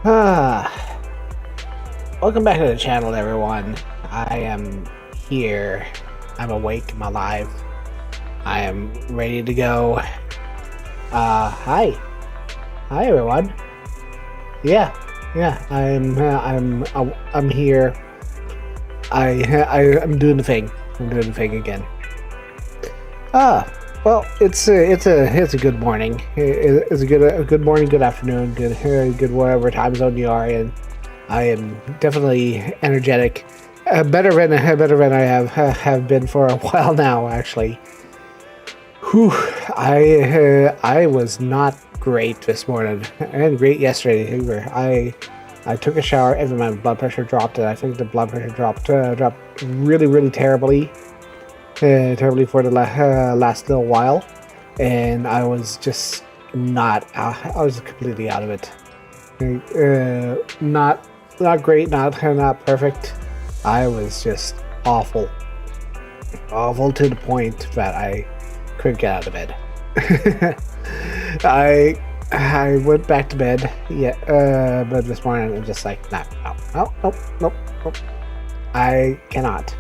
Ah, welcome back to the channel, everyone. I am here. I'm awake. I'm alive. I am ready to go. Hi, everyone. Yeah. I'm here. I'm doing the thing. I'm doing the thing again. Well, it's a good morning. It's a good morning, good afternoon, good whatever time zone you are in. I am definitely energetic, better than I have been for a while now. Actually, whew, I was not great this morning, and great yesterday either. I took a shower and my blood pressure dropped, and I think the blood pressure dropped really terribly. Terribly for the last little while, and I was just not I was completely out of it. Not great, not perfect. I was just awful to the point that I couldn't get out of bed. I went back to bed, but this morning I'm just like, nope. I cannot.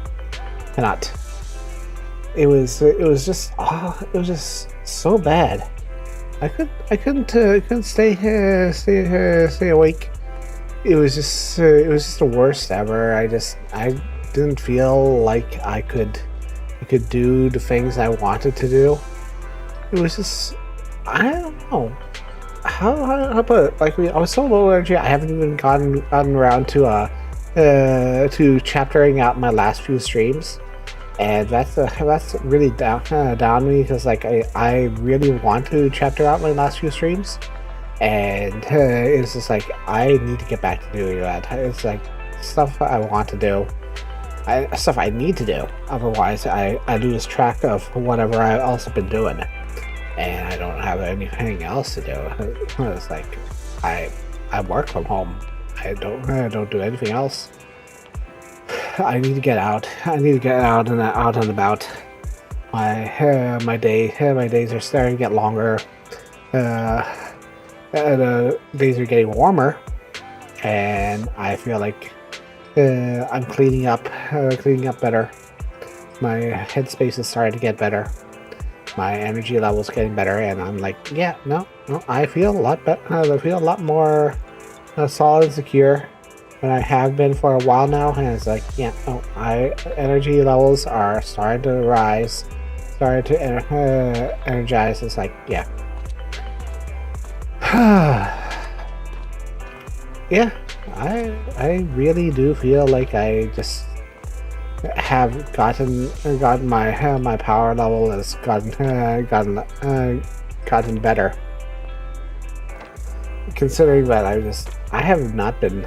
It was just so bad. I couldn't stay awake. It was just the worst ever. I didn't feel like I could do the things I wanted to do. It was just, I don't know how put it. Like, I was so low energy. I haven't even gotten around to chaptering out my last few streams. And that's really down me, because like I really want to chapter out my last few streams, and it's just like I need to get back to doing that. It's like stuff I want to do, stuff I need to do. Otherwise, I lose track of whatever I've also been doing, and I don't have anything else to do. It's like I work from home. I don't do anything else. I need to get out. I need to get out and about. My days are starting to get longer. The days are getting warmer, and I feel like I'm cleaning up better. My headspace is starting to get better. My energy level's getting better, and I'm like, yeah, no, I feel a lot better. I feel a lot more solid and secure. And I have been for a while now, and it's like, yeah, energy levels are starting to rise, starting to energize. It's like, yeah. Yeah, I really do feel like I just have gotten my power level has gotten better. Considering that I have not been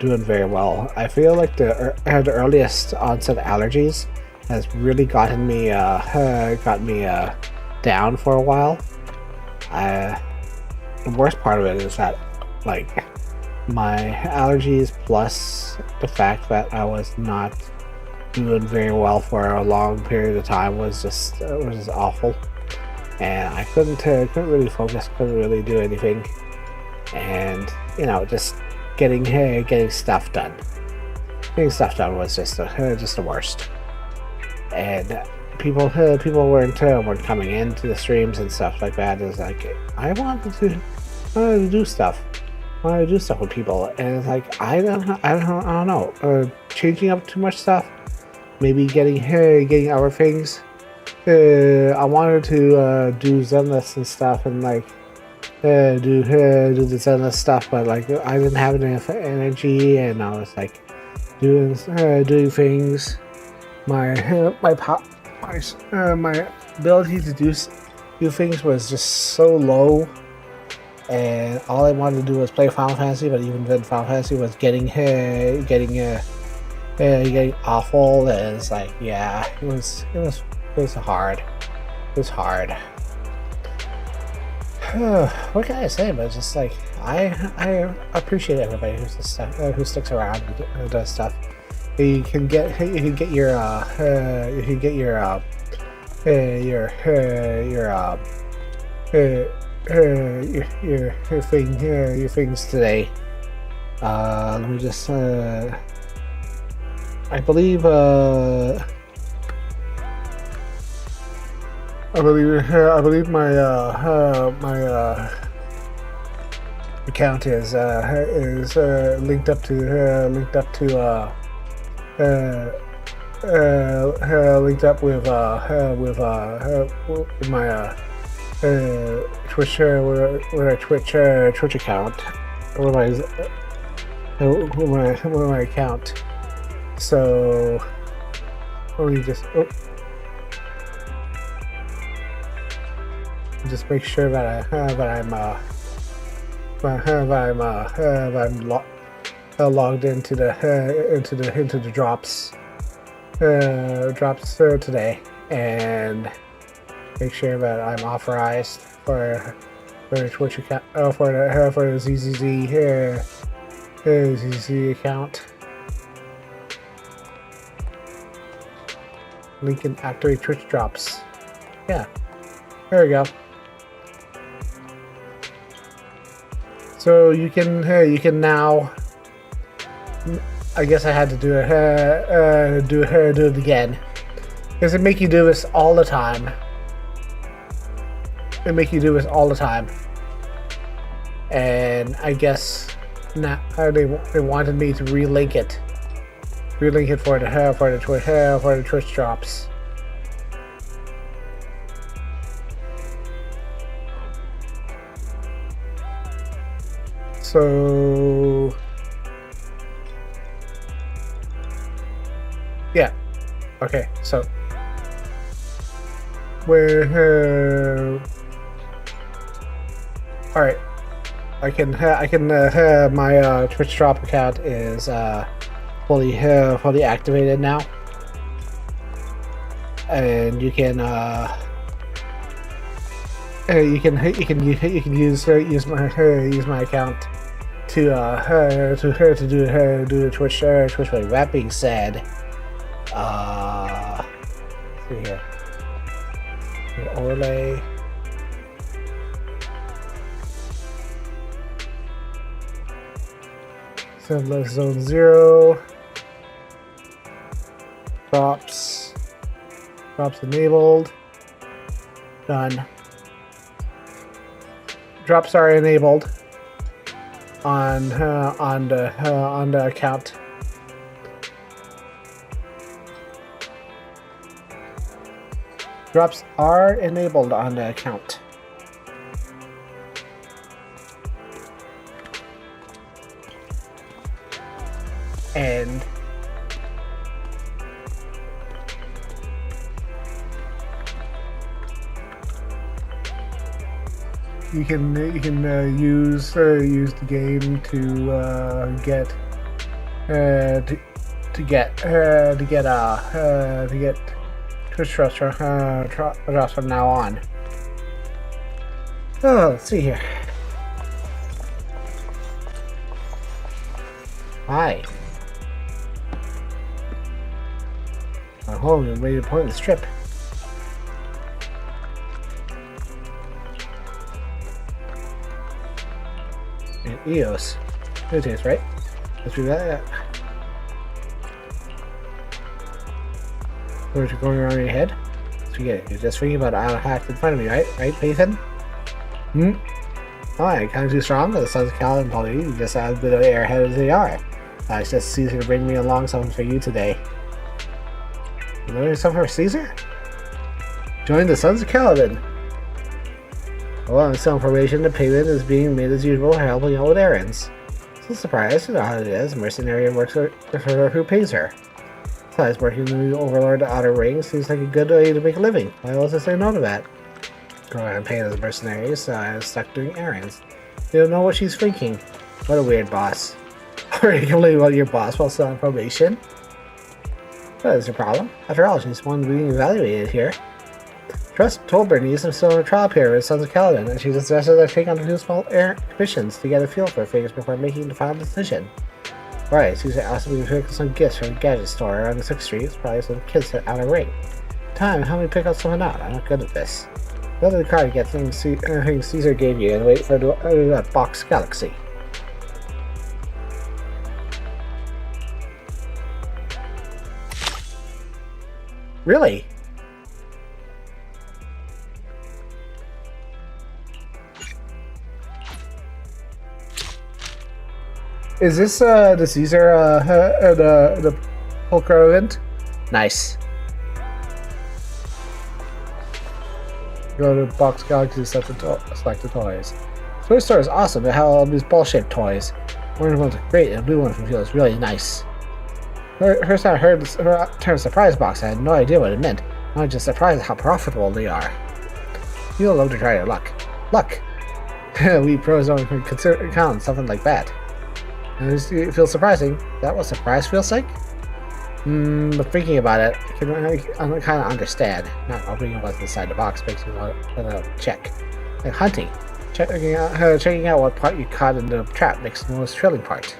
doing very well. I feel like the earliest onset allergies has really gotten me down for a while. The worst part of it is that, like, my allergies plus the fact that I was not doing very well for a long period of time was just awful. And I couldn't really focus, couldn't really do anything, and just getting stuff done. Getting stuff done was just the worst. And people weren't coming into the streams and stuff like that. It's like I wanted to do stuff. I wanted to do stuff with people, and it's like I don't know. Changing up too much stuff. Maybe getting other things. I wanted to do Zenless and stuff, and like do the Zenless stuff, but like I didn't have enough energy, and I was like doing things. My ability to do things was just so low, and all I wanted to do was play Final Fantasy. But even then, Final Fantasy was getting awful, and it's like, yeah, it was hard. It was hard. What can I say? But it's just like I appreciate everybody who sticks around and does stuff. You can get your your things today. Let me just I believe my account is linked up to my Twitch Twitch account or my account. So let me just make sure that I'm logged into the drops today, and make sure that I'm authorized for the Twitch account for the ZZZ account. Link in activate Twitch drops. Yeah, there we go. So you can now. I guess I had to do it again. Does it make you do this all the time? And I guess now they wanted me to relink it for the Twitch drops. So yeah, okay. So we're all right. I can my Twitch drop account is fully activated now, and you can use my account to do the Twitch play. That being said, let's see here. Overlay. Zenless Zone 0. Drops enabled. Done. Drops are enabled on the account. Drops are enabled on the account. And you can use the game to get Twitch drops from now on. Oh, let's see here. Hi. I'm home and ready to point this trip. And EOS. It is, right? Let's do that. What you're going around in your head? Forget it. You're just thinking about how to hack in front of me, right? Right, Pathan? Alright, kind of too strong, but the sons of Cal and Polly, you just as bit of airhead as they are. It's just Caesar to bring me along something for you today. You learning something for Caesar? Join the Sons of Caliban. Well, on some information, the payment is being made as usual, helping out with errands. It's a surprise, you know how it is. Mercenary works for her who pays her. Besides, working the Overlord Outer Ring seems like a good way to make a living. Why else to say no to that? Girl, I'm paying as a mercenary, so I'm stuck doing errands. You don't know what she's thinking. What a weird boss. Or you can leave out your boss while still on probation? What is your problem? After all, she's one being evaluated here. Trust told Bernice I'm still in a trial period with Sons of Caliban, and she suggested I take on a few small commissions to get a feel for things before making the final decision. Right, Caesar asked me to pick up some gifts from a gadget store on the 6th Street. It's probably some kids at Outer Ring. Time, help me pick out someone out. I'm not good at this. Go to the car to get things Caesar gave you and wait for that box galaxy. Really? Is this the Caesar the Pulchera event? Nice. Go to Box Galaxy to select the toys. Toy Store is awesome. They have all these ball-shaped toys. Orange ones are great, and blue one feels really nice. First time I heard the term surprise box, I had no idea what it meant. I'm just surprised at how profitable they are. You'll love to try your luck. Luck! We pros don't consider count something like that. It feels surprising. Is that what surprise feels like? But thinking about it, I kind of understand. Not opening what's inside the box makes me want to check. Like hunting. Checking out what part you caught in the trap makes the most thrilling part.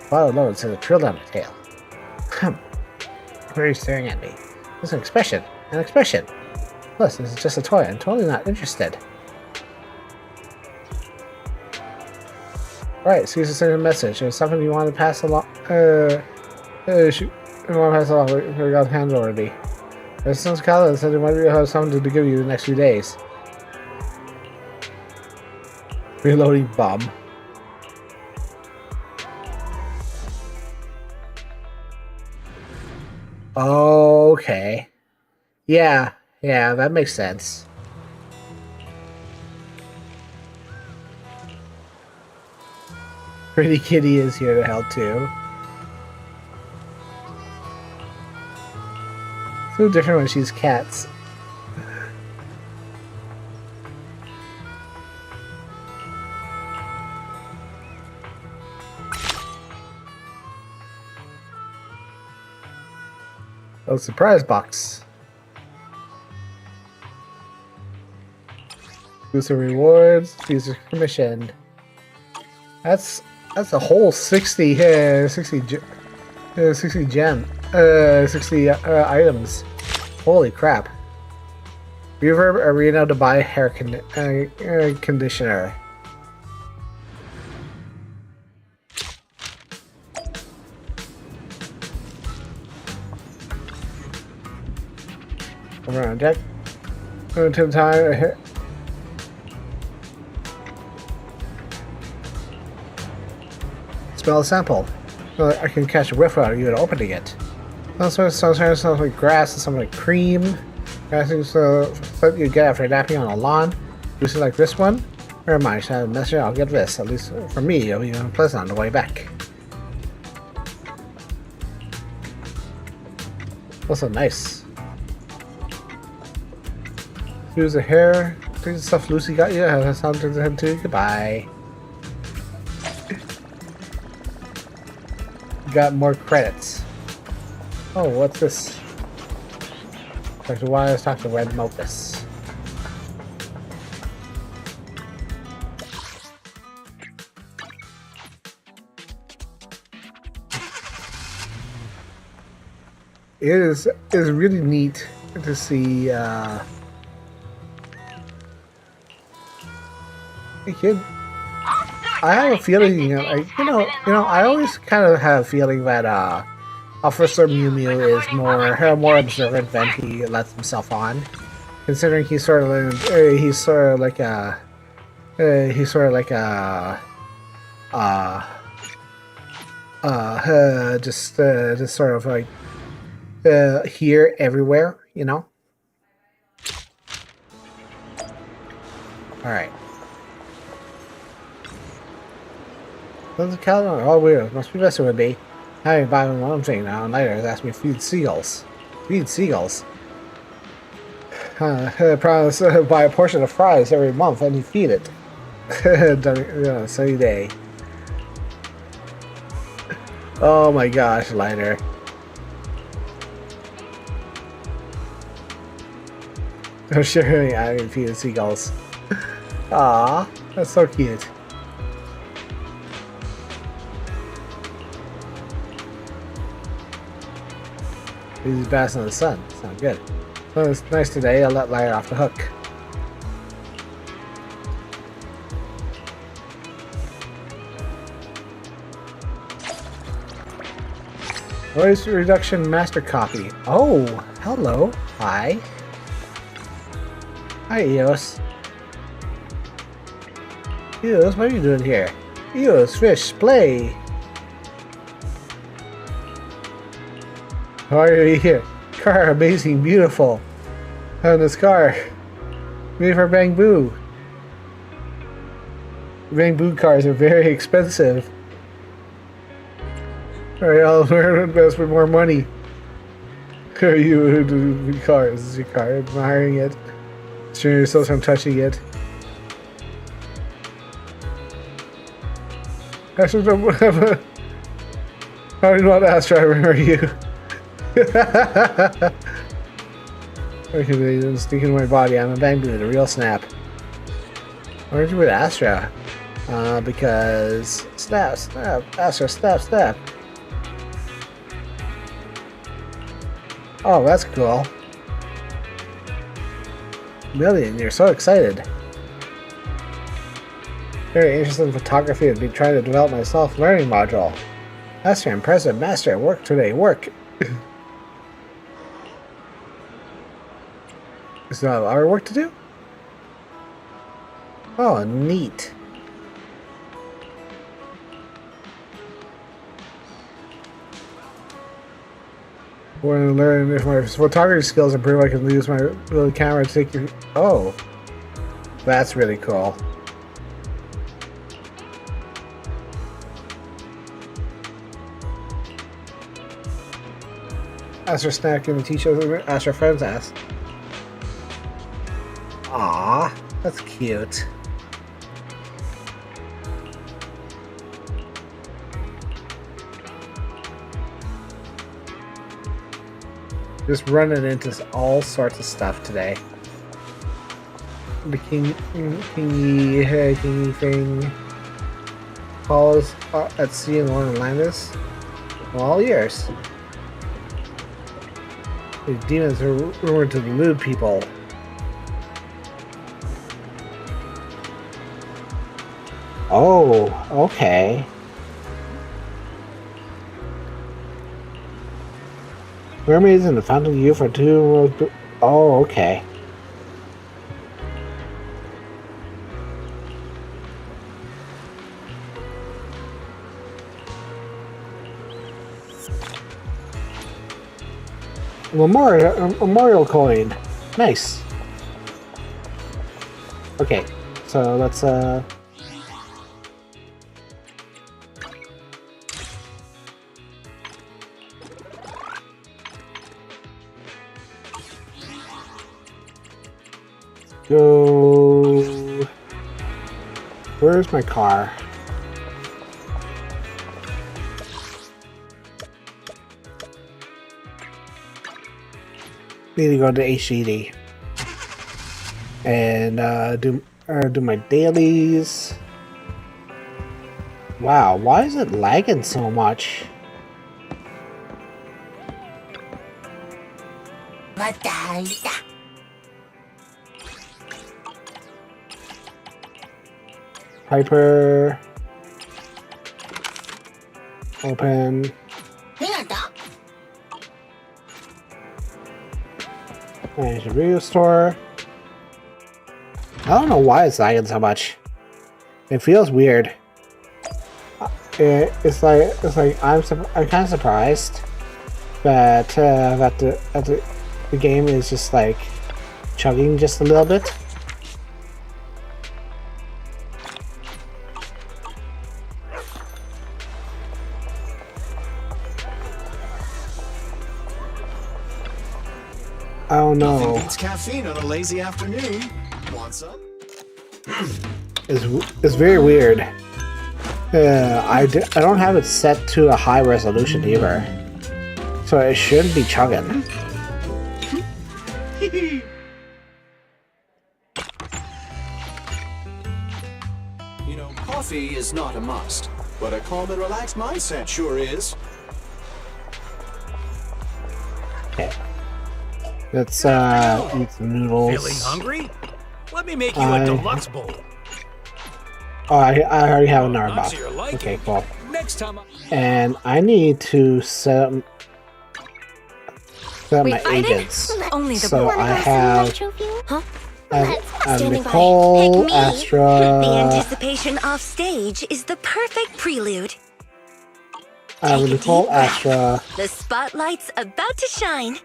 Bottle alone says a thrill on the tail. Why are you staring at me? There's an expression. An expression. Plus, this is just a toy. I'm totally not interested. Alright, Caesar sent a message. There's something you want to pass along. You want to pass along. We got hand over me. There's some scholar that said they might have something to give you the next few days. Reloading bomb. Okay. Yeah, that makes sense. Pretty Kitty is here to help too. So different when she's cats. Oh, surprise box. Booster rewards, user commission. That's a whole 60 items. Holy crap. Reverb Arena to buy hair conditioner. Around deck. Until time. Smell a sample. I can catch a whiff out of you and opening it. Sometimes like grass and something like cream. Grass is what you get after napping on a lawn. Usually like this one. Never mind, I have a message. I'll get this. At least for me, it'll be unpleasant on the way back. Also nice. Use the hair. Take the stuff Lucy got you. Have something to head to. Goodbye. Got more credits. Oh, what's this? Dr. Wise, Dr. Red Mopus. It is really neat to see kid. I have a feeling, like, you know, I always kind of have a feeling that Officer Mew Mew is more observant than he lets himself on, considering he's sort of like just sort of like here everywhere, you know. All right. What's the calendar? Oh, weird. Must be messing with me. I ain't buying one thing now. Later, asked me to feed seagulls. Feed seagulls? Promise buy a portion of fries every month and you feed it. Sunny day. Oh my gosh, Lighter. I'm sure I can feed the seagulls. Aw, that's so cute. He's basking in the sun. Sounds good. Well, it's nice today. I'll let Liar off the hook. Voice reduction master copy. Oh, hello. Hi. Hi, Eos. Eos, what are you doing here? Eos, fish, play. Why are you here? Car, amazing, beautiful. And this car. Made for Bamboo. Bamboo cars are very expensive. Alright, I'll invest for more money. Are you the car? Is this your car? Admiring it. Sure yourself from touching it. Actually, I'm not ass driver, are you? Okay, they didn't sneak into my body. I'm a Bamboo, the real snap. Why did you with Astra? Because snap, Astra, snap. Oh, that's cool. Million, you're so excited. Very interested in photography. I've been trying to develop my self-learning module. Astra, impressive. Master at work today. Work. Is there a lot of work to do? Oh, neat. I want to learn if my photography skills improve, I can use my little camera to take your... Oh. That's really cool. Ask her snack and teach us, ask her friends ask. Aww, that's cute. Just running into all sorts of stuff today. The kingy thing. Falls at sea in Lord Atlantis. Well, all years. These demons are rumored to delude people. Oh, okay. Mermaids in the Fountain of Youth for 2... Oh, okay. Memorial coin. Nice. Okay, so let's go. Where's my car? Need to go to HCD and do my dailies. Wow, why is it lagging so much? Hyper. Open. There's a video store. I don't know why it's lagging so much. It feels weird. It's like I'm kind of surprised that the game is just like chugging just a little bit. I don't know. Nothing beats caffeine on a lazy afternoon. Want some? It's very weird. I don't have it set to a high resolution either, so it shouldn't be chugging. You know, coffee is not a must, but a calm and relaxed mindset sure is. Okay. Let's eat some noodles. Feeling hungry? Let me make you a deluxe bowl. Oh, I already have an hour buff. Okay, cool. Next time And I need to set up They're We my fighting? agents. Only the So I have Huh? Standing by. Nicole, Pick me. Astra. The anticipation off stage is the perfect prelude. I have Take a Nicole, deep breath. Astra, The spotlight's about to shine.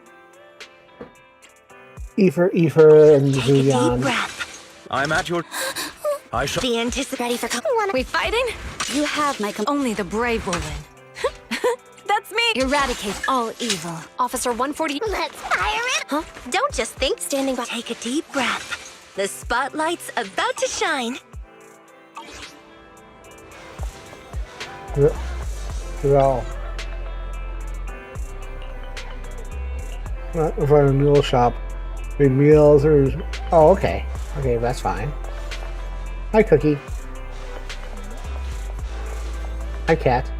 Aoife, and Take a deep Vivian. breath. I'm at your... I shall... The anticipation ready for We fighting? You have my Only the brave will win. That's me. Eradicate all evil. Officer 140. Let's fire it. Huh? Don't just think. Standing by. Take a deep breath. The spotlight's about to shine. Well, if I'm in a noodle shop, make meals or... Oh, okay. Okay, that's fine. Hi, Cookie. Hi, Cat.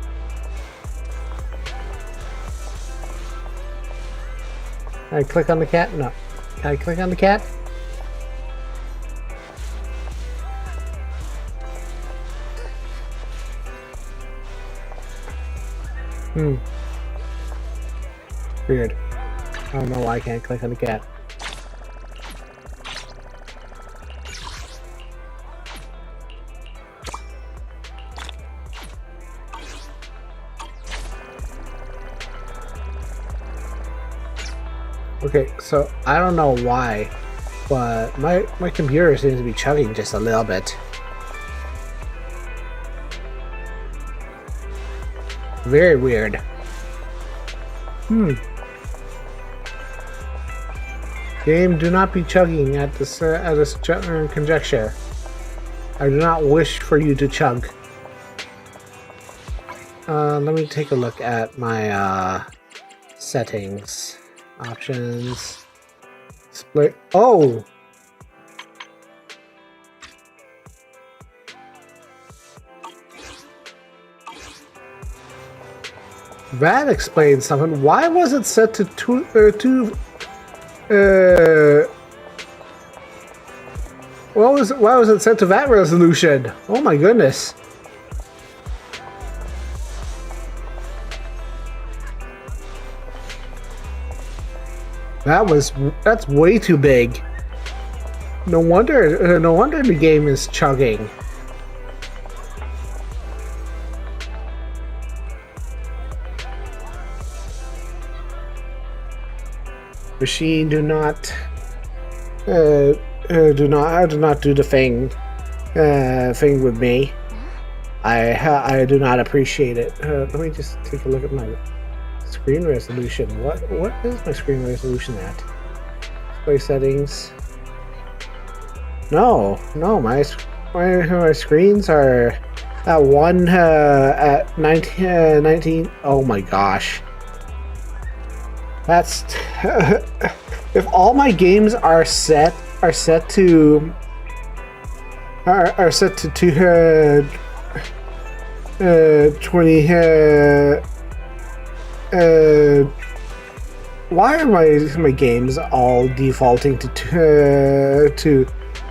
Can I click on the cat? No. Can I click on the cat? Weird. I don't know why I can't click on the cat. Okay, so I don't know why, but my computer seems to be chugging just a little bit. Very weird. Game, do not be chugging at this conjecture. I do not wish for you to chug. Let me take a look at my settings. Options. Split. Oh! That explains something. Why was it set to why was it set to that resolution? Oh my goodness. That's way too big. No wonder the game is chugging. Machine, do not do the thing with me. I do not appreciate it. Let me just take a look at my screen resolution. What is my screen resolution at? Display settings. No, my screens are at 19. Oh my gosh. That's if all my games are set to 20. Why are my games all defaulting to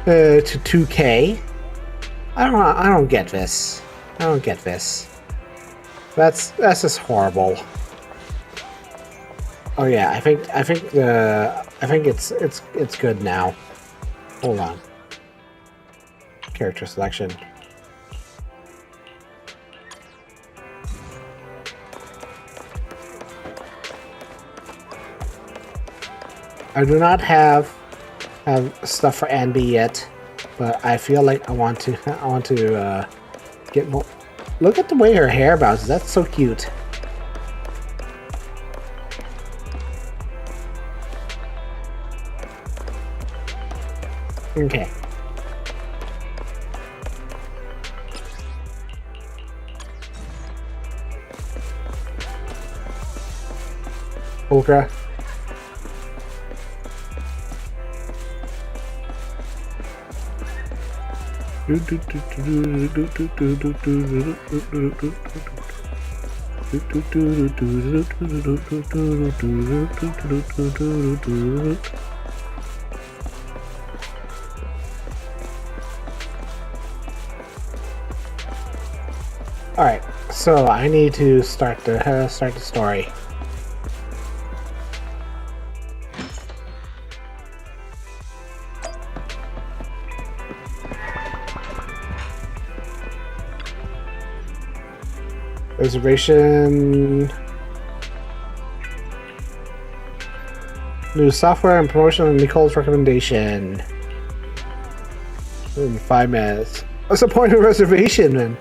2K? I don't get this. I don't get this. That's just horrible. Oh yeah, I think it's good now. Hold on. Character selection. I do not have stuff for Anby yet, but I feel like I want to get more. Look at the way her hair bounces. That's so cute. Okay. Ultra. Alright, so I need to start the story. Reservation. New software and promotion on Nicole's recommendation. In 5 minutes. What's the point of reservation then?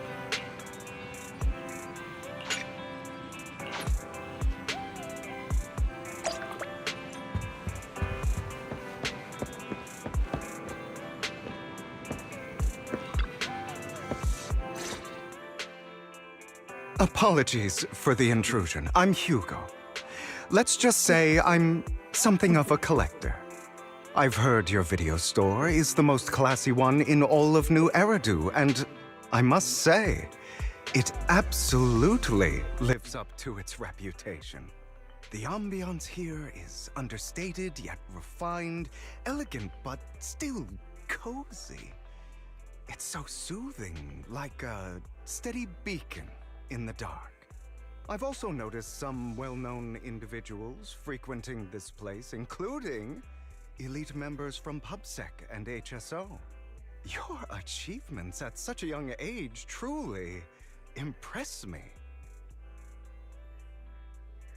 Apologies for the intrusion. I'm Hugo. Let's just say I'm something of a collector. I've heard your video store is the most classy one in all of New Eridu, and I must say, it absolutely lives up to its reputation. The ambiance here is understated yet refined, elegant but still cozy. It's so soothing, like a steady beacon in the dark. I've also noticed some well-known individuals frequenting this place, including elite members from PubSec and HSO. Your achievements at such a young age truly impress me.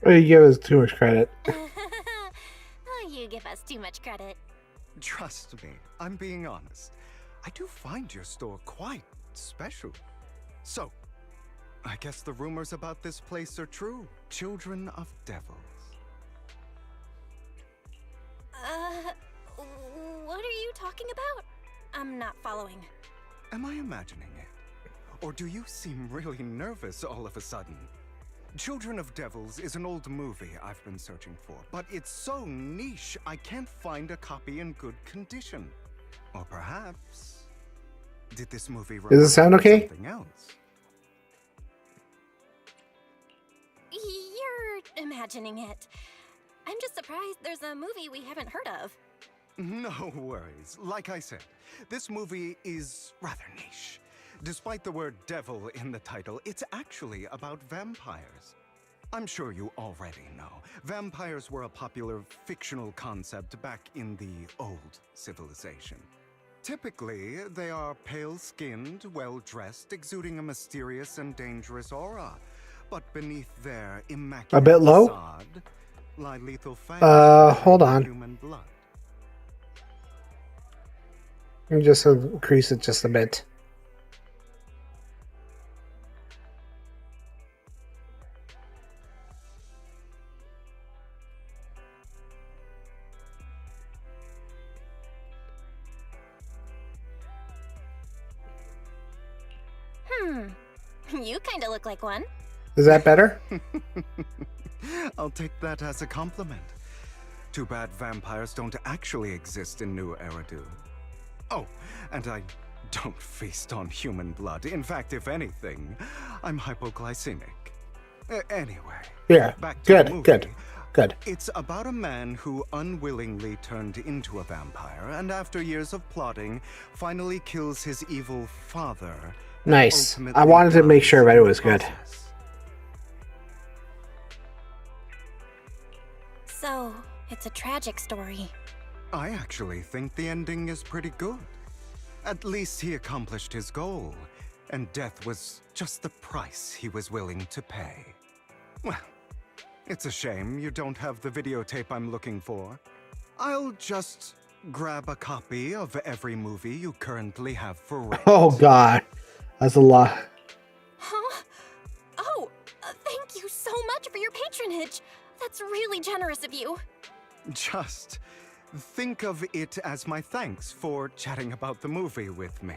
You give us too much credit. Oh, you give us too much credit. Trust me, I'm being honest. I do find your store quite special. So, I guess the rumors about this place are true. Children of devils. What are you talking about? I'm not following. Am I imagining it? Or do you seem really nervous all of a sudden? Children of Devils is an old movie I've been searching for, but it's so niche I can't find a copy in good condition. Or perhaps, did this movie Does it sound okay? something else? You're imagining it. I'm just surprised there's a movie we haven't heard of. No worries. Like I said, this movie is rather niche. Despite the word devil in the title, it's actually about vampires. I'm sure you already know. Vampires were a popular fictional concept back in the old civilization. Typically, they are pale-skinned, well-dressed, exuding a mysterious and dangerous aura. But beneath their immaculate bit low? facade lie lethal fangs Hold on. human blood. Let me just increase it just a bit. You kinda look like one. Is that better? I'll take that as a compliment. Too bad vampires don't actually exist in New Eridu. Oh, and I don't feast on human blood. In fact, if anything, I'm hypoglycemic. Anyway. Yeah. Back to the movie. Good. It's about a man who unwillingly turned into a vampire, and after years of plotting, finally kills his evil father. Nice. I wanted to make sure that it was good. So, it's a tragic story. I actually think the ending is pretty good. At least he accomplished his goal, and death was just the price he was willing to pay. Well, it's a shame you don't have the videotape I'm looking for. I'll just grab a copy of every movie you currently have for rent. Oh god. That's a lot. Huh? Oh, thank you so much for your patronage. That's really generous of you. Just think of it as my thanks for chatting about the movie with me.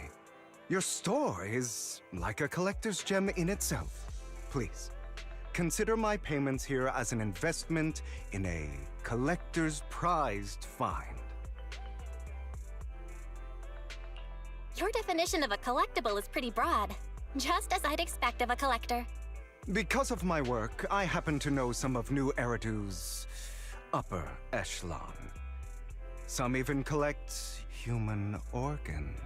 Your store is like a collector's gem in itself. Please, consider my payments here as an investment in a collector's prized find. Your definition of a collectible is pretty broad, just as I'd expect of a collector. Because of my work, I happen to know some of New Eridu's upper echelon. Some even collect human organs.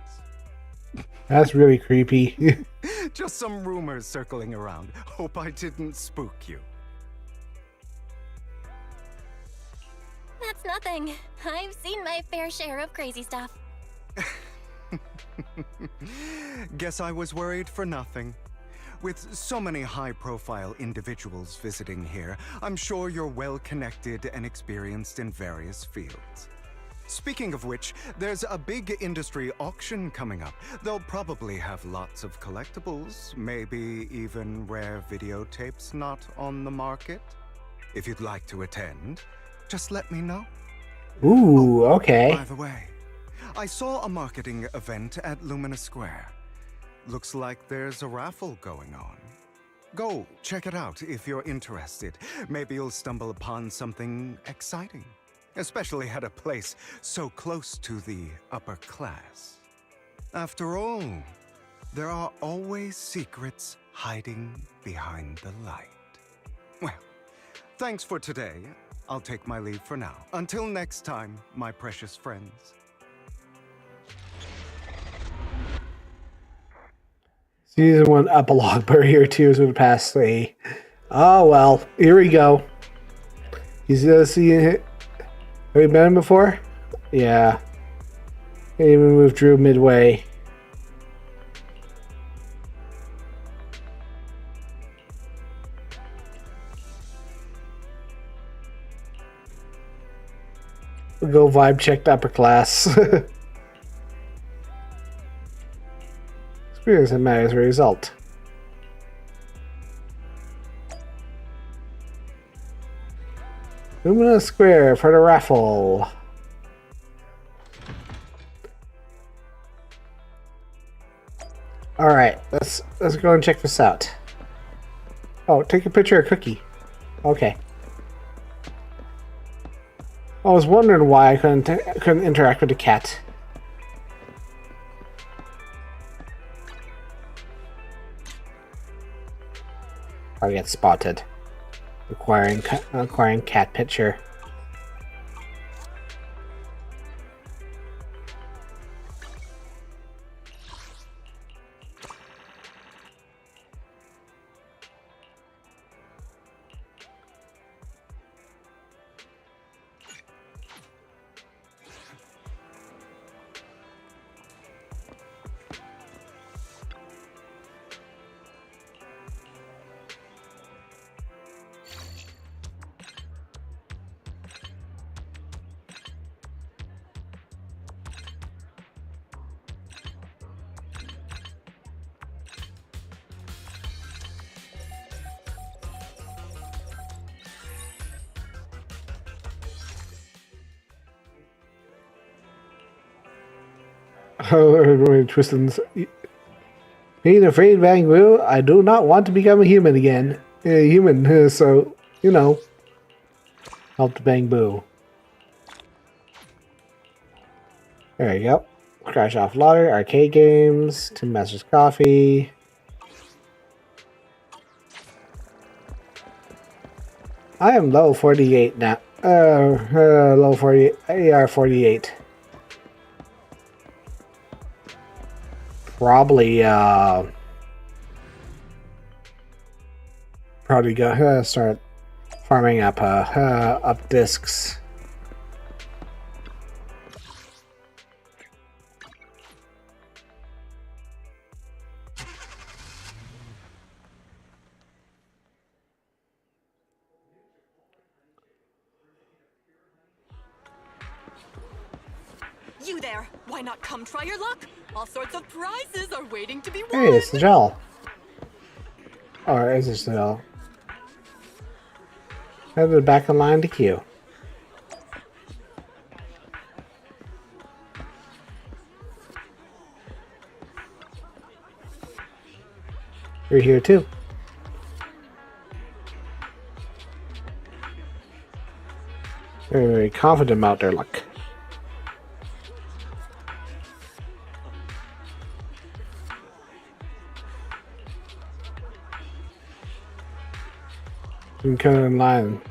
That's really creepy. Just some rumors circling around. Hope I didn't spook you. That's nothing. I've seen my fair share of crazy stuff. Guess I was worried for nothing. With so many high-profile individuals visiting here, I'm sure you're well-connected and experienced in various fields. Speaking of which, there's a big industry auction coming up. They'll probably have lots of collectibles, maybe even rare videotapes not on the market. If you'd like to attend, just let me know. Ooh, okay. By the way, I saw a marketing event at Lumina Square. Looks like there's a raffle going on. Go check it out if you're interested. Maybe you'll stumble upon something exciting, especially at a place so close to the upper class. After all, there are always secrets hiding behind the light. Well, thanks for today. I'll take my leave for now. Until next time, my precious friends. Season 1 epilogue, but here tears of the past three. Oh well, here we go. You see it? Have you met him before? Yeah. He even withdrew midway. We'll go vibe check the upper class. Experience that matters as a result. Lumina Square for the raffle. Alright, let's go and check this out. Oh, take a picture of Cookie. Okay. I was wondering why I couldn't interact with the cat. I get spotted. Acquiring cat picture. Oh, everybody twisting. Being afraid, Bang Boo, I do not want to become a human again. So, you know. Help the Bang Boo. There you go. Crash Off Lottery, arcade games, Tim Masters Coffee. I am low 48 now. Low 48. AR 48. Probably go start farming up discs. You there! Why not come try your luck? All sorts of prizes are waiting to be won! Hey, it's the gel. Or is it the gel? Head to the back of line to queue. You're here too. Very, very confident about their luck. You can cut it in line.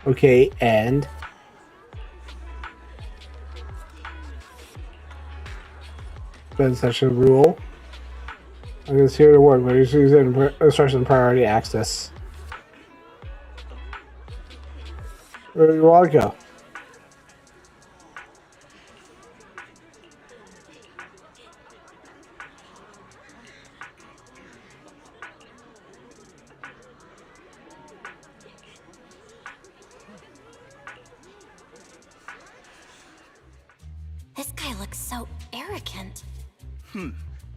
Okay, and then such a rule. I'm going to see the word, but it's using instruction priority access. Where do you want to go? look so arrogant.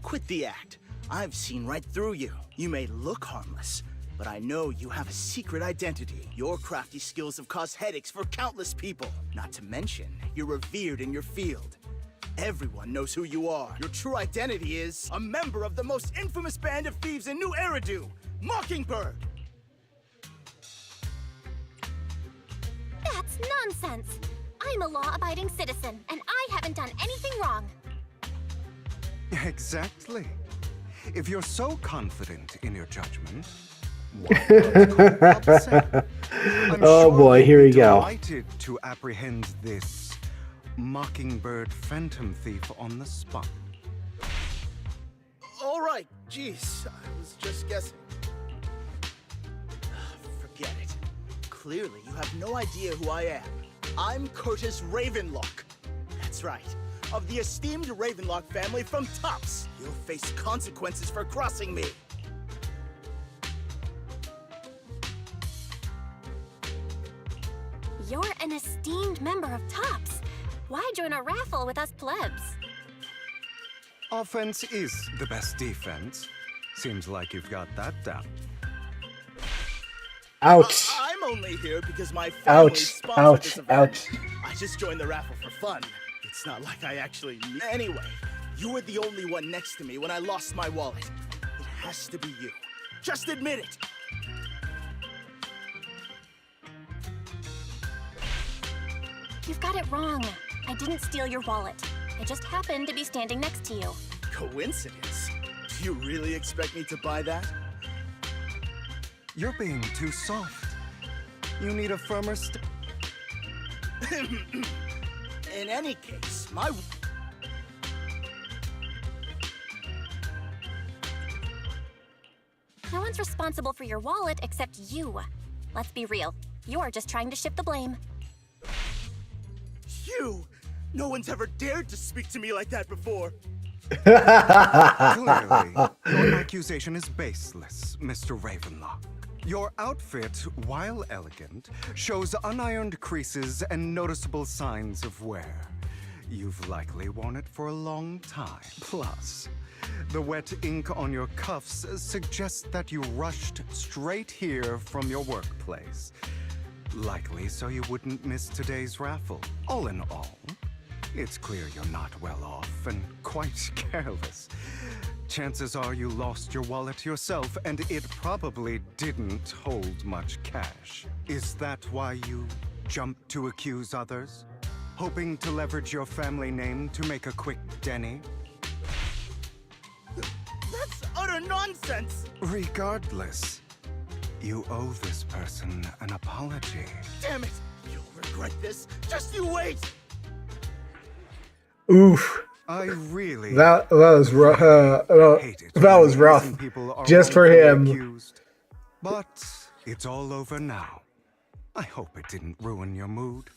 Quit the act. I've seen right through you. You may look harmless, but I know you have a secret identity. Your crafty skills have caused headaches for countless people. Not to mention, you're revered in your field. Everyone knows who you are. Your true identity is a member of the most infamous band of thieves in New Eridu, Mockingbird. That's nonsense. I'm a law-abiding citizen, and I haven't done anything wrong. Exactly. If you're so confident in your judgment, why not go upset? I'm Oh sure boy, you'll here be we go. Delighted to apprehend this Mockingbird phantom thief on the spot. All right, jeez, I was just guessing. Forget it. Clearly, you have no idea who I am. I'm Curtis Ravenlock. That's right. Of the esteemed Ravenlock family from Tops. You'll face consequences for crossing me. You're an esteemed member of Tops. Why join a raffle with us plebs? Offense is the best defense. Seems like you've got that down. Ouch. I'm only here because my family Ouch. sponsored Ouch. this event. Ouch. I just joined the raffle for fun. It's not like I actually need... Anyway, you were the only one next to me when I lost my wallet. It has to be you. Just admit it. You've got it wrong. I didn't steal your wallet. I just happened to be standing next to you. Coincidence? Do you really expect me to buy that? You're being too soft. You need a firmer In any case, my... No one's responsible for your wallet except you. Let's be real. You're just trying to shift the blame. You! No one's ever dared to speak to me like that before. Clearly, your accusation is baseless, Mr. Ravenlock. Your outfit, while elegant, shows unironed creases and noticeable signs of wear. You've likely worn it for a long time. Plus, the wet ink on your cuffs suggests that you rushed straight here from your workplace. Likely so you wouldn't miss today's raffle. All in all, it's clear you're not well off and quite careless. Chances are you lost your wallet yourself, and it probably didn't hold much cash. Is that why you jumped to accuse others? Hoping to leverage your family name to make a quick Denny? That's utter nonsense! Regardless, you owe this person an apology. Damn it! You'll regret this. Just you wait! Oof. I really That was rough. That was rough. Just for him. Accused. But it's all over now. I hope it didn't ruin your mood.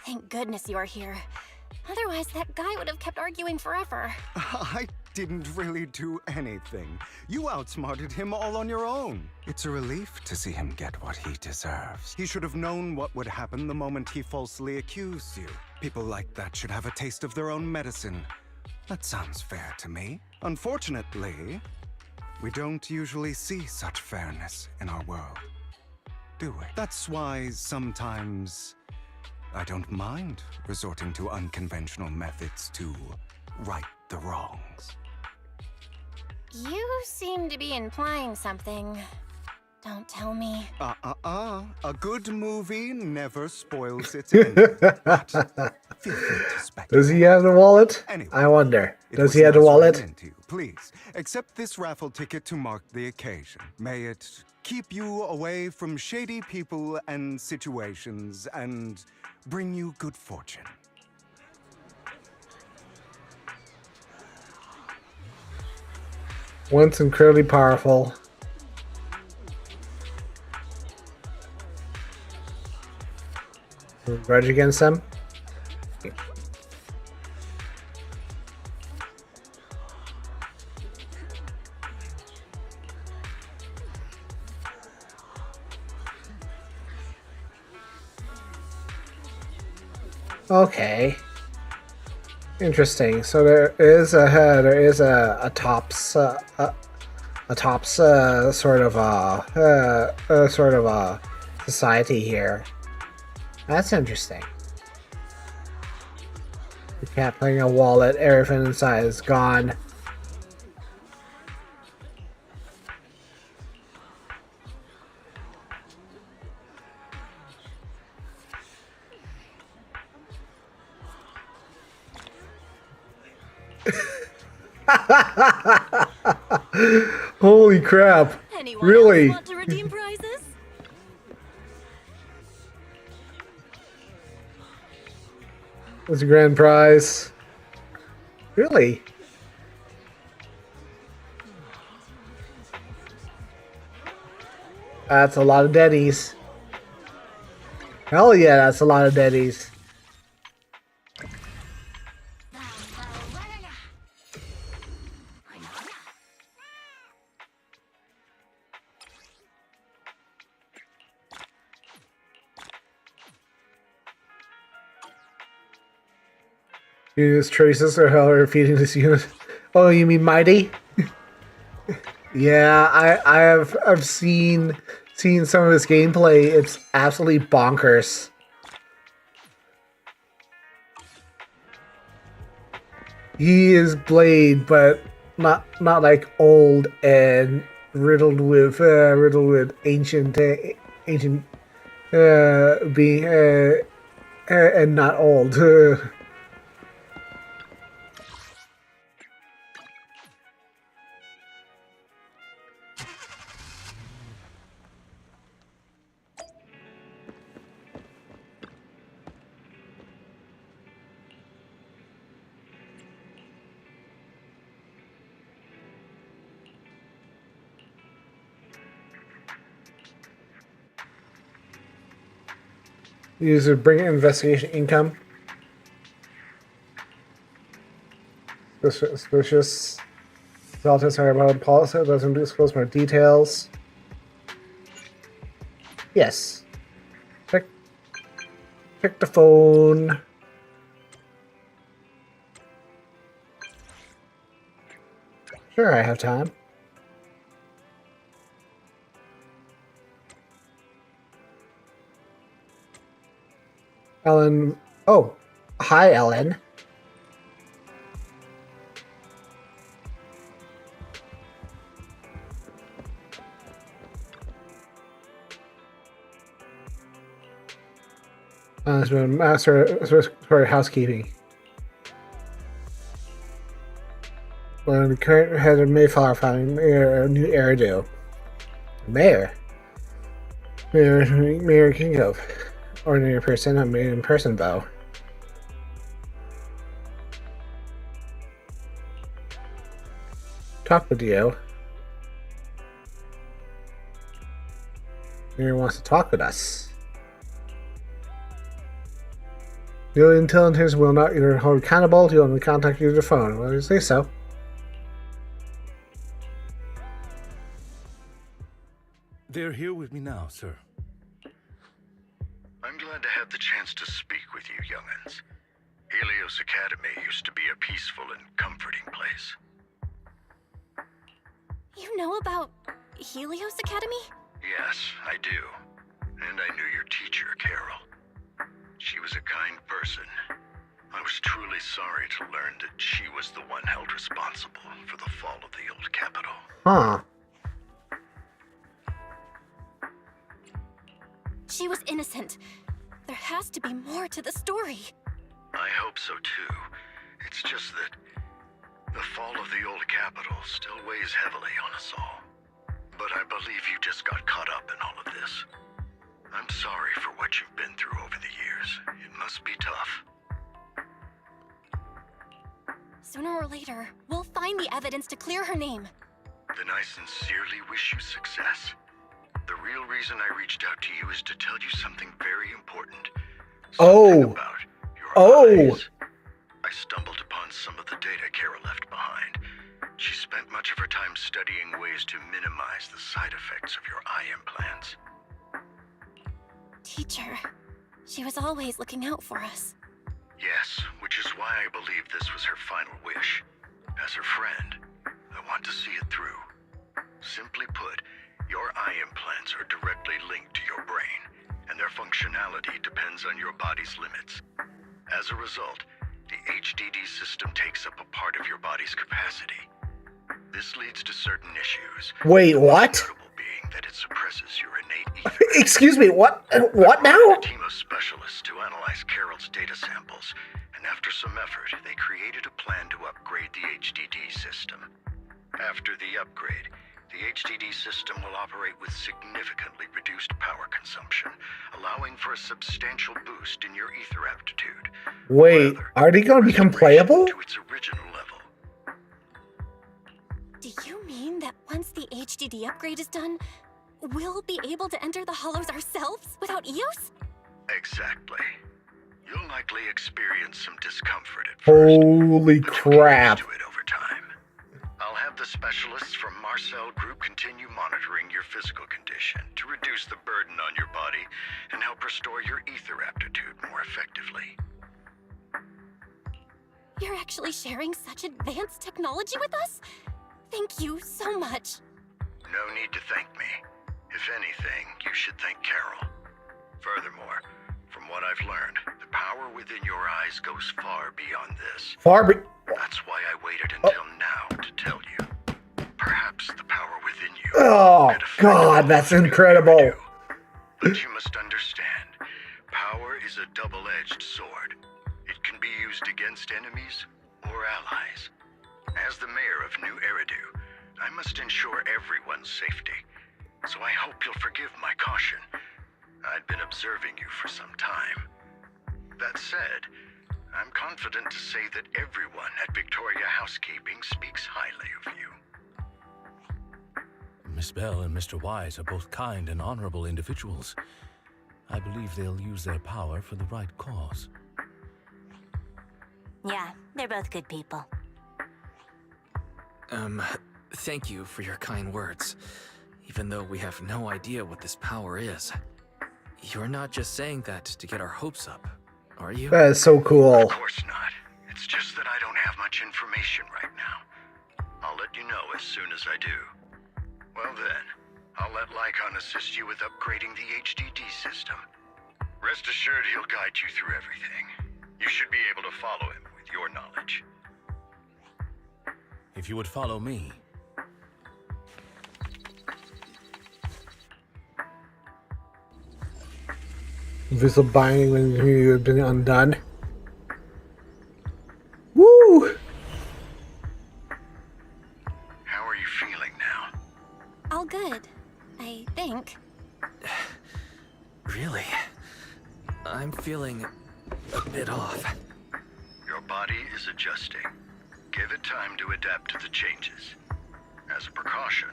Thank goodness you're here. Otherwise, that guy would have kept arguing forever. I didn't really do anything. You outsmarted him all on your own. It's a relief to see him get what he deserves. He should have known what would happen the moment he falsely accused you. People like that should have a taste of their own medicine. That sounds fair to me. Unfortunately, we don't usually see such fairness in our world, do we? That's why sometimes I don't mind resorting to unconventional methods to right the wrongs. You seem to be implying something. Don't tell me. A good movie never spoils its ending. But feel free to speculate. Does he have the wallet? Anyway, I wonder. it Does was he have the nice wallet? running into you. Please, accept this raffle ticket to mark the occasion. May it keep you away from shady people and situations and bring you good fortune. Once incredibly powerful. Grudge against them? Okay. Interesting. So there is a tops sort of a society here. That's interesting. You can't bring a wallet. Everything inside is gone. Holy crap. Anyone Really? else want to redeem prizes? That's a grand prize. Really? That's a lot of Denny's. Hell yeah, that's a lot of Denny's. Use traces or how are feeding this unit. Oh, you mean Mighty? Yeah, I've seen some of his gameplay. It's absolutely bonkers. He is Blade, but not like old and riddled with ancient being and not old. User bring investigation income. Suspicious. Relatives are about policy. Doesn't disclose more details. Yes. Check the phone. Sure, I have time. Ellen. Oh, hi, Ellen. Master for housekeeping. Well, the current head of Mayflower found a new heirdo. Mayor Kingo. Ordinary person, I'm in person though. Talk with you. Mayor wants to talk with us. The intelligence will not either hold accountable, you'll only contact you through the phone. Well, you say so. They're here with me now, sir. I'm glad to have the chance to speak with you, young'uns. Helios Academy used to be a peaceful and comforting place. You know about Helios Academy? Yes, I do. And I knew your teacher, Carol. She was a kind person. I was truly sorry to learn that she was the one held responsible for the fall of the old capital. Huh. She was innocent. There has to be more to the story. I hope so too. It's just that the fall of the old capital still weighs heavily on us all. But I believe you just got caught up in all of this. I'm sorry for what you've been through over the years. It must be tough. Sooner or later, we'll find the evidence to clear her name. Then I sincerely wish you success. The real reason I reached out to you is to tell you something very important. Something about your eyes. I stumbled upon some of the data Carol left behind. She spent much of her time studying ways to minimize the side effects of your eye implants. Teacher. She was always looking out for us. Yes, which is why I believe this was her final wish. As her friend, I want to see it through. Simply put, your eye implants are directly linked to your brain, and their functionality depends on your body's limits. As a result, the HDD system takes up a part of your body's capacity. This leads to certain issues. Wait, what? Being that it suppresses your innate ether. Excuse me, what? What now? A team of specialists to analyze Carol's data samples, and after some effort, they created a plan to upgrade the HDD system. After the upgrade, the HDD system will operate with significantly reduced power consumption, allowing for a substantial boost in your ether aptitude. Wait, However, are they going to become playable? to its original level. Do you mean that once the HDD upgrade is done, we'll be able to enter the hollows ourselves without EOS? Exactly. You'll likely experience some discomfort at first. Holy but you'll get crap. used to it over time. I'll have the specialists from Marcel Group continue monitoring your physical condition to reduce the burden on your body and help restore your ether aptitude more effectively. You're actually sharing such advanced technology with us? Thank you so much. No need to thank me. If anything, you should thank Carol. Furthermore, from what I've learned, the power within your eyes goes far beyond this. That's why I waited until now to tell you. Perhaps the power within you. Oh, God, that's incredible. But you must understand, power is a double-edged sword. It can be used against enemies or allies. As the mayor of New Eridu, I must ensure everyone's safety. So I hope you'll forgive my caution. I'd been observing you for some time. That said, I'm confident to say that everyone at Victoria Housekeeping speaks highly of you. Miss Belle and Mr. Wise are both kind and honorable individuals. I believe they'll use their power for the right cause. Yeah, they're both good people. Thank you for your kind words. Even though we have no idea what this power is. You're not just saying that to get our hopes up, are you? That is so cool. Of course not. It's just that I don't have much information right now. I'll let you know as soon as I do. Well then, I'll let Lycon assist you with upgrading the HDD system. Rest assured he'll guide you through everything. You should be able to follow him with your knowledge. If you would follow me. Visible binding when you have been undone. Woo! How are you feeling now? All good, I think. Really? I'm feeling a bit off. Your body is adjusting. Give it time to adapt to the changes. As a precaution,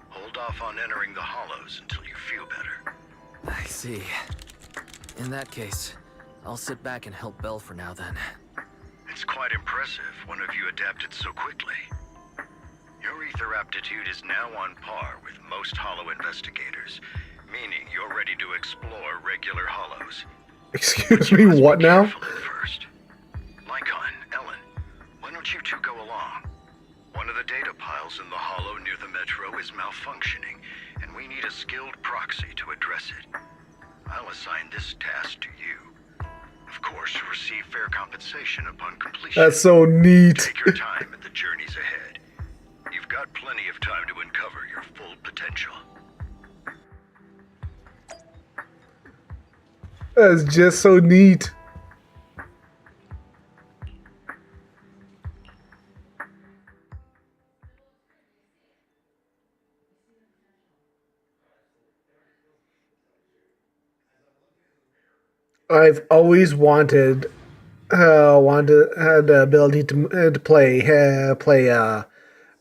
hold off on entering the hollows until you feel better. I see. In that case, I'll sit back and help Belle for now then. It's quite impressive one of you adapted so quickly. Your ether aptitude is now on par with most hollow investigators, meaning you're ready to explore regular hollows. Excuse me, what now? First. Lycon, Ellen, why don't you two go along? One of the data piles in the hollow near the metro is malfunctioning, and we need a skilled proxy to address it. I'll assign this task to you. Of course, you'll receive fair compensation upon completion. That's so neat. Take your time and the journey's ahead. You've got plenty of time to uncover your full potential. That's just so neat. I've always wanted the ability to play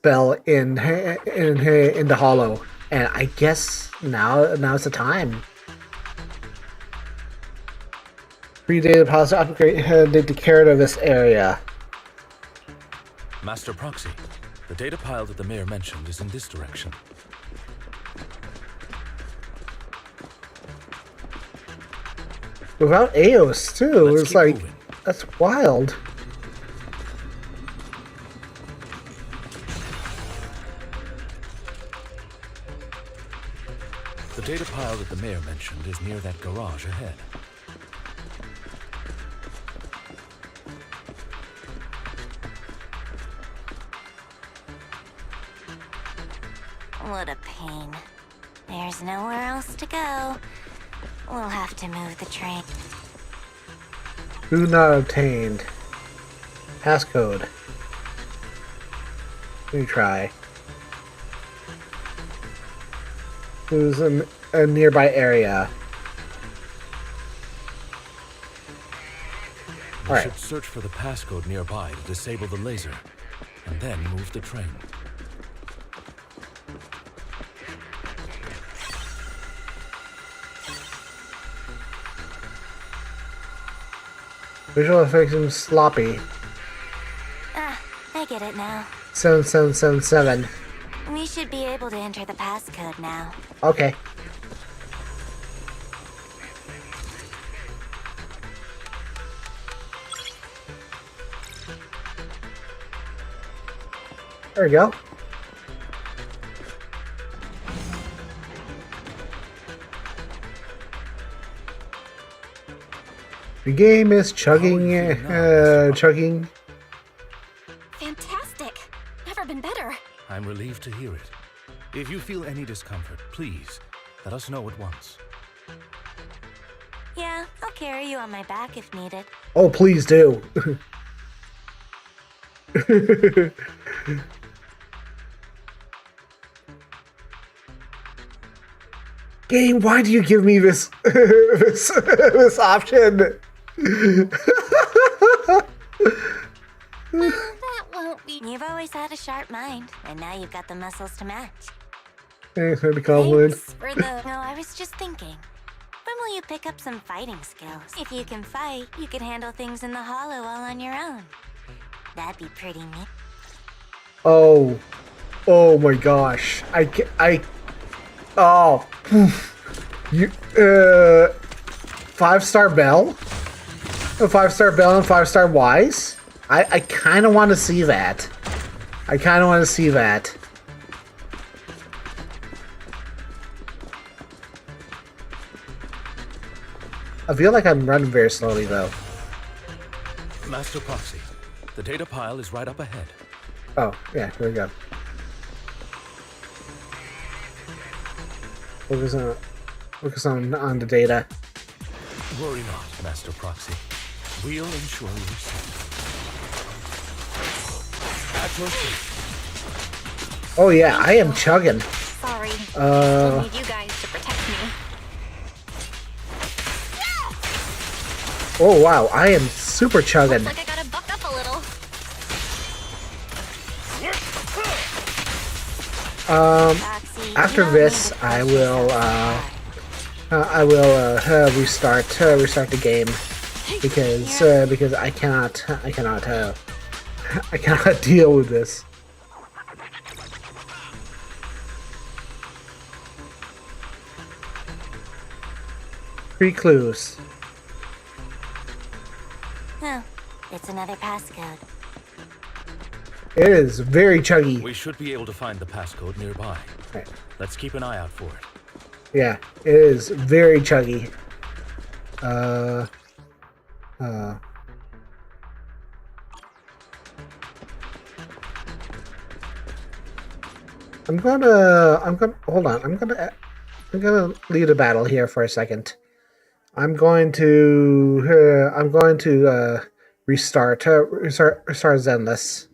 Belle in the Hollow, and I guess now's the time. Free data piles to upgrade the care of this area. Master Proxy, the data pile that the mayor mentioned is in this direction. Without Eos too, Let's it's keep like moving. That's wild. The data pile that the mayor mentioned is near that garage ahead. What a pain. There's nowhere else to go. We'll have to move the train. Who not obtained? Passcode. Let me try. Who's in a nearby area? We should search for the passcode nearby to disable the laser, and then move the train. Visual effects seem sloppy. Ah, I get it now. 7777. We should be able to enter the passcode now. Okay. There we go. The game is chugging, chugging. Fantastic. Never been better. I'm relieved to hear it. If you feel any discomfort, please let us know at once. Yeah, I'll carry you on my back if needed. Oh, please do. Game, why do you give me this this option? That won't be. You've always had a sharp mind, and now you've got the muscles to match. Thanks for the compliment. Thanks for the. No, I was just thinking. When will you pick up some fighting skills? If you can fight, you can handle things in the hollow all on your own. That'd be pretty neat. Oh my gosh! Oh, you 5-star Belle, a 5-star Belle and 5-star Wise. I kind of want to see that. I kind of want to see that. I feel like I'm running very slowly though. Master Proxy, the data pile is right up ahead. Oh yeah, here we go. Focus on the data. Worry not, Master Proxy. We'll ensure your safety. At your feet. Oh yeah, I am chugging. Sorry. I need you guys to protect me. Oh wow, I am super chugging. Looks like I gotta buck up a little. After this, I will restart the game because I cannot deal with this. 3 clues. Oh, it's another passcode. It is very chuggy. We should be able to find the passcode nearby. Right. Let's keep an eye out for it. Yeah, it is very chuggy. I'm gonna hold on. I'm gonna lead a battle here for a second. I'm going to restart Zenless.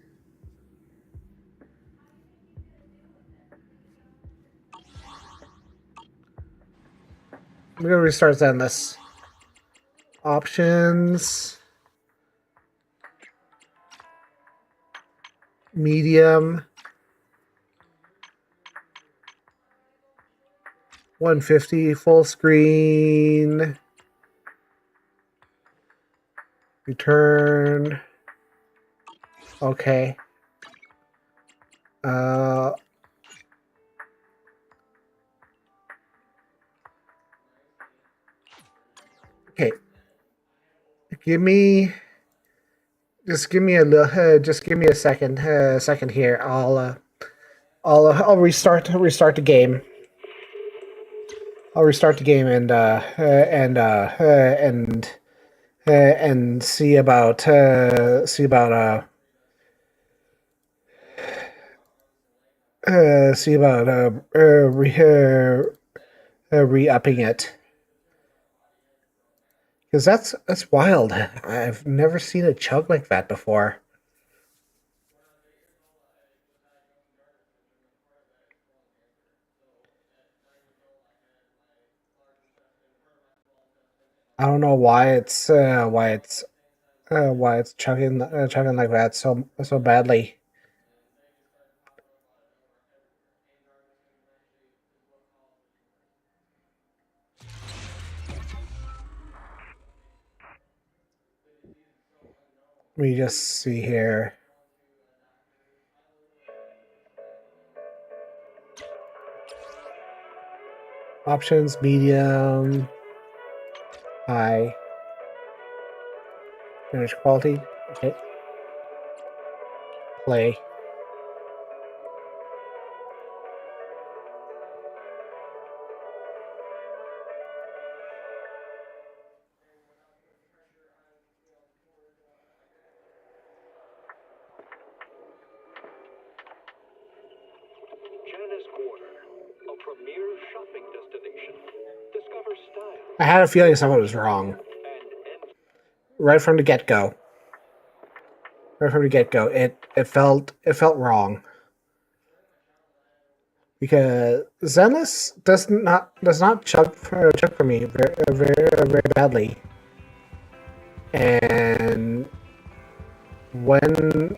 I'm gonna restart Zenless. Options. Medium. 150 full screen. Return. Okay. Okay. Give me just give me just give me a second here. I'll restart the game. I'll restart the game and see about re-upping it, because that's wild. I've never seen a chug like that before. I don't know why it's chugging like that so badly. Let me just see here. Options, medium, high, image quality. Okay. Play. I had a feeling something was wrong. Right from the get-go. It felt wrong. Because Zenless does not chug for me very badly. And when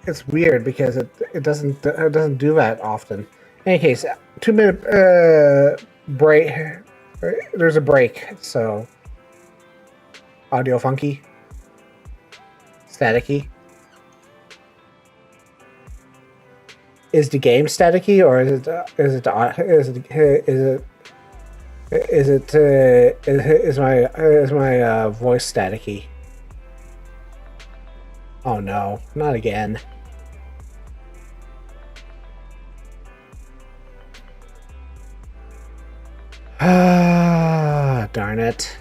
it's weird because it doesn't do that often. In any case, 2-minute break. There's a break, so audio funky, staticky. Is the game staticky, or is my voice staticky? Oh no, not again. Ah, darn it.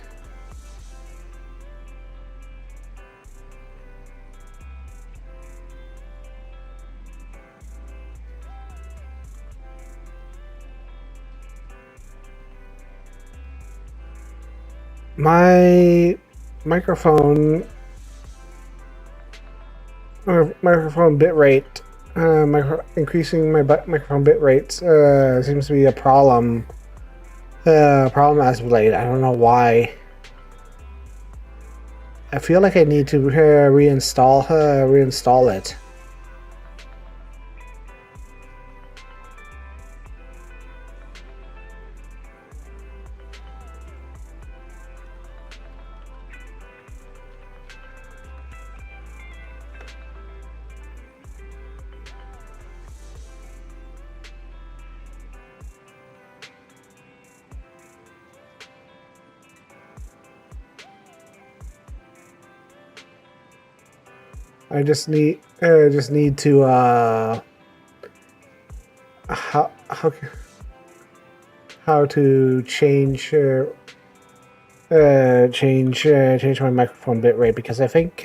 My microphone bitrate, increasing my microphone bitrate seems to be a problem. Problem as of late. I don't know why. I feel like I need to reinstall it. I just need to how to change my microphone bitrate, because I think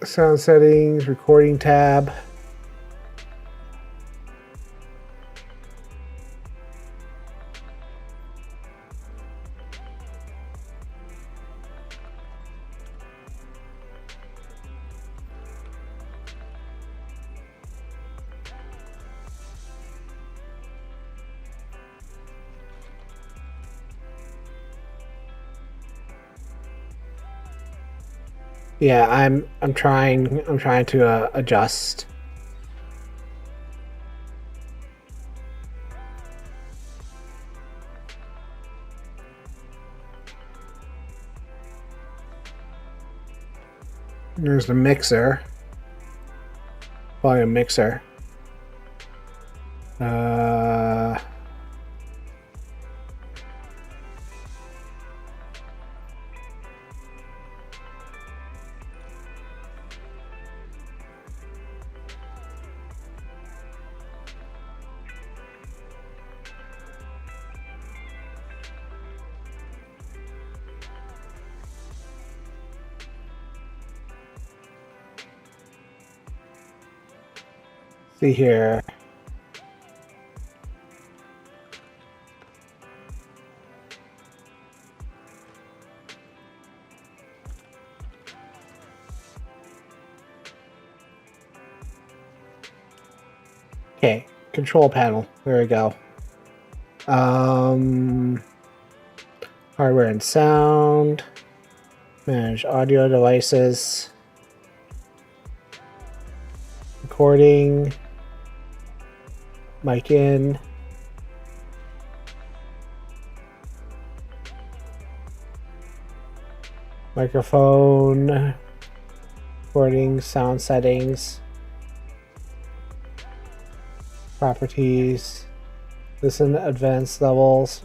sound settings, recording tab. Yeah, I'm trying to adjust. There's the mixer, volume mixer. See here. Okay, control panel. There we go. Hardware and sound. Manage audio devices. Recording. Mic in. Microphone. Recording, sound settings. Properties. Listen, advanced levels.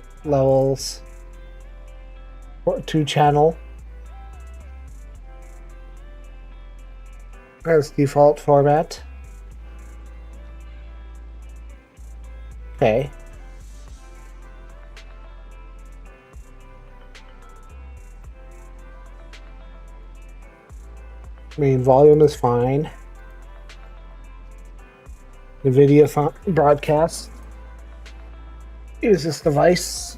2-channel. That's default format. Okay. Main volume is fine. The video broadcast. Use this device.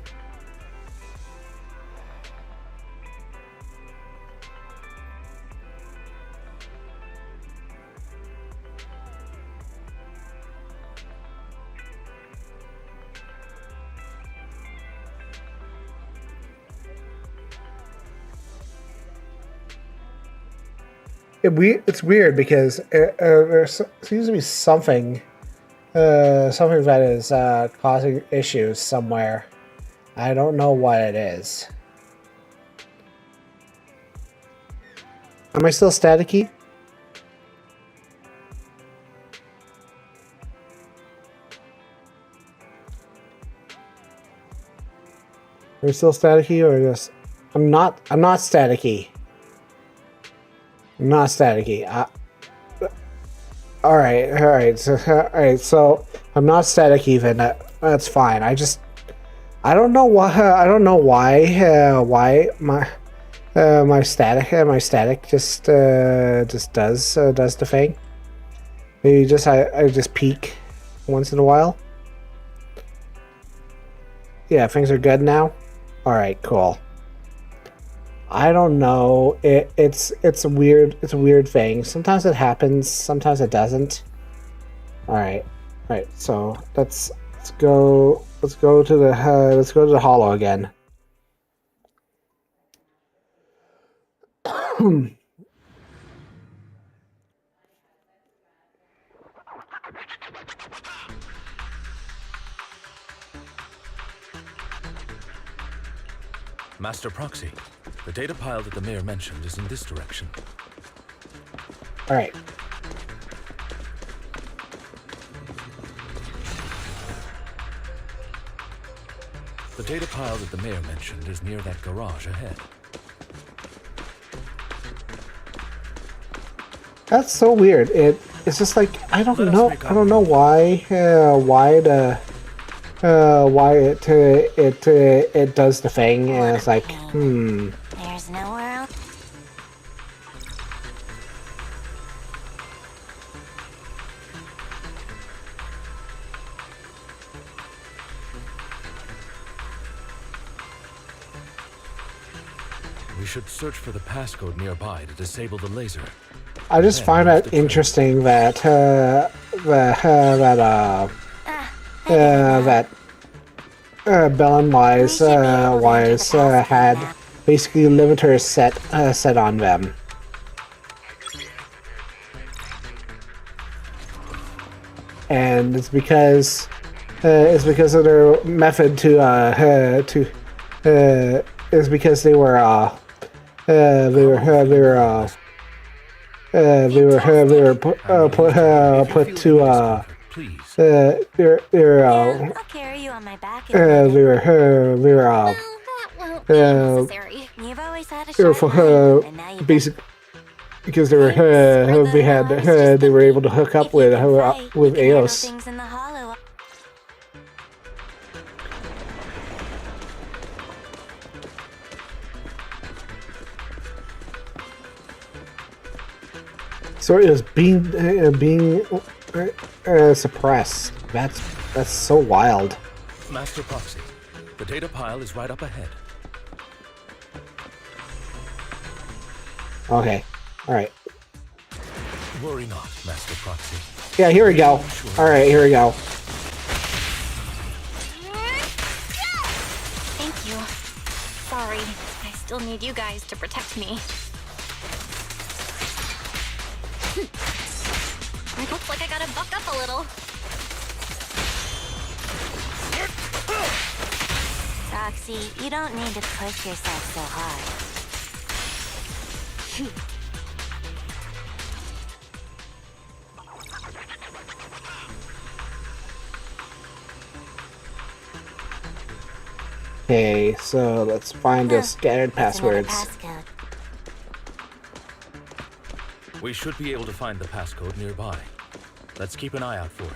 It's weird because there seems to be something that is causing issues somewhere. I don't know what it is. Am I still staticky? Are we still staticky or just... I'm not staticky. I'm not staticky. Alright, so I'm not staticky then. That's fine. I don't know why my static just does the thing. Maybe I just peak once in a while. Yeah, things are good now. All right, cool. I don't know. It's a weird thing. Sometimes it happens. Sometimes it doesn't. All right. So let's go to the hollow again. Master Proxy, the data pile that the mayor mentioned is in this direction. All right. The data pile that the mayor mentioned is near that garage ahead. That's so weird. It's just like I don't know why it does the thing, and it's like There's nowhere else. We should search for the passcode nearby to disable the laser. I just find it interesting that Belle and Wise had basically limiters set on them. And it's because of their method is because they were put please. They're Yeah, I'll carry you on my back. they're Well, that won't be necessary. You've always had a they're sharp for mind, and now you've basic because they were they were able to hook up with AOS. things in the hollow. So it was being suppressed. That's so wild. Master Proxy, the data pile is right up ahead. Okay, all right. Worry not, Master Proxy. Yeah, here we go. All right, here we go. Thank you. Sorry, I still need you guys to protect me. It looks like I gotta buck up a little. Roxy, you don't need to push yourself so hard. Okay, so let's find the scattered That's another passwords. passcode. We should be able to find the passcode nearby. Let's keep an eye out for it.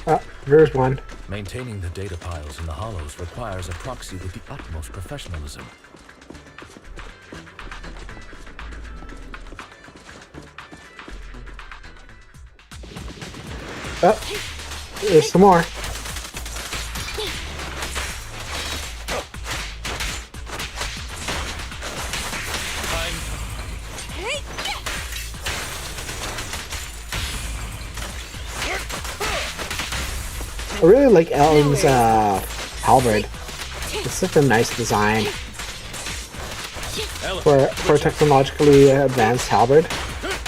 Ah, there's one. Maintaining the data piles in the hollows requires a proxy with the utmost professionalism. Oh, there's some more. I really like Ellen's halberd. It's such a nice design for technologically advanced halberd.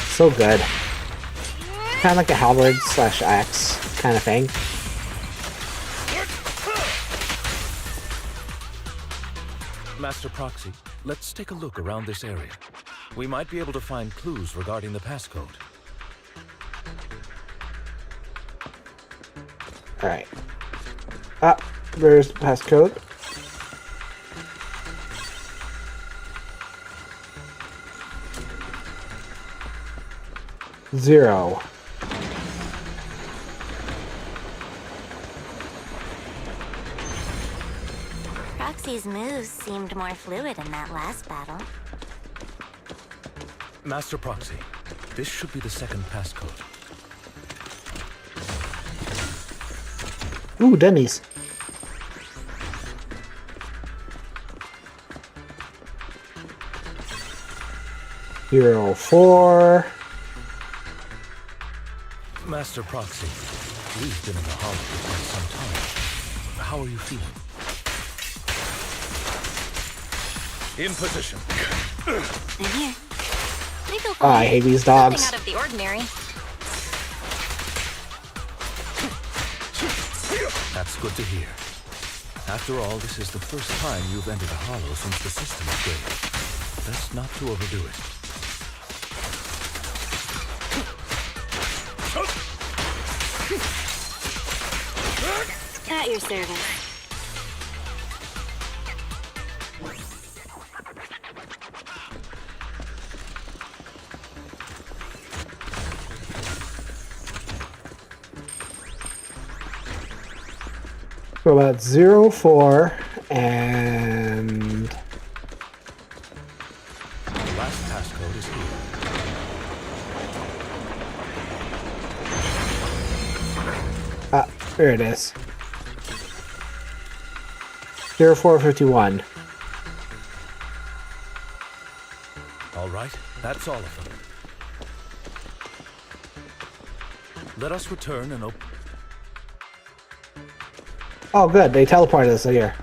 So good. Kind of like a halberd / axe kind of thing. Master Proxy, let's take a look around this area. We might be able to find clues regarding the passcode. Alright. Ah, there's the passcode. Zero. Roxy's moves seemed more fluid in that last battle. Master Proxy, this should be the second passcode. Ooh, Denny's. Zero 4. Master Proxy, we've been in the hollow for quite some time. How are you feeling? In position. I hate these dogs. Nothing out of the ordinary. That's good to hear. After all, this is the first time you've entered a hollow since the system upgrade. Best not to overdo it. At your service. So that's 0 4 and The last passcode is here. ah, there it is. 0451. All right, that's all of them. Let us return and open. Oh, good. They teleported us here.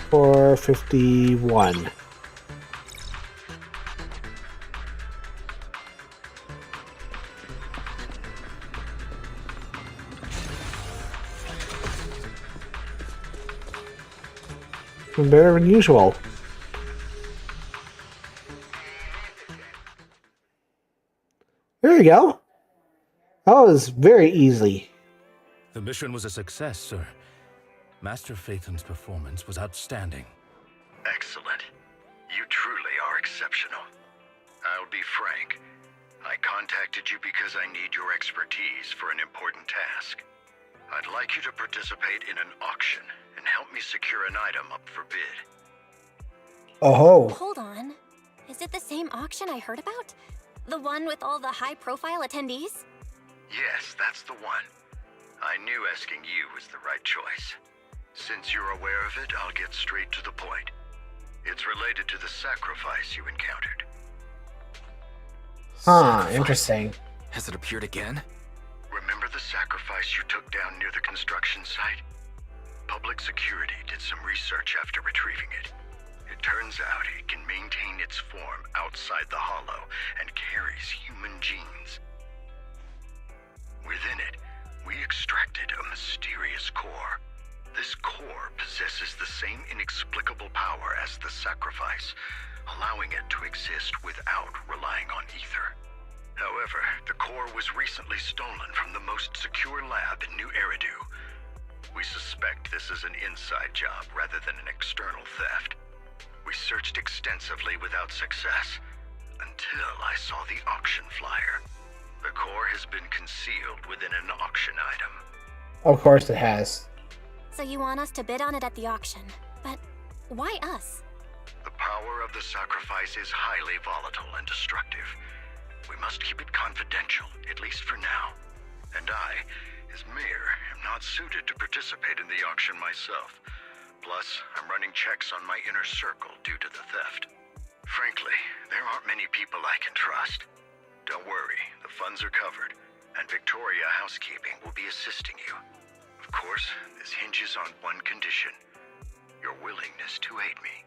451. Better than usual. There you go. That was very easy. The mission was a success, sir. Master Phaeton's performance was outstanding. Excellent. You truly are exceptional. I'll be frank. I contacted you because I need your expertise for an important task. I'd like you to participate in an auction and help me secure an item up for bid. Oh. Hold on. Is it the same auction I heard about? The one with all the high-profile attendees? Yes, that's the one. I knew asking you was the right choice. Since you're aware of it, I'll get straight to the point. It's related to the sacrifice you encountered. Huh, interesting. Has it appeared again? Remember the sacrifice you took down near the construction site? Public security did some research after retrieving it. It turns out it can maintain its form outside the hollow and carries human genes. Within it, we extracted a mysterious core. This core possesses the same inexplicable power as the sacrifice, allowing it to exist without relying on ether. However, the core was recently stolen from the most secure lab in New Eridu. We suspect this is an inside job rather than an external theft. We searched extensively without success, until I saw the auction flyer. The core has been concealed within an auction item. Of course it has. So you want us to bid on it at the auction. But why us? The power of the sacrifice is highly volatile and destructive. We must keep it confidential, at least for now. And I, as mayor, am not suited to participate in the auction myself. Plus, I'm running checks on my inner circle due to the theft. Frankly, there aren't many people I can trust. Don't worry, the funds are covered, and Victoria Housekeeping will be assisting you. Of course, this hinges on one condition: your willingness to aid me.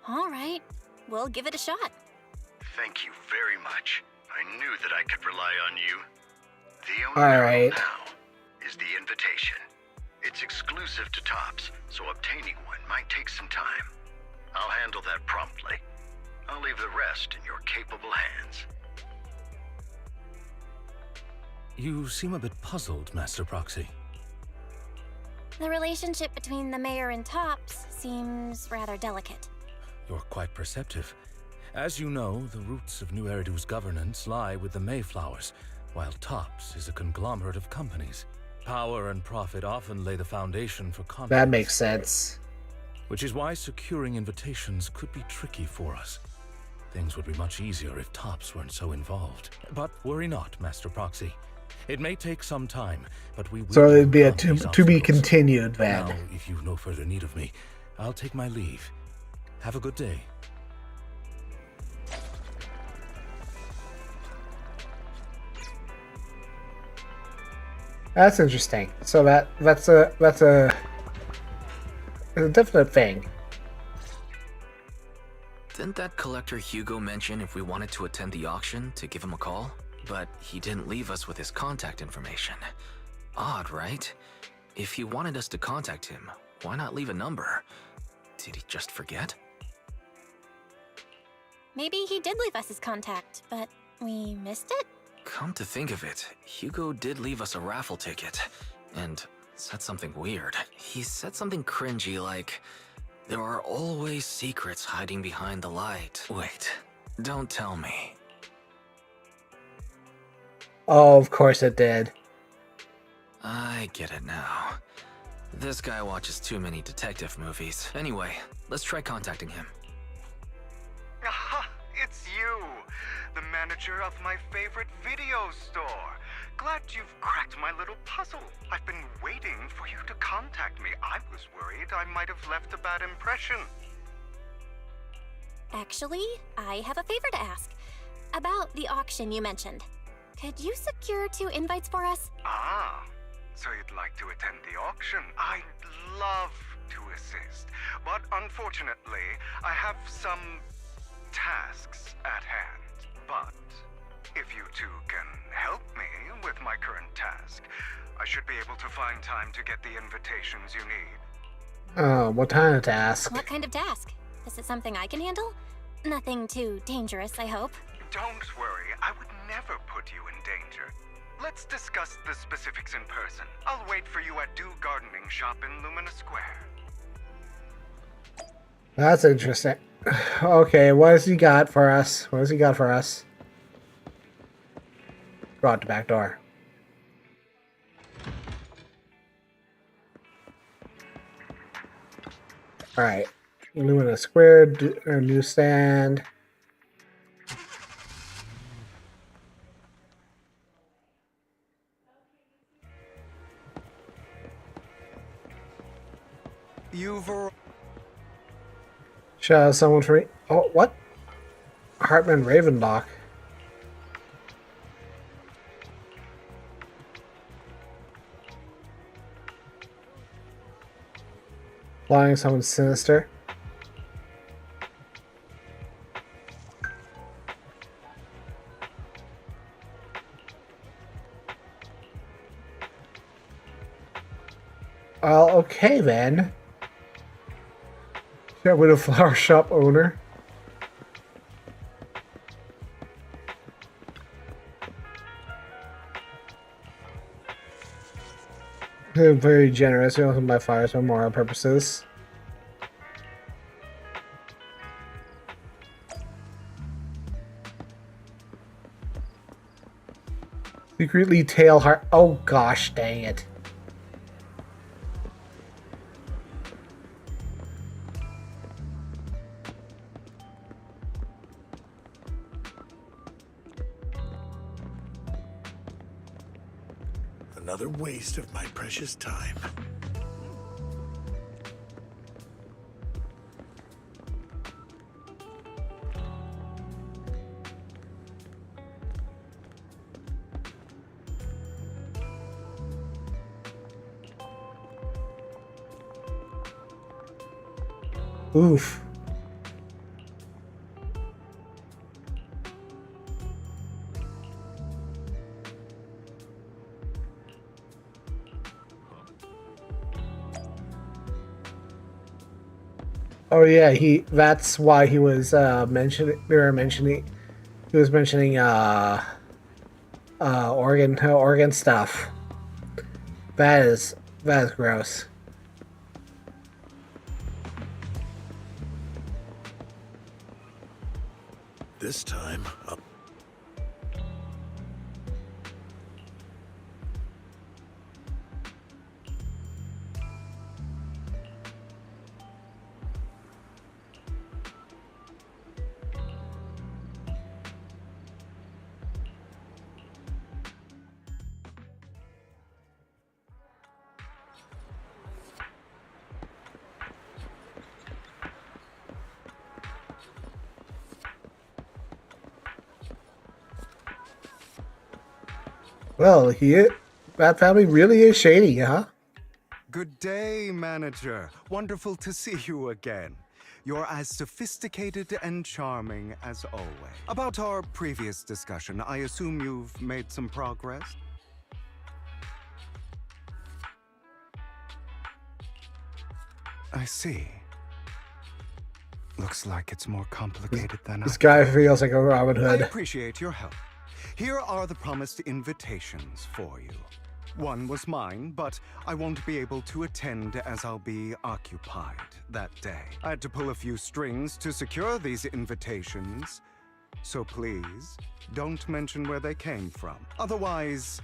All right, we'll give it a shot. Thank you very much. I knew that I could rely on you. The only Alright. hurdle now is the invitation. It's exclusive to Tops, so obtaining one might take some time. I'll handle that promptly. I'll leave the rest in your capable hands. You seem a bit puzzled, Master Proxy. The relationship between the mayor and Tops seems rather delicate. You're quite perceptive. As you know, the roots of New Eridu's governance lie with the Mayflowers, while Tops is a conglomerate of companies. Power and profit often lay the foundation for conflict. That makes sense. Which is why securing invitations could be tricky for us. Things would be much easier if Tops weren't so involved. But worry not, Master Proxy. It may take some time, but we will. So it'd be a overcome these to be obstacles. continued then. Now, if you've no further need of me, I'll take my leave. Have a good day. That's interesting. So that's a definite thing. Didn't that collector Hugo mention if we wanted to attend the auction to give him a call? But he didn't leave us with his contact information. Odd, right? If he wanted us to contact him, why not leave a number? Did he just forget? Maybe he did leave us his contact, but we missed it? Come to think of it, Hugo did leave us a raffle ticket, and said something weird. He said something cringy like, "There are always secrets hiding behind the light." Wait, don't tell me. Oh, of course it did. I get it now. This guy watches too many detective movies. Anyway, let's try contacting him. Aha, it's you, the manager of my favorite video store. Glad you've cracked my little puzzle. I've been waiting for you to contact me. I was worried I might have left a bad impression. Actually, I have a favor to ask. About the auction you mentioned. Could you secure 2 invites for us? Ah, so you'd like to attend the auction? I'd love to assist, but unfortunately, I have some tasks at hand. But if you two can help me with my current task, I should be able to find time to get the invitations you need. What kind of task? What kind of task? Is it something I can handle? Nothing too dangerous, I hope. Don't worry, I would never put you in danger. Let's discuss the specifics in person. I'll wait for you at Dew Gardening Shop in Lumina Square. That's interesting. Okay, what has he got for us? What has he got for us? Go out the back door. Alright. Lumina Square, newsstand. Shout out someone for me. Oh, what? Hartman Ravenlock. Flying someone sinister. Well, okay then. Yeah, with a flower shop owner. They're very generous. We also buy flowers for moral purposes. Secretly tail heart. Oh gosh, dang it. Another waste of my precious time. Oof. Oh yeah, that's why he was mentioning he was mentioning organ stuff. That is gross. This time, Well, that family really is shady, huh? Good day, manager. Wonderful to see you again. You're as sophisticated and charming as always. About our previous discussion, I assume you've made some progress? I see. Looks like it's more complicated than This guy feels like a Robin Hood. I appreciate your help. Here are the promised invitations for you. One was mine, but I won't be able to attend as I'll be occupied that day. I had to pull a few strings to secure these invitations, so please don't mention where they came from. Otherwise,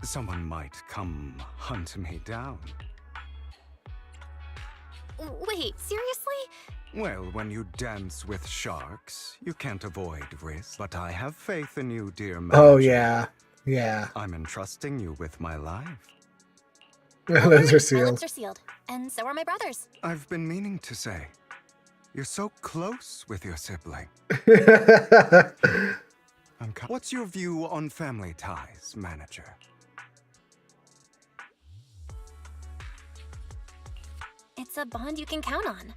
someone might come hunt me down. Wait, seriously? Well, when you dance with sharks, you can't avoid risk. But I have faith in you, dear manager. Oh yeah, yeah. I'm entrusting you with my life. My lips are My sealed. lips are sealed. And so are my brothers. I've been meaning to say, you're so close with your sibling. What's your view on family ties, manager? it's a bond you can count on.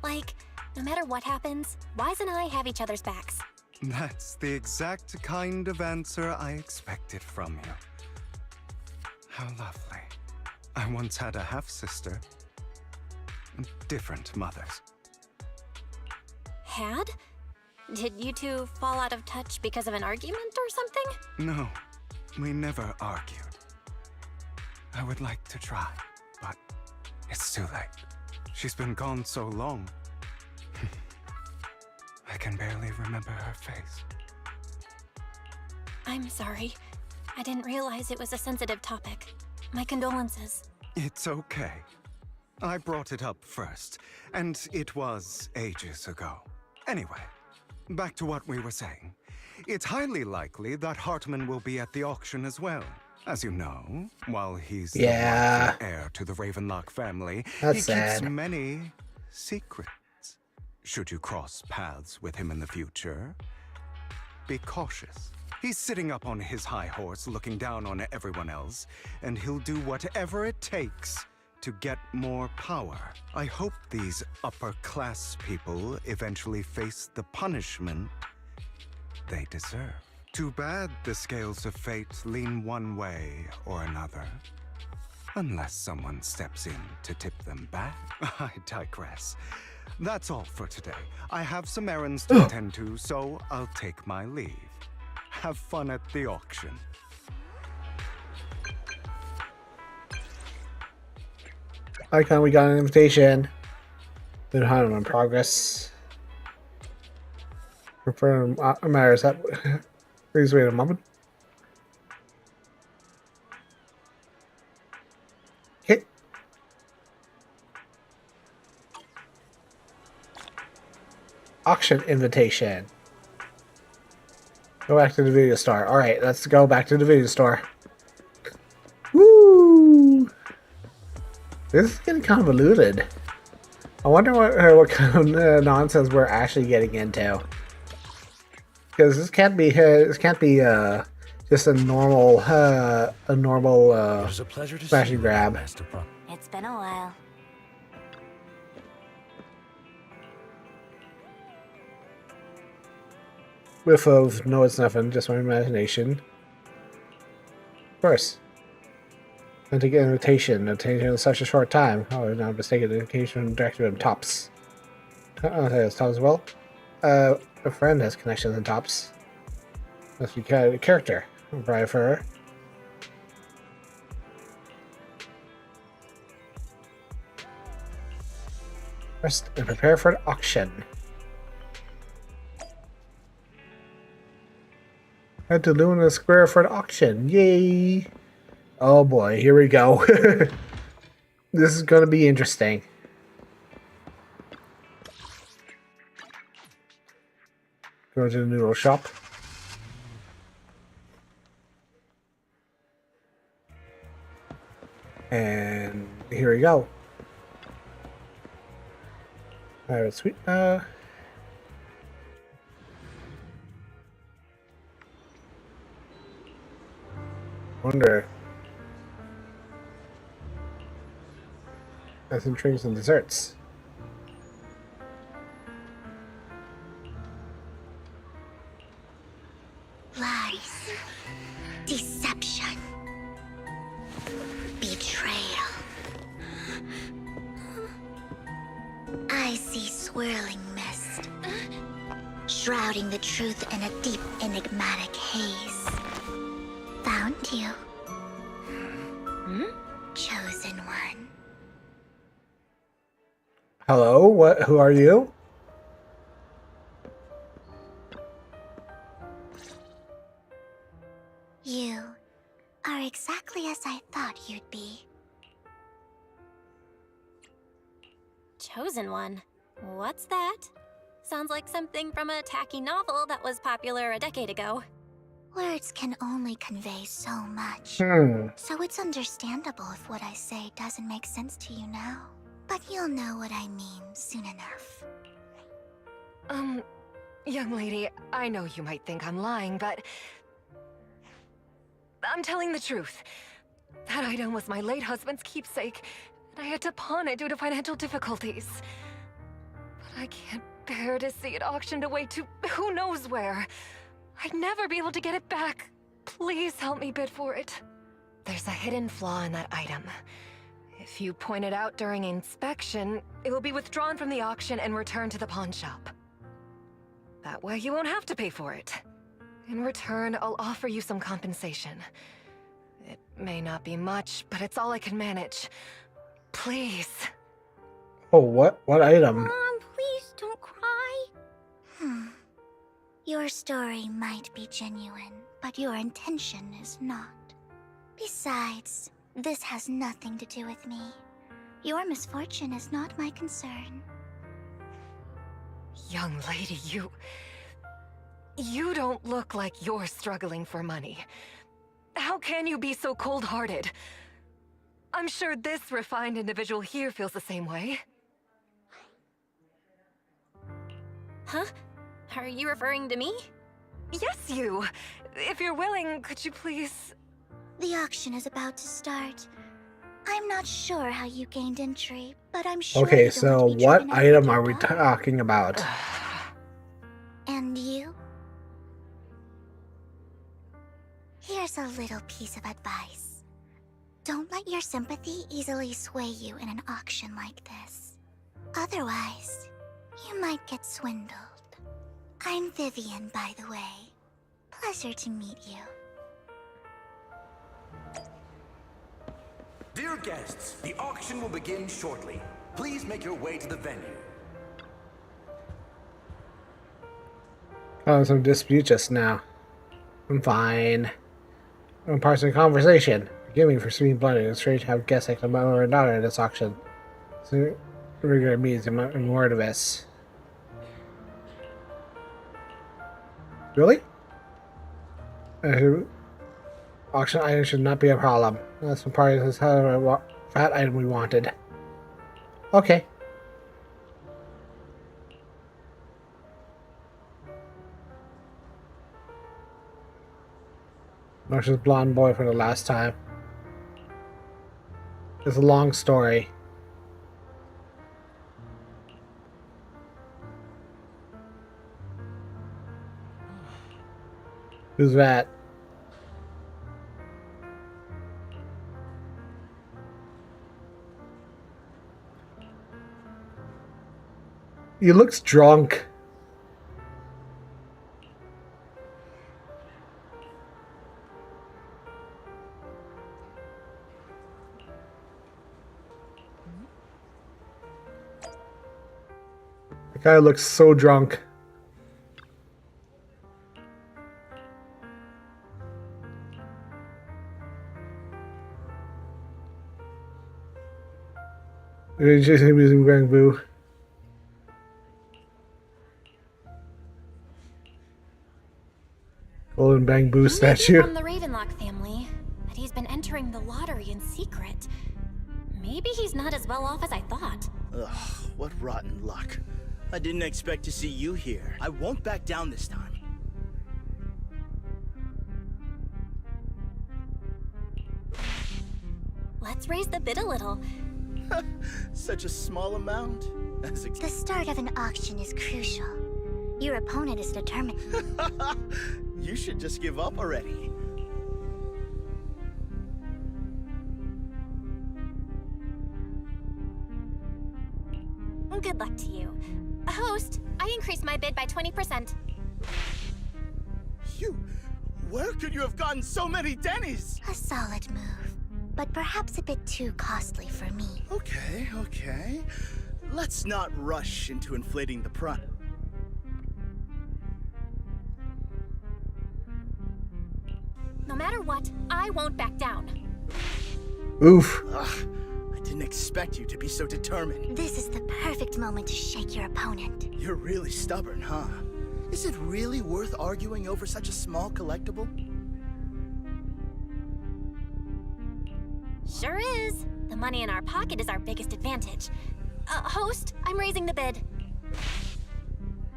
Like, no matter what happens, Wise and I have each other's backs. That's the exact kind of answer I expected from you. How lovely. I once had a half-sister. Different mothers. Had? Did you two fall out of touch because of an argument or something? No, we never argued. I would like to try, but it's too late. She's been gone so long. I can barely remember her face. I'm sorry. I didn't realize it was a sensitive topic. My condolences. It's okay. I brought it up first, and it was ages ago. Anyway, back to what we were saying. It's highly likely that Hartman will be at the auction as well. As you know, while he's the rightful heir to the Ravenlock family, he keeps many secrets. Should you cross paths with him in the future, be cautious. He's sitting up on his high horse looking down on everyone else, and he'll do whatever it takes to get more power. I hope these upper-class people eventually face the punishment they deserve. Too bad the scales of fate lean one way or another. Unless someone steps in to tip them back. I digress. That's all for today. I have some errands to attend to, so I'll take my leave. Have fun at the auction. Icon, we got an invitation. Been hunting in progress. Confirm matters. That please wait a moment. Okay. Auction invitation. Go back to the video store. All right, let's go back to the video store. Woo! This is getting convoluted. I wonder what kind of nonsense we're actually getting into. Because this can't be just a normal smash and grab. It's been a while. Whiff of no, it's nothing, just my imagination. Of course. And to get an invitation in such a short time. Oh, now I'm mistaken. Invitation directed at Tops. That's Tops as well. A friend has connections in Tops. Must be a character. I'll buy it for her. Rest and prepare for an auction. Head to Luna Square for an auction. Yay! Oh boy, here we go. This is going to be interesting. Go to the noodle shop. And here we go. Alright, sweet. Wonder. That's some drinks and desserts. Lies. Deception. Betrayal. I see swirling mist, shrouding the truth in a deep, enigmatic haze. Found you. Chosen one. Hello, what? Who are you? You are exactly as I thought you'd be. Chosen one? What's that? Sounds like something from a tacky novel that was popular a decade ago. Words can only convey so much. So it's understandable if what I say doesn't make sense to you now. But you'll know what I mean soon enough. Young lady, I know you might think I'm lying, but I'm telling the truth. That item was my late husband's keepsake, I had to pawn it due to financial difficulties. But I can't bear to see it auctioned away to who knows where. I'd never be able to get it back. Please help me bid for it. There's a hidden flaw in that item. If you point it out during inspection, it will be withdrawn from the auction and returned to the pawn shop. That way you won't have to pay for it. In return, I'll offer you some compensation. It may not be much, but it's all I can manage. Please. Oh, what? What item? Mom, please don't cry. Your story might be genuine, but your intention is not. Besides, this has nothing to do with me. Your misfortune is not my concern. Young lady, you don't look like you're struggling for money. How can you be so cold-hearted? I'm sure this refined individual here feels the same way. Huh? Are you referring to me? Yes, you. If you're willing, could you please... The auction is about to start. I'm not sure how you gained entry, but I'm sure. Okay, so what item are we talking about? And you? Here's a little piece of advice. Don't let your sympathy easily sway you in an auction like this. Otherwise, you might get swindled. I'm Vivian, by the way. Pleasure to meet you. Dear guests, the auction will begin shortly. Please make your way to the venue. Oh, some dispute just now. I'm fine. I'm parsing conversation. Forgive me for speaking bluntly. It's strange how guests like my mother and daughter at this auction. So, regular means I'm word of this. Really? Auction item should not be a problem. That's one part of this fat item we wanted. Okay. Marshall's blonde boy for the last time. It's a long story. Who's that? He looks drunk. The guy looks so drunk. They're just using bamboo. Golden bamboo statue. From the Ravenlock family, but he's been entering the lottery in secret. Maybe he's not as well off as I thought. Ugh, what rotten luck. I didn't expect to see you here. I won't back down this time. Let's raise the bid a little. Such a small amount. The start of an auction is crucial. Your opponent is determined. You should just give up already. Good luck to you. Host, I increased my bid by 20%. Where could you have gotten so many Denny's? A solid move, but perhaps a bit too costly for me. Okay. Let's not rush into inflating the price. No matter what, I won't back down. Oof. Ugh, I didn't expect you to be so determined. This is the perfect moment to shake your opponent. You're really stubborn, huh? Is it really worth arguing over such a small collectible? Sure is. The money in our pocket is our biggest advantage. Host, I'm raising the bid.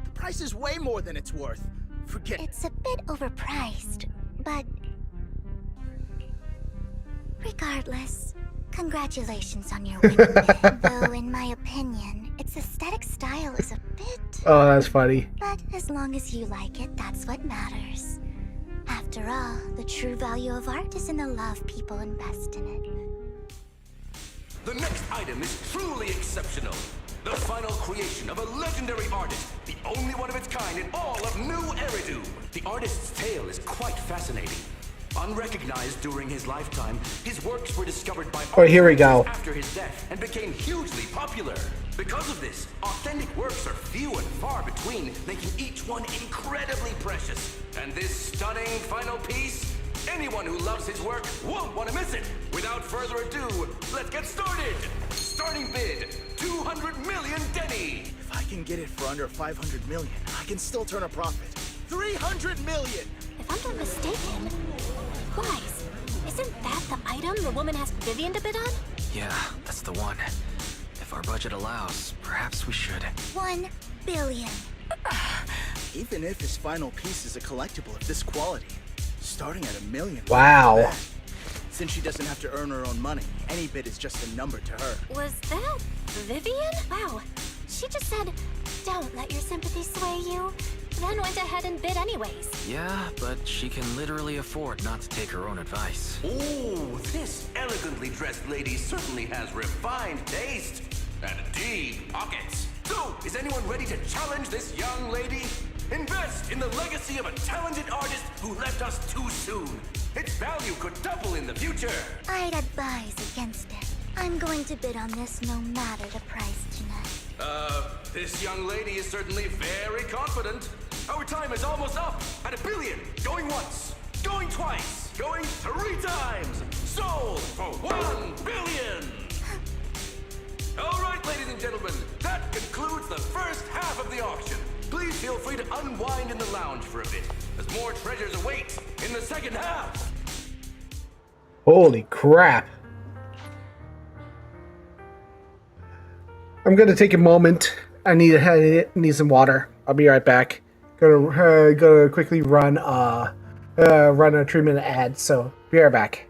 The price is way more than it's worth. Forget it. It's a bit overpriced, but... regardless, Congratulations on your winning bid. Though, in my opinion, its aesthetic style is a bit... Oh, that's funny. But as long as you like it, that's what matters. After all, the true value of art is in the love people invest in it. The next item is truly exceptional. The final creation of a legendary artist, the only one of its kind in all of New Eridu. The artist's tale is quite fascinating. Unrecognized during his lifetime, his works were discovered by Oh, here we go. after his death and became hugely popular. Because of this, authentic works are few and far between, making each one incredibly precious. And this stunning final piece, anyone who loves his work won't want to miss it. Without further ado, let's get started. Starting bid, 200 million Denny. If I can get it for under 500 million, I can still turn a profit. 300 million! If I'm not mistaken, guys, isn't that the item the woman asked Vivian to bid on? Yeah, that's the one. If our budget allows, perhaps we should. 1 billion. Even if his final piece is a collectible of this quality, starting at $1 million. Wow. Since she doesn't have to earn her own money, any bid is just a number to her. Was that Vivian? Wow. She just said, don't let your sympathy sway you, then went ahead and bid anyways. Yeah, but she can literally afford not to take her own advice. Oh, this elegantly dressed lady certainly has refined taste and deep pockets. So, is anyone ready to challenge this young lady? Invest in the legacy of a talented artist who left us too soon. Its value could double in the future. I'd advise against it. I'm going to bid on this no matter the price tonight. This young lady is certainly very confident. Our time is almost up at $1 billion. Going once, going twice, going 3 times. Sold for $1 billion. All right, ladies and gentlemen, that concludes the first half of the auction. Please feel free to unwind in the lounge for a bit, as more treasures await in the second half. Holy crap. I'm gonna take a moment. I need some water. I'll be right back. Go quickly run a 3-minute ad. So be right back.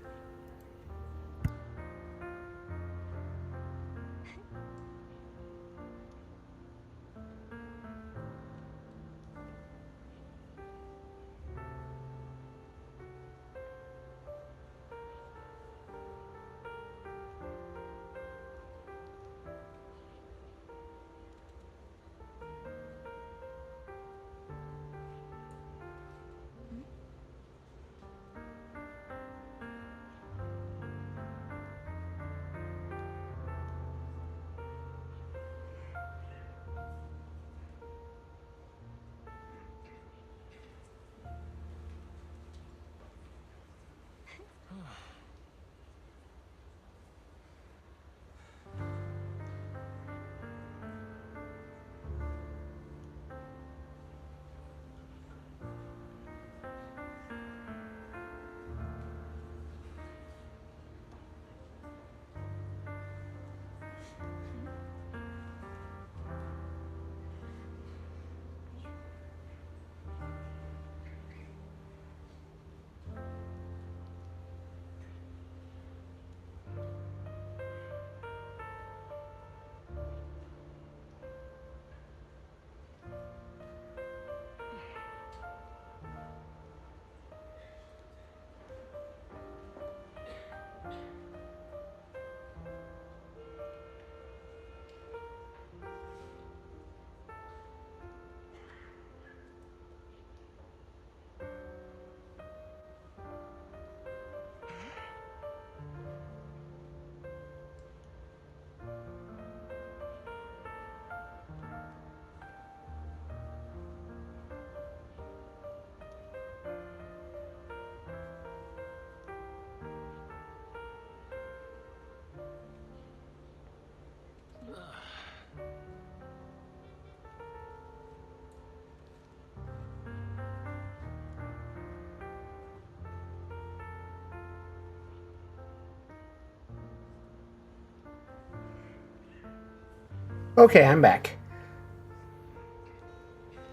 Okay, I'm back.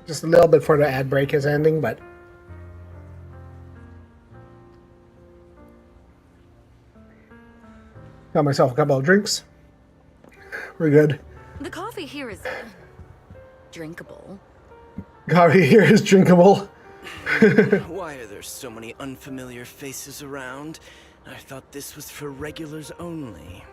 Just a little bit before the ad break is ending, but Got myself a couple of drinks. We're good. The coffee here is drinkable. Coffee here is drinkable. Why are there so many unfamiliar faces around? I thought this was for regulars only.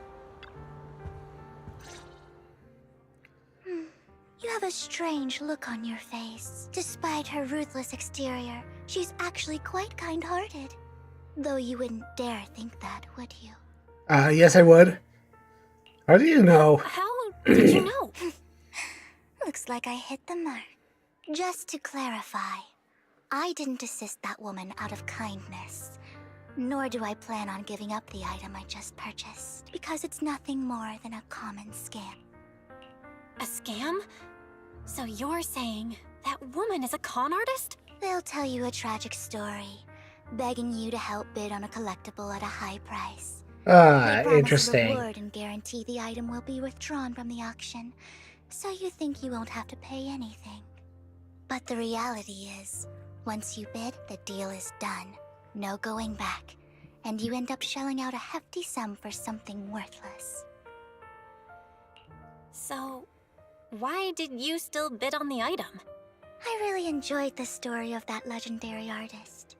You have a strange look on your face. Despite her ruthless exterior, she's actually quite kind-hearted. Though you wouldn't dare think that, would you? Yes, I would. How do you know? How did you know? Looks like I hit the mark. Just to clarify, I didn't assist that woman out of kindness. Nor do I plan on giving up the item I just purchased, because it's nothing more than a common scam. A scam? So you're saying that woman is a con artist? They'll tell you a tragic story, begging you to help bid on a collectible at a high price. They promise Interesting. a reward and guarantee the item will be withdrawn from the auction, so you think you won't have to pay anything. But the reality is, once you bid, the deal is done. No going back, and you end up shelling out a hefty sum for something worthless. So, why did you still bid on the item? I really enjoyed the story of that legendary artist.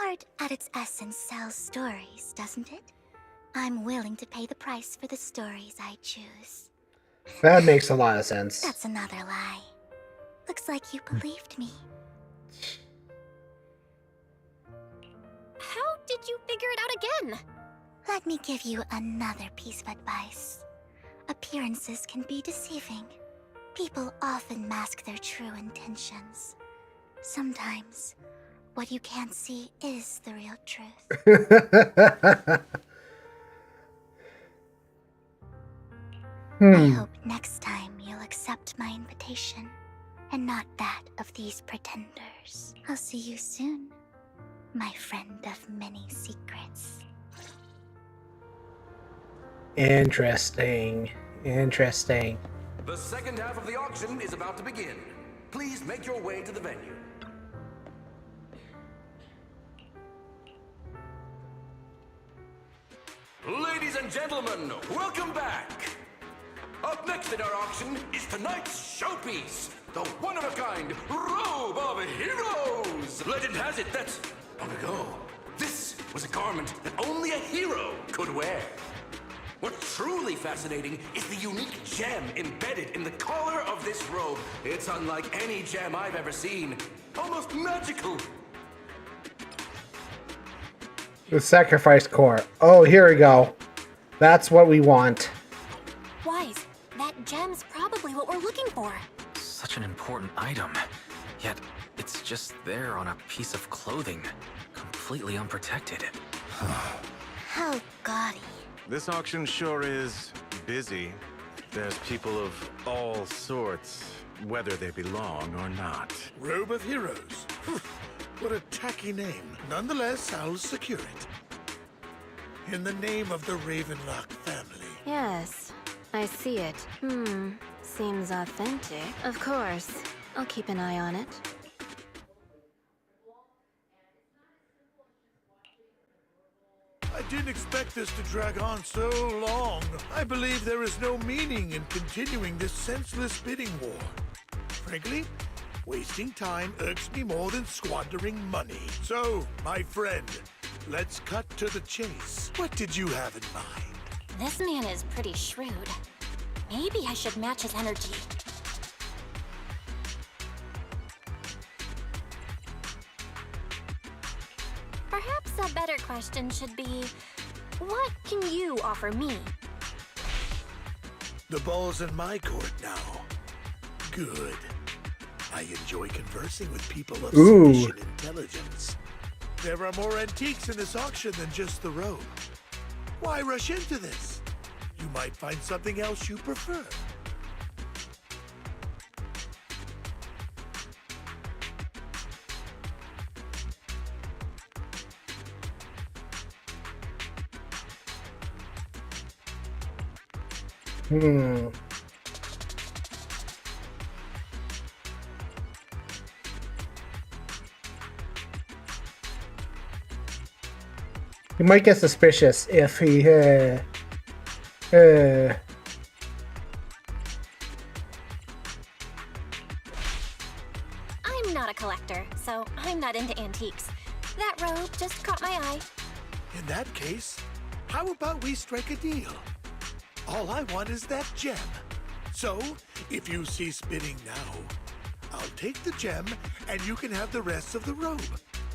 Art, at its essence, sells stories, doesn't it? I'm willing to pay the price for the stories I choose. That makes a lot of sense. That's another lie. Looks like you believed me. How did you figure it out again? Let me give you another piece of advice. Appearances can be deceiving. People often mask their true intentions. Sometimes, what you can't see is the real truth. I hope next time you'll accept my invitation, and not that of these pretenders. I'll see you soon, my friend of many secrets. Interesting. Interesting. The second half of the auction is about to begin. Please make your way to the venue. Ladies and gentlemen, welcome back! Up next in our auction is tonight's showpiece, the one-of-a-kind Robe of Heroes! Legend has it that, long ago, this was a garment that only a hero could wear. What's truly fascinating is the unique gem embedded in the collar of this robe. It's unlike any gem I've ever seen. Almost magical. The sacrifice core. Oh, here we go. That's what we want. Wise, that gem's probably what we're looking for. Such an important item, yet it's just there on a piece of clothing, completely unprotected. How gaudy. This auction sure is busy. There's people of all sorts, whether they belong or not. Robe of Heroes. What a tacky name. Nonetheless, I'll secure it. In the name of the Ravenlock family. Yes, I see it. Seems authentic. Of course. I'll keep an eye on it. I didn't expect this to drag on so long. I believe there is no meaning in continuing this senseless bidding war. Frankly, wasting time irks me more than squandering money. So, my friend, let's cut to the chase. What did you have in mind? This man is pretty shrewd. Maybe I should match his energy. Perhaps a better question should be, what can you offer me? The ball's in my court now. Good. I enjoy conversing with people of sufficient intelligence. There are more antiques in this auction than just the robe. Why rush into this? You might find something else you prefer. He might get suspicious if he I'm not a collector, so I'm not into antiques. That robe just caught my eye. In that case, how about we strike a deal? All I want is that gem. So, if you cease bidding now, I'll take the gem and you can have the rest of the robe.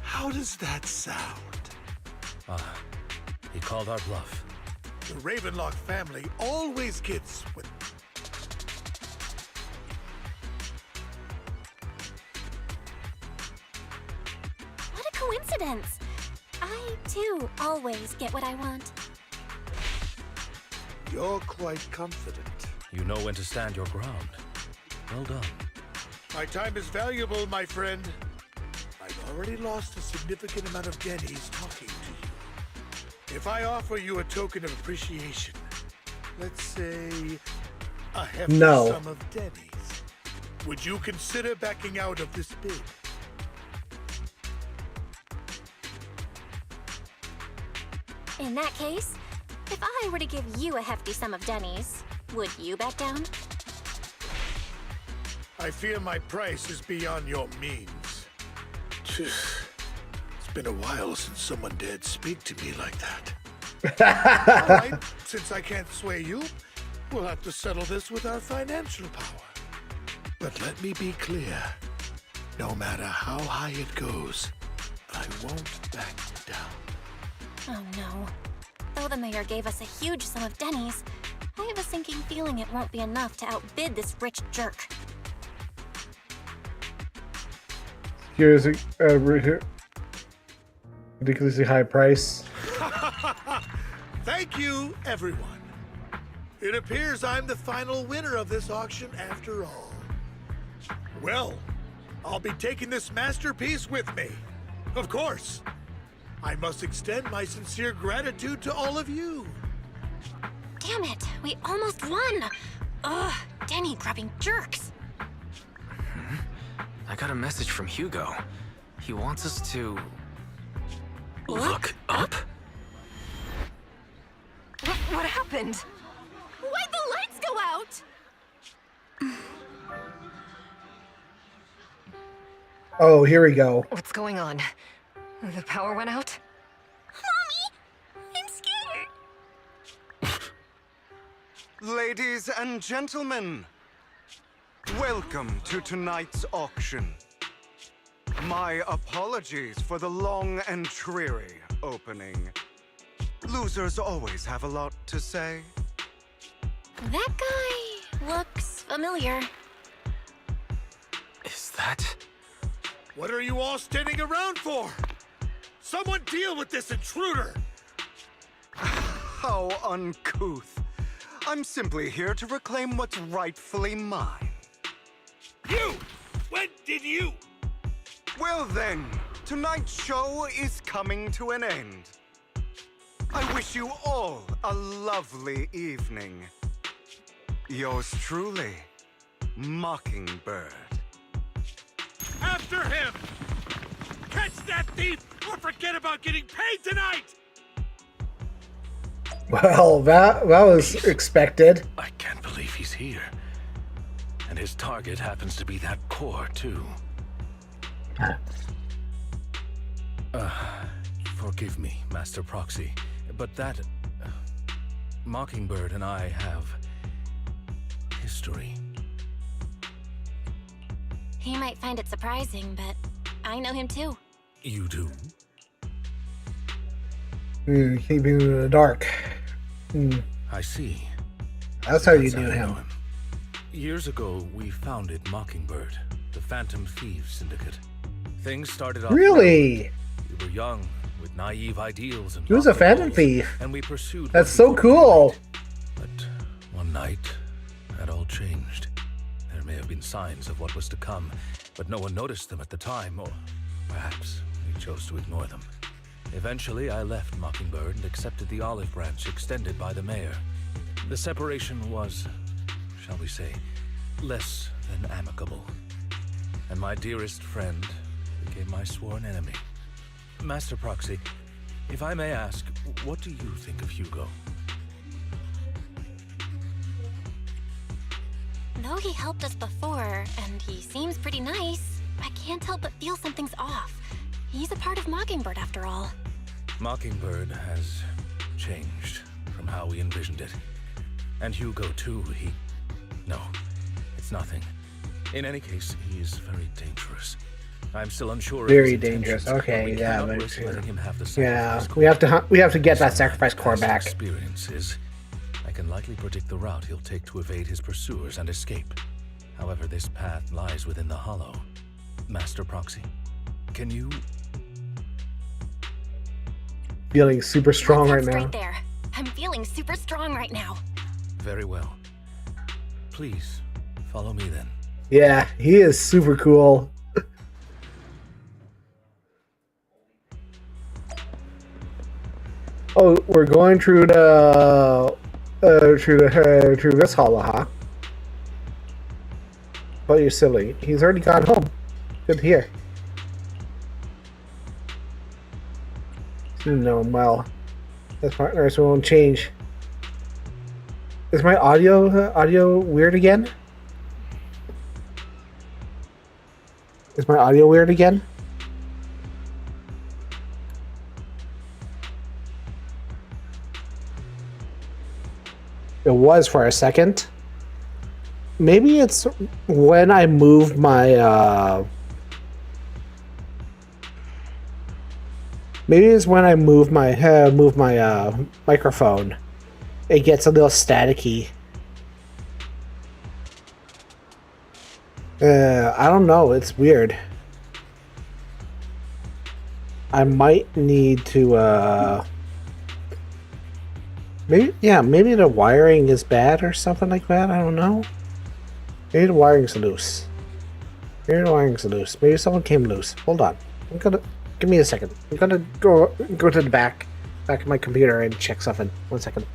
How does that sound? He called our bluff. The Ravenlock family always gets what... What a coincidence! I, too, always get what I want. You're quite confident. You know when to stand your ground. Well done. My time is valuable, my friend. I've already lost a significant amount of Denny's talking to you. If I offer you a token of appreciation, let's say a hefty sum of Denny's, would you consider backing out of this bid? In that case, if I were to give you a hefty sum of Denny's, would you back down? I fear my price is beyond your means. It's been a while since someone dared speak to me like that. All right, since I can't sway you, we'll have to settle this with our financial power. But let me be clear. No matter how high it goes, I won't back down. Oh no. Though the mayor gave us a huge sum of Denny's, I have a sinking feeling it won't be enough to outbid this rich jerk. Here's a ridiculously high price. Thank you, everyone. It appears I'm the final winner of this auction after all. Well, I'll be taking this masterpiece with me. Of course. I must extend my sincere gratitude to all of you. Damn it, we almost won! Ugh, Denny grubbing jerks. I got a message from Hugo. He wants us to... look up? What happened? Why'd the lights go out? Oh, here we go. What's going on? The power went out? Mommy, I'm scared. Ladies and gentlemen, welcome to tonight's auction. My apologies for the long and dreary opening. Losers always have a lot to say. That guy looks familiar. Is that... What are you all standing around for? Someone deal with this intruder! How uncouth. I'm simply here to reclaim what's rightfully mine. You! When did you? Well then, tonight's show is coming to an end. I wish you all a lovely evening. Yours truly, Mockingbird. After him! Catch that thief or forget about getting paid tonight! Well, that was expected. I can't believe he's here. And his target happens to be that core, too. Forgive me, Master Proxy, but that... Mockingbird and I have... history. He might find it surprising, but I know him too. You do? Keeping it in the dark. I see. That's how you knew him. Years ago, we founded Mockingbird, the Phantom Thieves Syndicate. Things started off... Really? We were young, with naive ideals and... He was a phantom thief. And we pursued... That's so cool. But one night, that all changed. There may have been signs of what was to come, but no one noticed them at the time, or perhaps we chose to ignore them. Eventually, I left Mockingbird and accepted the olive branch extended by the mayor. The separation was, shall we say, less than amicable. And my dearest friend became my sworn enemy. Master Proxy, if I may ask, what do you think of Hugo? Although he helped us before, and he seems pretty nice, I can't help but feel something's off. He's a part of Mockingbird after all. Mockingbird has changed from how we envisioned it. And Hugo too, No, it's nothing. In any case, he is very dangerous. I'm still unsure. Very dangerous. Okay, yeah, we have to get that sacrifice core back. Experiences. I can likely predict the route he'll take to evade his pursuers and escape. However, this path lies within the Hollow. Master Proxy, can you... Feeling super strong right now. Right there. I'm feeling super strong right now. Very well. Please, follow me then. Yeah, he is super cool. Oh, we're going through the through this hollow, huh? But you're silly. He's already gone home. Good to hear. You know him well. His partners won't change. Is my audio weird again? Is my audio weird again? It was for a second. Maybe it's when I moved my maybe it's when I move my microphone. It gets a little staticky. I don't know. It's weird. I might need to maybe the wiring is bad or something like that. I don't know. Maybe the wiring's loose. Maybe someone came loose. Hold on. Give me a second. I'm gonna go to the back of my computer and check something. 1 second.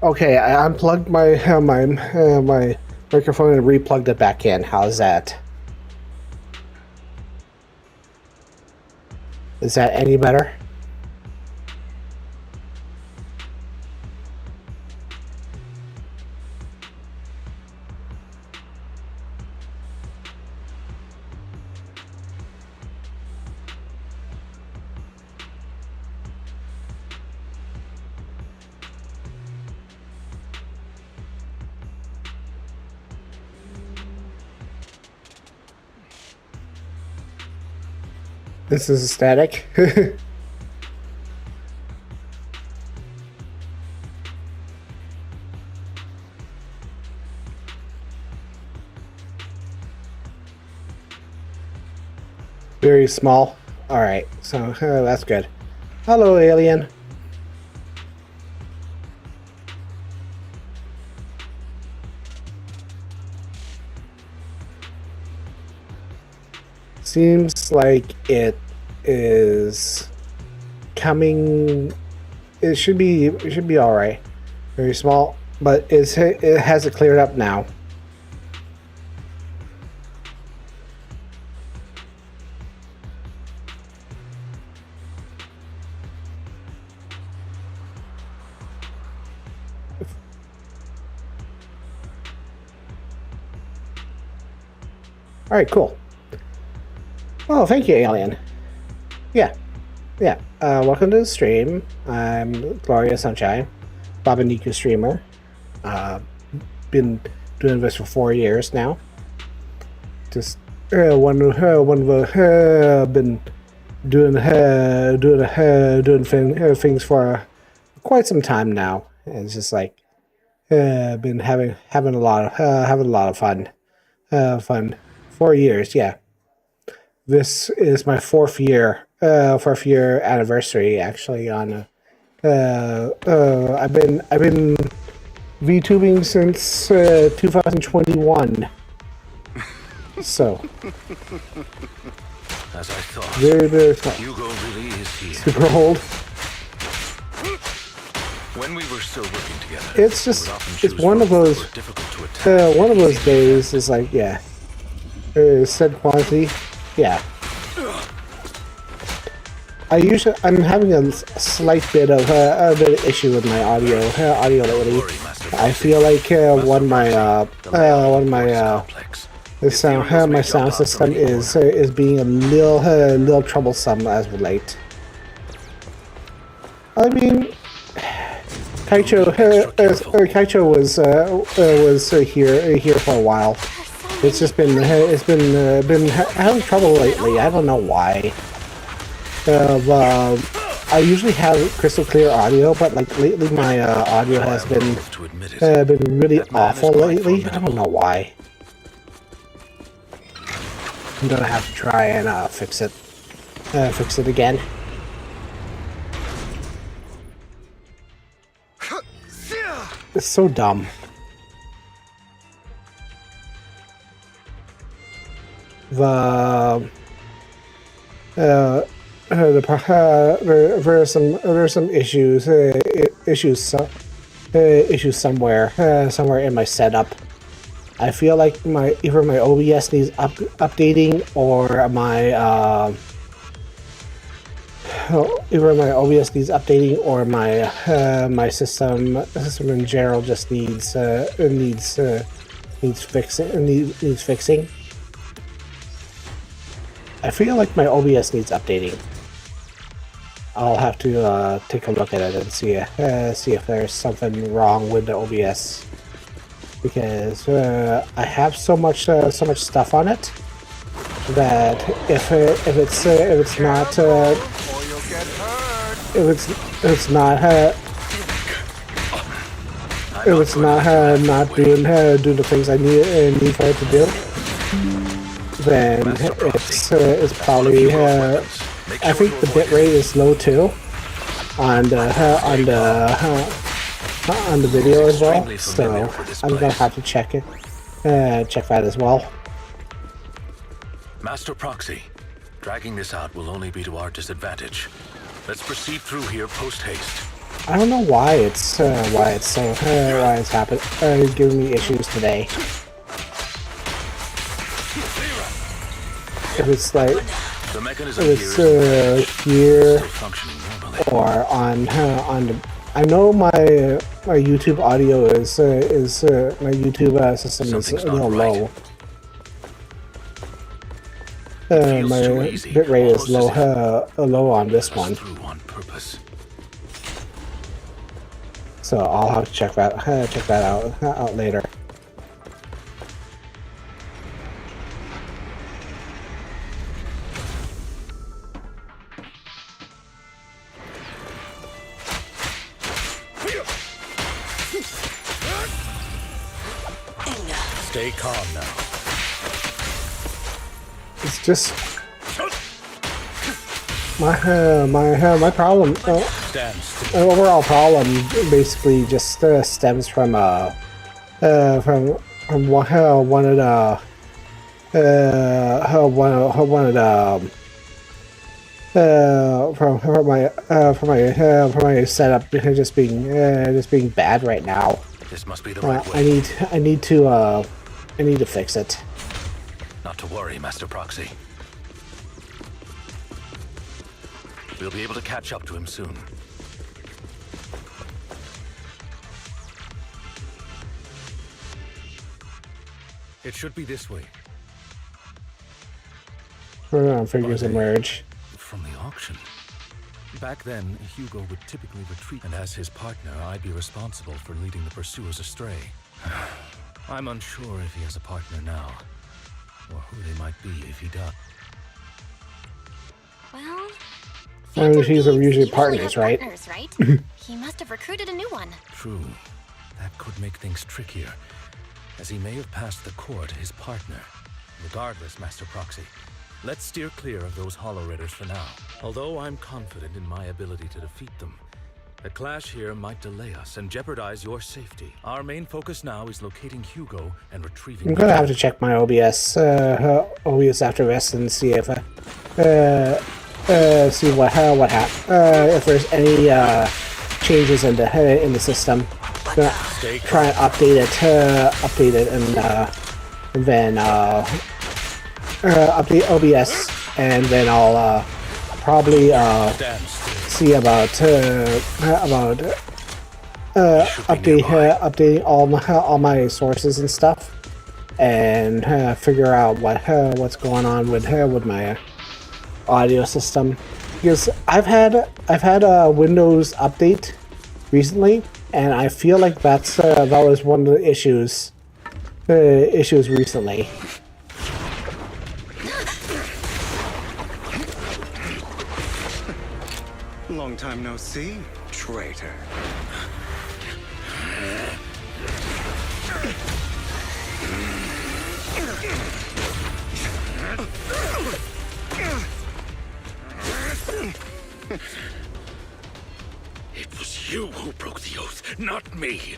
Okay, I unplugged my my microphone and replugged it back in. How's that? Is that any better? This is static. Very small. Alright, so that's good. Hello, alien. Seems like it is coming. It should be all right. Very small, but it has it cleared up now. All right, cool. Oh, thank you, alien. Yeah. Welcome to the stream. I'm Gloria Sunshine, Baba Niku streamer. Been doing this for 4 years now. Just been doing things for quite some time now. And it's just like been having a lot of fun. 4 years, yeah. This is my fourth year anniversary actually on I've been VTubing since 2021. So As I thought, very tall. Hugo really is here. Super old. When we were still working together, It's just it's one of those days. Is like said quantity, yeah. I'm having a slight bit of issue with my audio lately. I feel like my sound system is being a little troublesome as of late. I mean, Kaicho was here for a while. It's just been having trouble lately. I don't know why. I usually have crystal clear audio, but like lately my audio has been really awful lately. I don't know why. I'm gonna have to try and fix it again. It's so dumb. There are some issues somewhere in my setup. I feel like either my OBS needs updating or my system in general just needs fixing. I feel like my OBS needs updating. I'll have to take a look at it and see if there's something wrong with the OBS, because I have so much stuff on it that if it's not doing the things I need for it to do, then it's probably I think the bitrate is low too on the video as well, so I'm gonna have to check that as well. Master Proxy, dragging this out will only be to our disadvantage. Let's proceed through here post haste. I don't know why it's happened. It's giving me issues today. If it's like here or on the. I know my YouTube audio is my YouTube system is a little low. My bitrate is low on this one. So I'll have to check that out later. Stay calm now. It's just my problem. Overall problem basically just stems from one of my setup just being bad right now. This must be the right way. I need to fix it. Not to worry, Master Proxy. We'll be able to catch up to him soon. It should be this way. Figures emerge. From the auction. Back then, Hugo would typically retreat, and as his partner, I'd be responsible for leading the pursuers astray. I'm unsure if he has a partner now, or who they might be if he does. Well, these are usually partners, right? He must have recruited a new one. True. that could make things trickier, as he may have passed the core to his partner. Regardless, Master Proxy, let's steer clear of those Hollow Raiders for now. Although I'm confident in my ability to defeat them, a clash here might delay us and jeopardize your safety. Our main focus now is locating Hugo and retrieving... I'm gonna have to check my OBS after this and see if see what happened. If there's any changes in the system. Gonna try and update it, and then update OBS, and then I'll probably see about updating all my sources and stuff, and figure out what's going on with my audio system, because I've had a Windows update recently, and I feel like that was one of the issues recently. Long time no see, traitor. It was you who broke the oath, not me.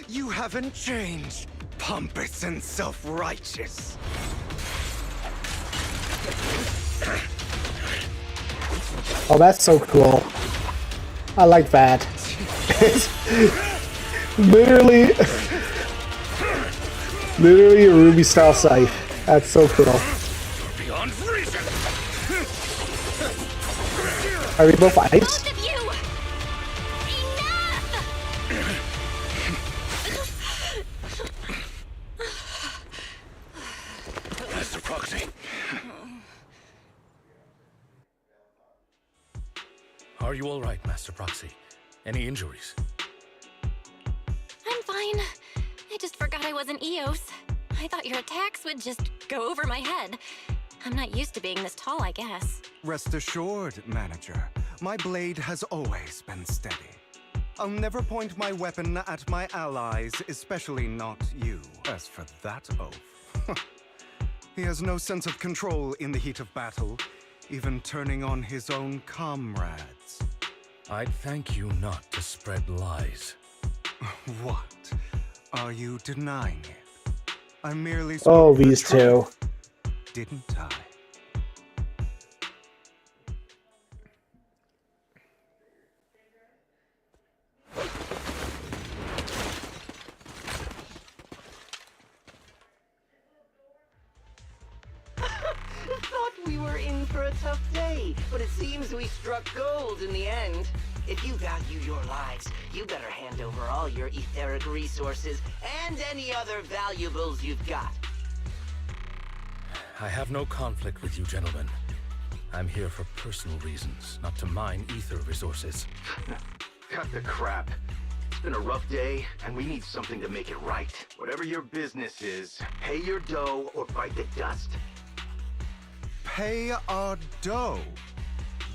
You haven't changed, pompous and self-righteous. Oh, that's so cool. I like that. literally a Ruby style scythe. That's so cool. Beyond reason. Are we both ice? Both of you! Enough! Master Proxy. Are you all right, Master Proxy? Any injuries? I'm fine. I just forgot I wasn't Eos. I thought your attacks would just go over my head. I'm not used to being this tall, I guess. Rest assured, manager, my blade has always been steady. I'll never point my weapon at my allies, especially not you. As for that oath, he has no sense of control in the heat of battle, even turning on his own comrades. I'd thank you not to spread lies. What? Are you denying it? I merely Oh, spoke the these two. truth, didn't I? Thought we were in for a tough day, but it seems we struck gold in the end. If you value your lives, you better hand over all your etheric resources and any other valuables you've got. I have no conflict with you, gentlemen. I'm here for personal reasons, not to mine ether resources. Cut the crap. It's been a rough day, and we need something to make it right. Whatever your business is, pay your dough or bite the dust. Pay our dough.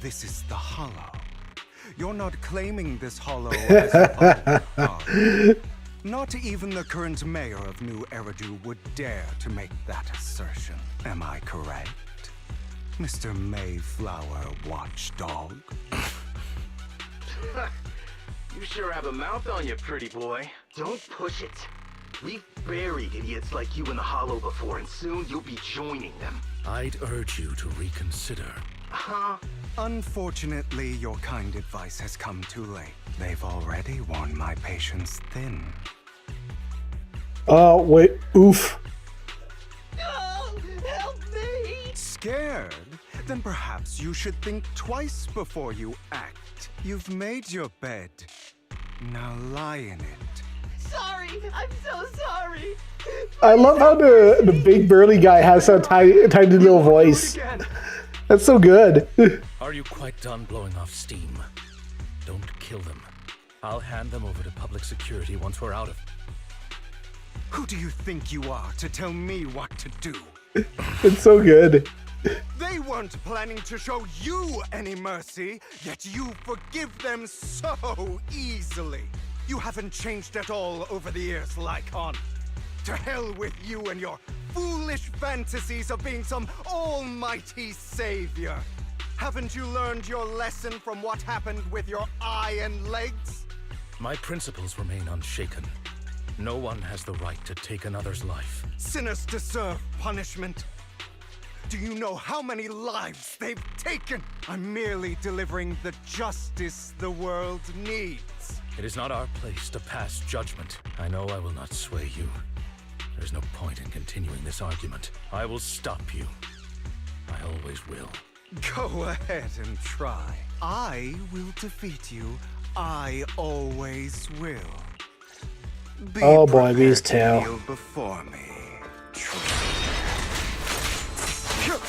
This is the Hollow. You're not claiming this Hollow as your own, are you? Not even the current mayor of New Eridu would dare to make that assertion. Am I correct, Mr. Mayflower Watchdog? You sure have a mouth on you, pretty boy. Don't push it. We've buried idiots like you in the Hollow before, and soon you'll be joining them. I'd urge you to reconsider. Huh? Unfortunately, your kind advice has come too late. They've already worn my patience thin. Oh, wait. Oof. Oh, help me! Scared? Then perhaps you should think twice before you act. You've made your bed. Now lie in it. Sorry, I'm so sorry. I love how the big burly guy has a tiny little voice. That's so good. Are you quite done blowing off steam? Don't kill them. I'll hand them over to public security once we're out of... Who do you think you are to tell me what to do? It's so good. They weren't planning to show you any mercy, yet you forgive them so easily. You haven't changed at all over the years, Lycon. To hell with you and your foolish fantasies of being some almighty savior. Haven't you learned your lesson from what happened with your eye and legs? My principles remain unshaken. No one has the right to take another's life. Sinners deserve punishment. Do you know how many lives they've taken? I'm merely delivering the justice the world needs. It is not our place to pass judgment. I know I will not sway you. There's no point in continuing this argument. I will stop you. I always will. Go ahead and try. I will defeat you. I always will. Be oh boy, these two. kneel before me. You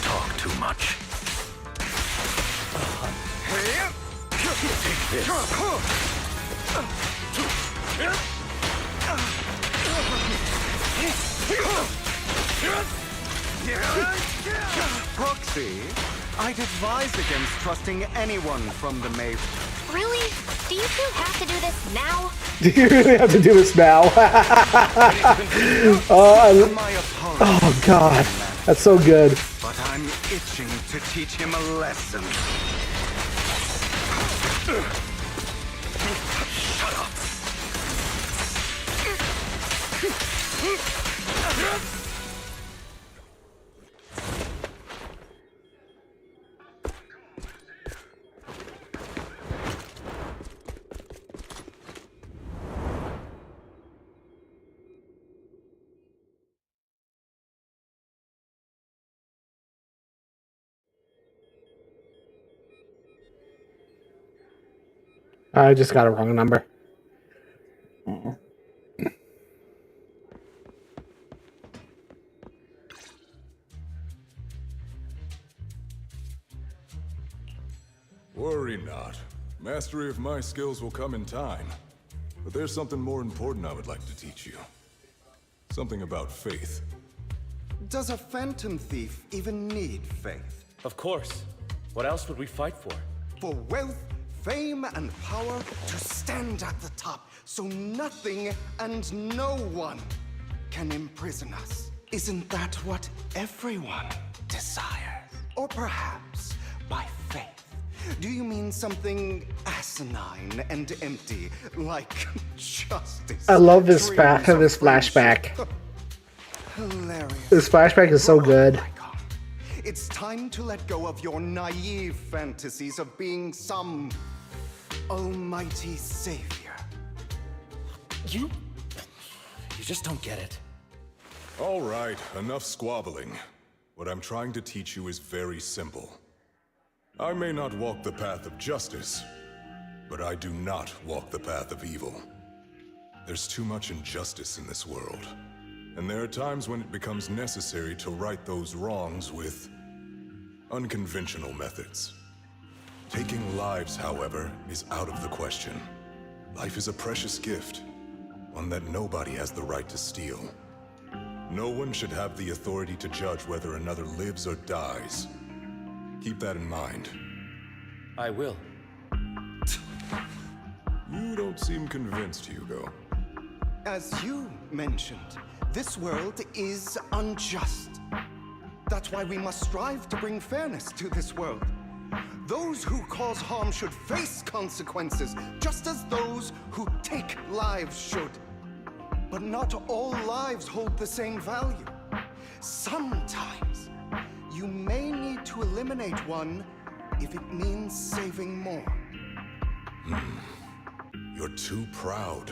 talk too much. Take this. Proxy, I'd advise against trusting anyone from the May. Really? Do you two have to do this now? Do you really have to do this now? Oh god, that's so good. But I'm itching to teach him a lesson. Shut up. I just got a wrong number. Worry not. Mastery of my skills will come in time. But there's something more important I would like to teach you. Something about faith. Does a phantom thief even need faith? Of course. What else would we fight for? For wealth, fame, and power to stand at the top, so nothing and no one can imprison us. Isn't that what everyone desires? Or perhaps by faith? Do you mean something asinine and empty, like justice? I love this flashback. Hilarious. This flashback is so good. It's time to let go of your naive fantasies of being some almighty savior. You just don't get it. All right, enough squabbling. What I'm trying to teach you is very simple. I may not walk the path of justice, but I do not walk the path of evil. There's too much injustice in this world, and there are times when it becomes necessary to right those wrongs with unconventional methods. Taking lives, however, is out of the question. Life is a precious gift, one that nobody has the right to steal. No one should have the authority to judge whether another lives or dies. Keep that in mind. I will. You don't seem convinced, Hugo. As you mentioned, this world is unjust. That's why we must strive to bring fairness to this world. Those who cause harm should face consequences, just as those who take lives should. But not all lives hold the same value. Sometimes, you may need to eliminate one if it means saving more. You're too proud.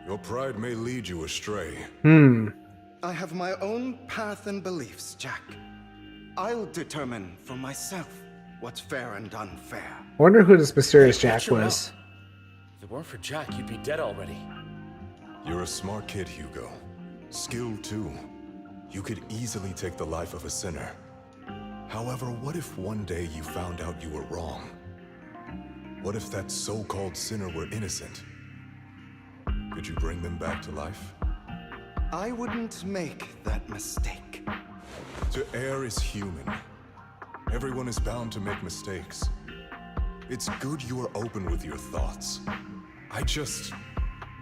Your pride may lead you astray. I have my own path and beliefs, Jack. I'll determine for myself what's fair and unfair. I wonder who this mysterious Jack was. If it weren't for Jack, you'd be dead already. You're a smart kid, Hugo. Skilled too. You could easily take the life of a sinner. However, what if one day you found out you were wrong? What if that so-called sinner were innocent? Could you bring them back to life? I wouldn't make that mistake. To err is human. Everyone is bound to make mistakes. It's good you're open with your thoughts. I just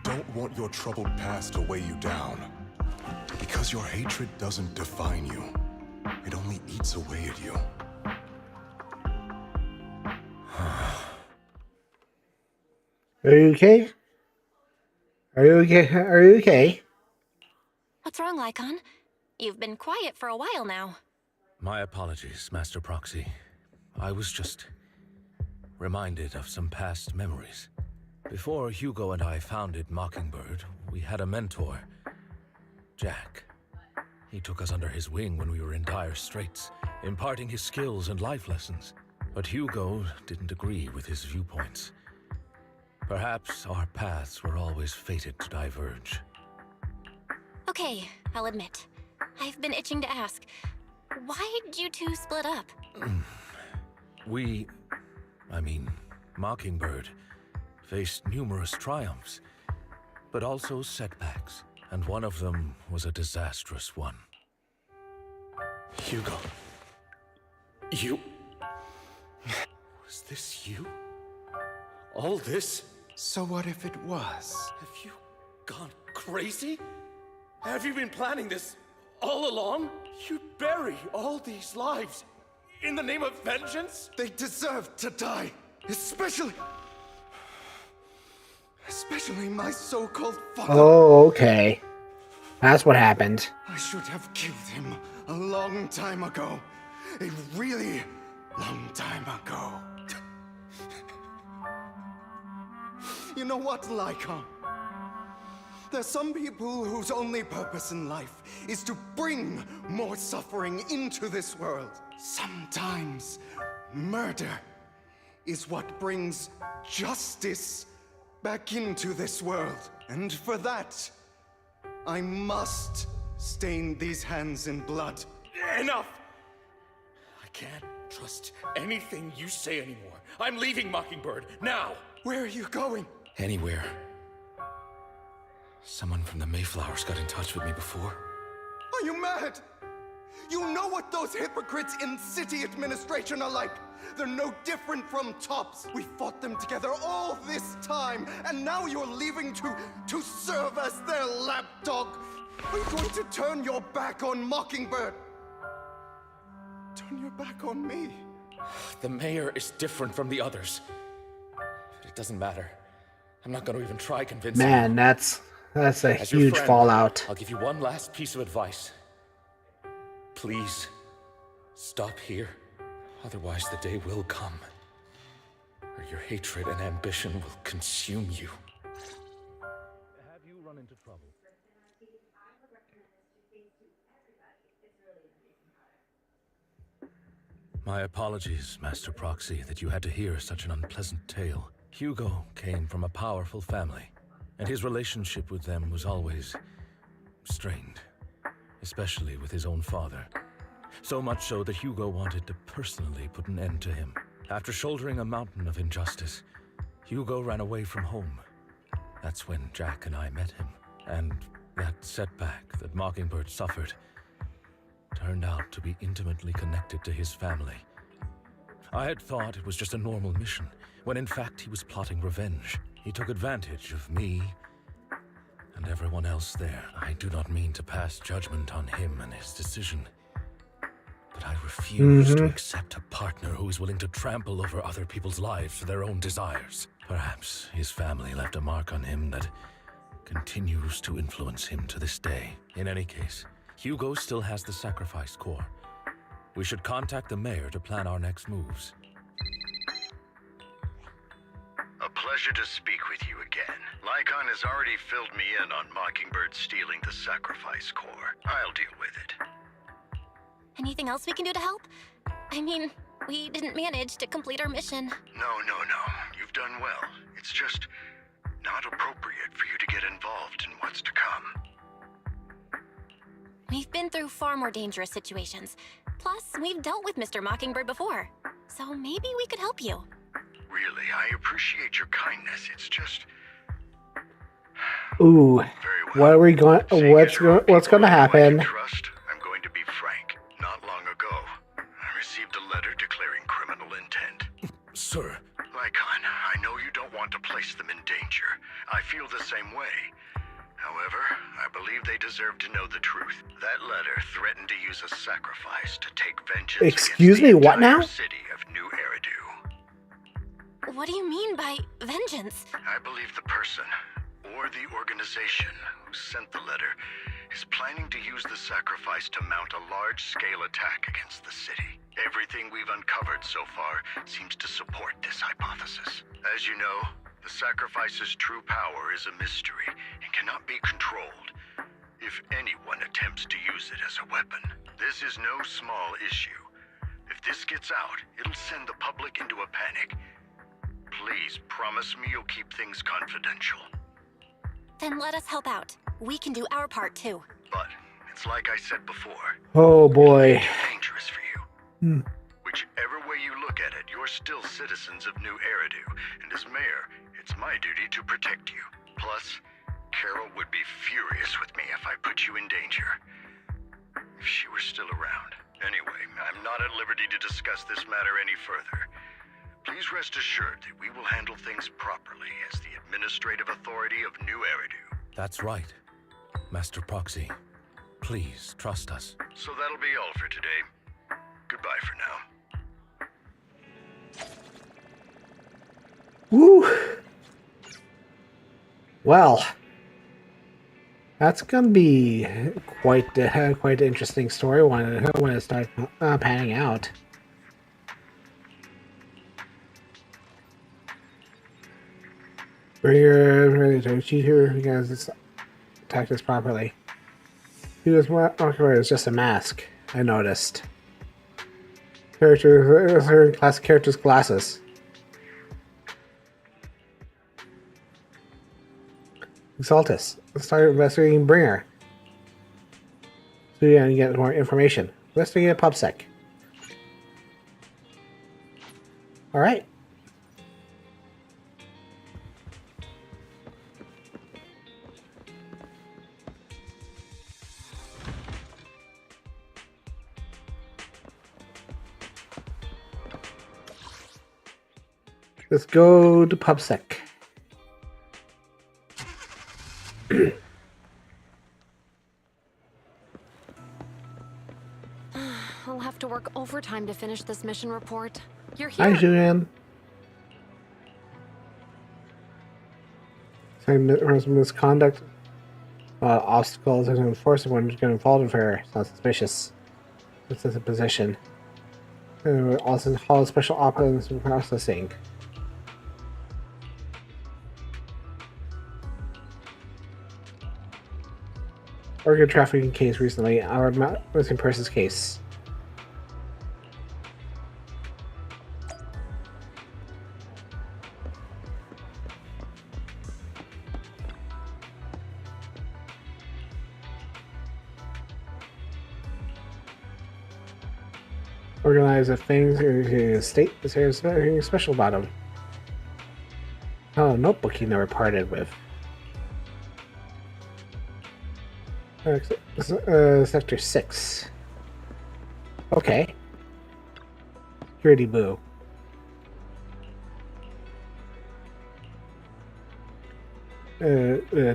don't want your troubled past to weigh you down. Because your hatred doesn't define you. It only eats away at you. Are you okay? Are you okay? Are you okay? What's wrong, Lycon? You've been quiet for a while now. My apologies, Master Proxy. I was just reminded of some past memories. Before Hugo and I founded Mockingbird, we had a mentor, Jack. He took us under his wing when we were in dire straits, imparting his skills and life lessons. But Hugo didn't agree with his viewpoints. Perhaps our paths were always fated to diverge. Okay, I'll admit. I've been itching to ask. Why did you two split up? Mockingbird faced numerous triumphs, but also setbacks, and one of them was a disastrous one. Hugo. You... Was this you? All this? So what if it was? Have you gone crazy? Have you been planning this all along? You'd bury all these lives in the name of vengeance? They deserve to die. Especially my so-called father. Oh, okay. That's what happened. I should have killed him a long time ago. A really long time ago. You know what, Lycon? There's some people whose only purpose in life is to bring more suffering into this world. Sometimes murder is what brings justice back into this world. And for that, I must stain these hands in blood. Enough! I can't trust anything you say anymore. I'm leaving Mockingbird, now! Where are you going? Anywhere. Someone from the Mayflowers got in touch with me before. Are you mad? You know what those hypocrites in city administration are like. They're no different from tops. We fought them together all this time, and now you're leaving to serve as their lapdog. Are you going to turn your back on Mockingbird? Turn your back on me? The mayor is different from the others. But it doesn't matter. I'm not going to even try convincing Man, you. that's a As your huge friend, fallout. I'll give you one last piece of advice. Please, stop here. Otherwise, the day will come where your hatred and ambition will consume you. Have you run into trouble? My apologies, Master Proxy, that you had to hear such an unpleasant tale. Hugo came from a powerful family, and his relationship with them was always strained, especially with his own father. So much so that Hugo wanted to personally put an end to him. After shouldering a mountain of injustice, Hugo ran away from home. That's when Jack and I met him, and that setback that Mockingbird suffered turned out to be intimately connected to his family. I had thought it was just a normal mission, when in fact he was plotting revenge. He took advantage of me and everyone else there. I do not mean to pass judgment on him and his decision, but I refuse to accept a partner who is willing to trample over other people's lives for their own desires. Perhaps his family left a mark on him that continues to influence him to this day. In any case, Hugo still has the sacrifice core. We should contact the mayor to plan our next moves. A pleasure to speak with you again. Lycon has already filled me in on Mockingbird stealing the sacrifice core. I'll deal with it. Anything else we can do to help? I mean, we didn't manage to complete our mission. No. You've done well. It's just not appropriate for you to get involved in what's to come. We've been through far more dangerous situations. Plus, we've dealt with Mr. Mockingbird before. So maybe we could help you. Really, I appreciate your kindness. It's just... Ooh, what are we going? What's going to happen? Trust, I'm going to be frank. intent. Sir. Lycon, I know you don't want to place them in danger. I feel the same way. However, I believe they deserve to know the truth. That letter threatened to use a sacrifice to take vengeance Excuse against me, the what now? entire city of New Eridu. What do you mean by vengeance? I believe the person, or the organization, who sent the letter is planning to use the sacrifice to mount a large-scale attack against the city. Everything we've uncovered so far seems to support this hypothesis. As you know, the sacrifice's true power is a mystery and cannot be controlled if anyone attempts to use it as a weapon. This is no small issue. If this gets out, it'll send the public into a panic. Please promise me you'll keep things confidential. Then let us help out. We can do our part too. But it's like I said before. Oh boy. Dangerous for you. Hmm. Whichever way you look at it, you're still citizens of New Eridu, and as mayor, it's my duty to protect you. Plus, Carol would be furious with me if I put you in danger. If she were still around. Anyway, I'm not at liberty to discuss this matter any further. Please rest assured that we will handle things properly as the administrative authority of New Eridu. That's right. Master Proxy, please trust us. So that'll be all for today. Goodbye for now. Woo! Well, that's gonna be quite an interesting story when it starts panning out. We're cheat here because it's attacked us properly. He was it's just a mask. I noticed. Her class character's glasses. Exaltus. Let's start investigating Bringer. So yeah, you get more information. Investigate PubSec. Alright. Let's go to PubSec. I'll have to work overtime to finish this mission report. You're Hi, here. Julian. Misconduct, obstacles, and enforcement when get involved with her. Sounds suspicious. This is a position. Also, call special operators and processing. Organ trafficking case recently. Our missing persons case. Organize the things state is there anything special about him. Oh, notebook he never parted with. Sector 6. Okay. Security boo.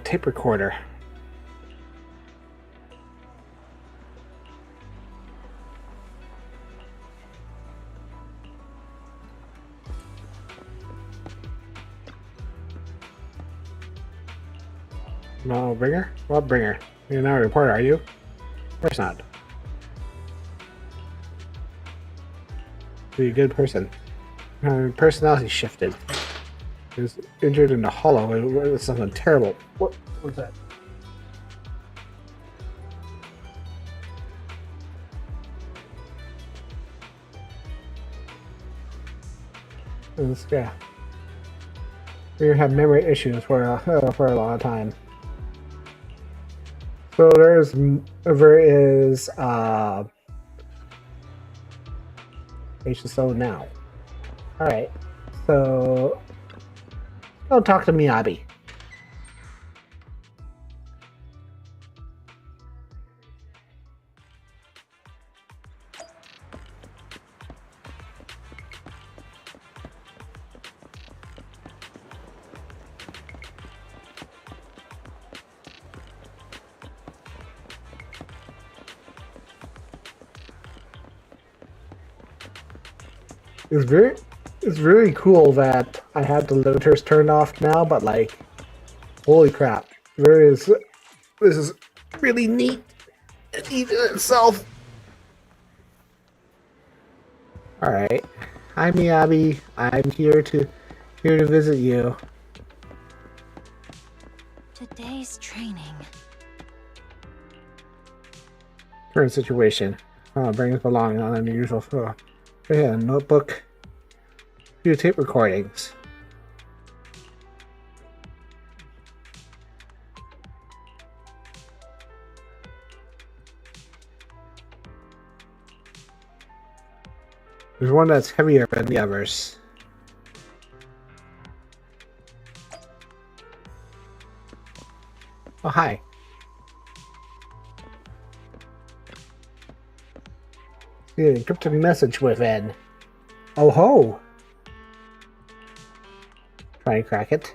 Tape recorder. No, Bringer? What Bringer? You're not a reporter, are you? Of course not. Be a good person. Personality shifted. He was injured in the hollow. It was something terrible. What was that? This guy. We have memory issues for a long time. So there is HSO now. Alright. So go talk to Miyabi. It's really cool that I have the limiters turned off now, but like, holy crap. This is really neat in itself. Alright. Hi Miyabi. I'm here to visit you. Today's training. Current situation. Bring us along on an unusual floor. Yeah, a notebook. Few tape recordings. There's one that's heavier than the others. Oh, hi. The encrypted message within. Oh ho! Try and crack it.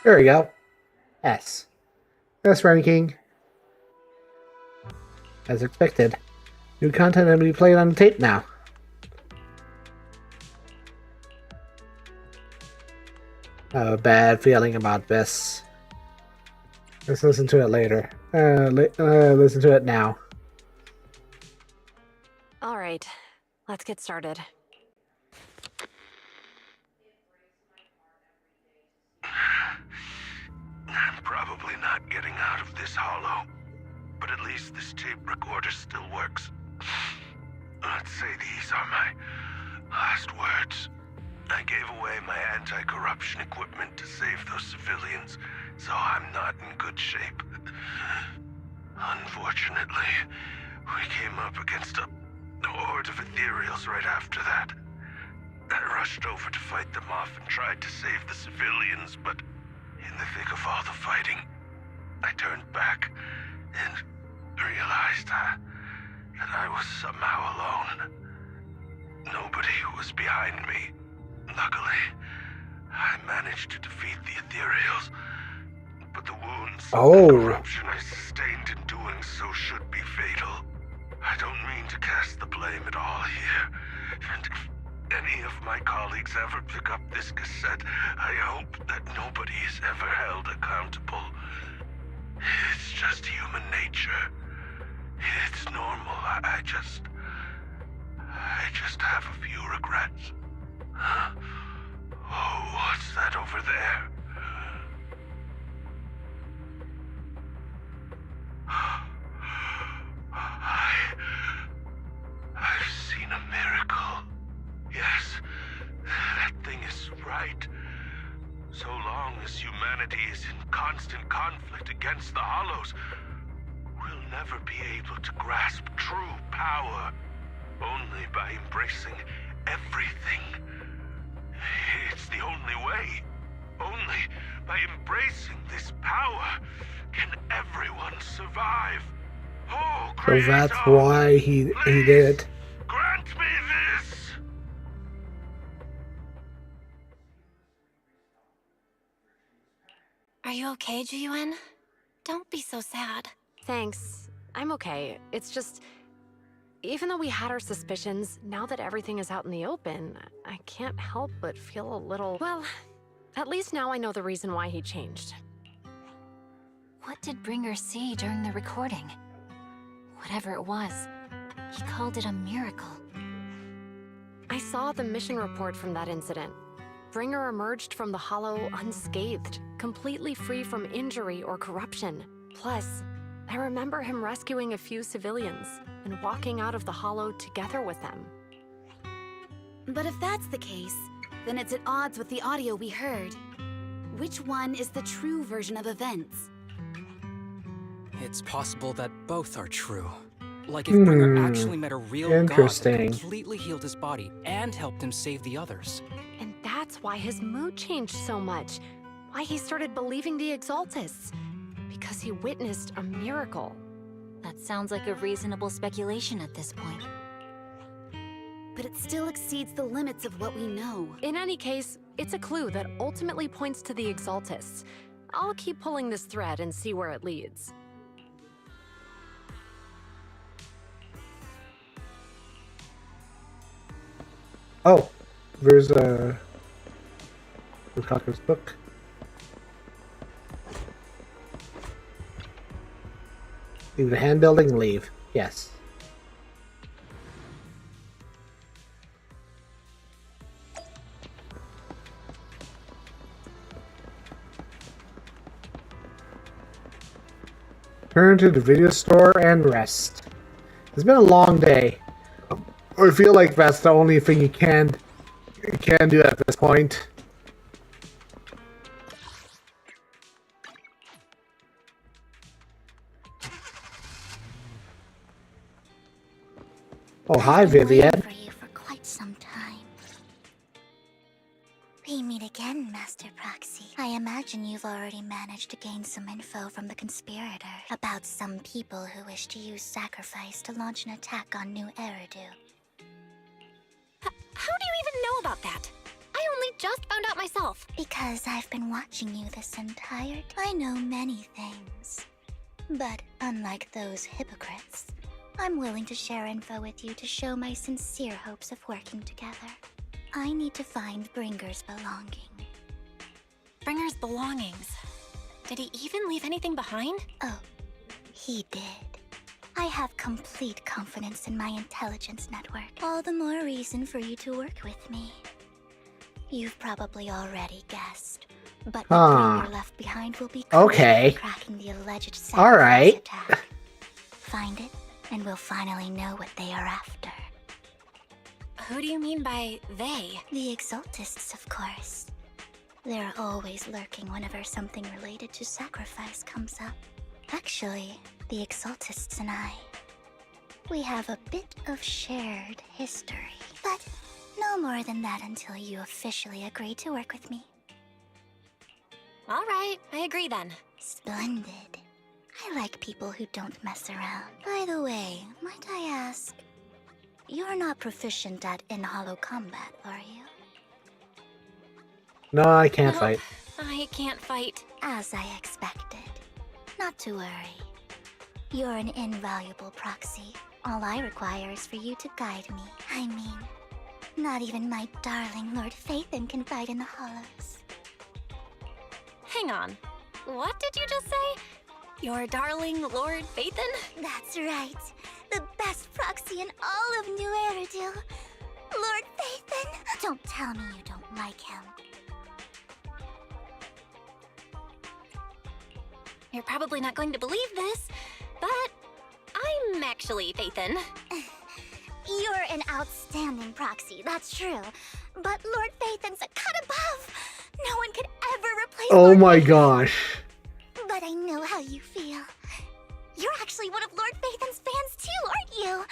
There we go. S. S ranking. As expected. New content will be played on the tape now. I have a bad feeling about this. Let's listen to it later. Listen to it now. All right, let's get started. I'm probably not getting out of this hollow, but at least this tape recorder still works. Let's say these are my last words. I gave away my anti-corruption equipment to save those civilians, so I'm not in good shape. Unfortunately, we came up against a horde of ethereals right after that. I rushed over to fight them off and tried to save the civilians, but in the thick of all the fighting, I turned back and realized that I was somehow alone. Nobody was behind me. Luckily, I managed to defeat the ethereals, but the wounds and corruption I sustained in doing so should be fatal. I don't mean to cast the blame at all here, and if any of my colleagues ever pick up this cassette, I hope that nobody is ever held accountable. It's just human nature. It's normal. I just have a few regrets. Oh, what's that over there? I've seen a miracle. Yes, that thing is right. So long as humanity is in constant conflict against the Hollows, we'll never be able to grasp true power. Only by embracing everything. It's the only way. Only by embracing this power can everyone survive. Oh, So that's why he did it. grant me this! Are you okay, Jiyuan? Don't be so sad. Thanks. I'm okay. It's just, even though we had our suspicions, now that everything is out in the open, I can't help but feel a little... Well, at least now I know the reason why he changed. What did Bringer see during the recording? Whatever it was, he called it a miracle. I saw the mission report from that incident. Bringer emerged from the Hollow unscathed, completely free from injury or corruption. Plus, I remember him rescuing a few civilians and walking out of the Hollow together with them. But if that's the case, then it's at odds with the audio we heard. Which one is the true version of events? It's possible that both are true. Like if Bringer actually met a real god that completely healed his body and helped him save the others. And that's why his mood changed so much. why he started believing the Exaltists. Because he witnessed a miracle. That sounds like a reasonable speculation at this point. But it still exceeds the limits of what we know. In any case, it's a clue that ultimately points to the Exaltists. I'll keep pulling this thread and see where it leads. Oh, there's a Lukaku's book. Leave the hand building, leave. Yes. Turn to the video store and rest. It's been a long day. I feel like that's the only thing you can do at this point. Oh, hi, Vivian. For you for quite some time. We meet again, Master Proxy. I imagine you've already managed to gain some info from the conspirator about some people who wish to use sacrifice to launch an attack on New Eridu. How do you even know about that? I only just found out myself. Because I've been watching you this entire time. I know many things. But unlike those hypocrites, I'm willing to share info with you to show my sincere hopes of working together. I need to find Bringer's belonging. Bringer's belongings. Did he even leave anything behind? Oh, he did. I have complete confidence in my intelligence network. All the more reason for you to work with me. You've probably already guessed, but the Bringer left behind will be crucial for cracking the alleged sacrifice attack. Find it, and we'll finally know what they are after. Who do you mean by they? The Exaltists, of course. They're always lurking whenever something related to sacrifice comes up. Actually, the Exaltists and I, we have a bit of shared history. But no more than that until you officially agree to work with me. All right, I agree then. Splendid. I like people who don't mess around. By the way, might I ask, you're not proficient at in-hollow combat, are you? No, I can't fight. I can't fight. As I expected. Not to worry. You're an invaluable proxy. All I require is for you to guide me. I mean, not even my darling Lord Phaethon can fight in the hollows. Hang on. What did you just say? Your darling Lord Phaethon? That's right. The best proxy in all of New Eridu. Lord Phaethon? Don't tell me you don't like him. You're probably not going to believe this, but I'm actually Phaethon. You're an outstanding proxy, that's true. But Lord Phaethon's a cut above. No one could ever replace Oh my gosh. But I know how you feel. You're actually one of Lord Phaethon's fans too, aren't you?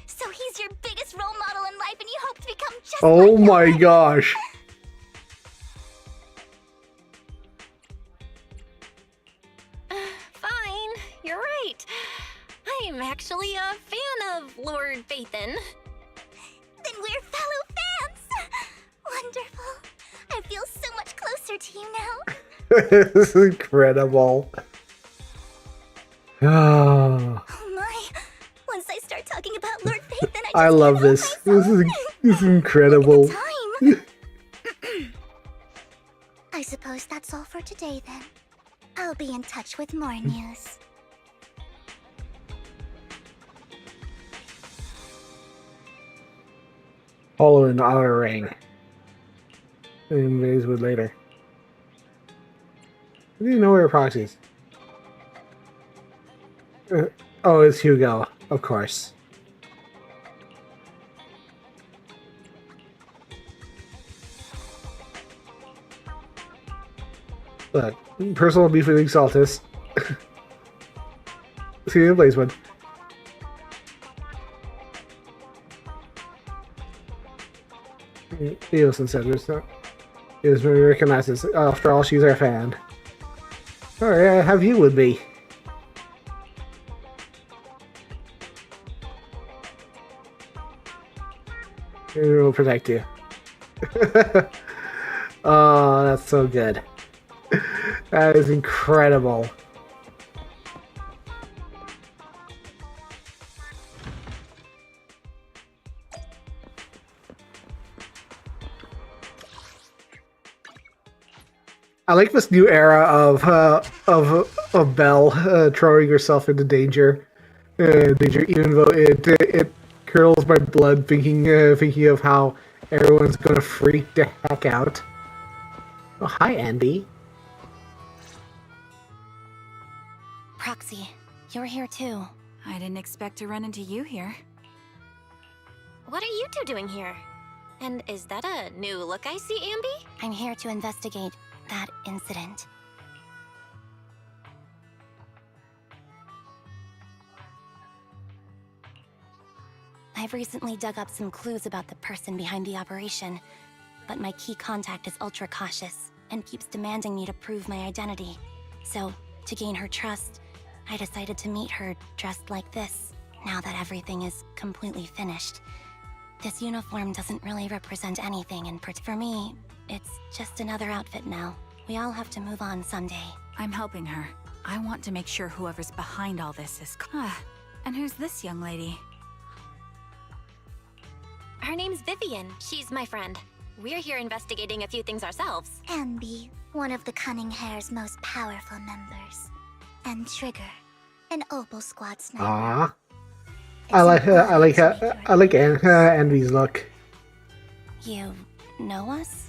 So he's your biggest role model in life and you hope to become just Oh like my him. gosh. Fine, you're right. I'm actually a fan of Lord Phaethon. Then we're fellow fans! Wonderful. I feel so much closer to you now. This is incredible. Oh my. Once I start talking about Lord Phaethon, I love this. This is incredible. I suppose that's all for today then. I'll be in touch with more news. Follow in the outer ring. And Mazewood later. I didn't know we were proxies. Oh, it's Hugo, of course. Look, personal beef with Exaltus. See the Blazewood. Eos and Cedrus, not. Is recognizes. After all, she's our fan. Or have you with me? We will protect you. Oh, that's so good. That is incredible. I like this new era of Belle throwing herself into danger, even though it curdles my blood thinking of how everyone's gonna freak the heck out. Oh, hi, Anby. Proxy, you're here too. I didn't expect to run into you here. What are you two doing here? And is that a new look I see, Anby? I'm here to investigate that incident. I've recently dug up some clues about the person behind the operation, but my key contact is ultra cautious and keeps demanding me to prove my identity. So, to gain her trust, I decided to meet her dressed like this, now that everything is completely finished. This uniform doesn't really represent anything, and for me, it's just another outfit now. We all have to move on someday. I'm helping her. I want to make sure whoever's behind all this is... And who's this young lady? Her name's Vivian. She's my friend. We're here investigating a few things ourselves. Anby, one of the Cunning Hair's most powerful members. And Trigger, an Opal Squad sniper. Ah, I like Anby's look. You know us?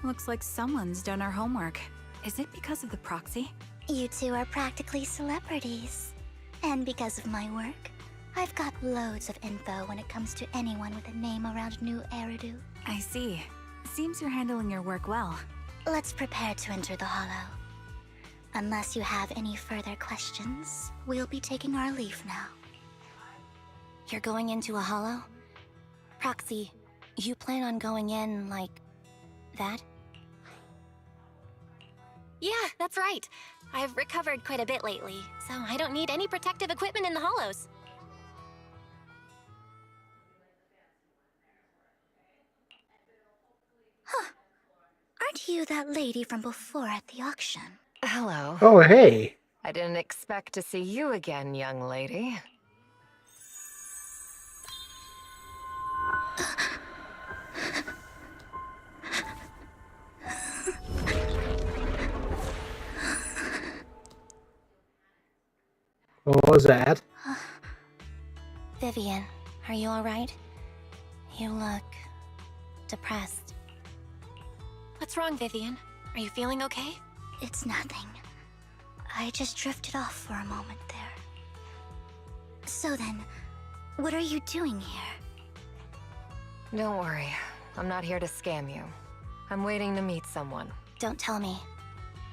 Looks like someone's done our homework. Is it because of the proxy? You two are practically celebrities. And because of my work, I've got loads of info when it comes to anyone with a name around New Eridu. I see. Seems you're handling your work well. Let's prepare to enter the Hollow. Unless you have any further questions, we'll be taking our leave now. You're going into a Hollow? Proxy, you plan on going in like that? Yeah, that's right. I've recovered quite a bit lately, so I don't need any protective equipment in the Hollows. Huh. Aren't you that lady from before at the auction? Hello. Oh, hey. I didn't expect to see you again, young lady. What was that? Vivian, are you alright? You look... depressed. What's wrong, Vivian? Are you feeling okay? It's nothing. I just drifted off for a moment there. So then, what are you doing here? Don't worry. I'm not here to scam you. I'm waiting to meet someone. Don't tell me.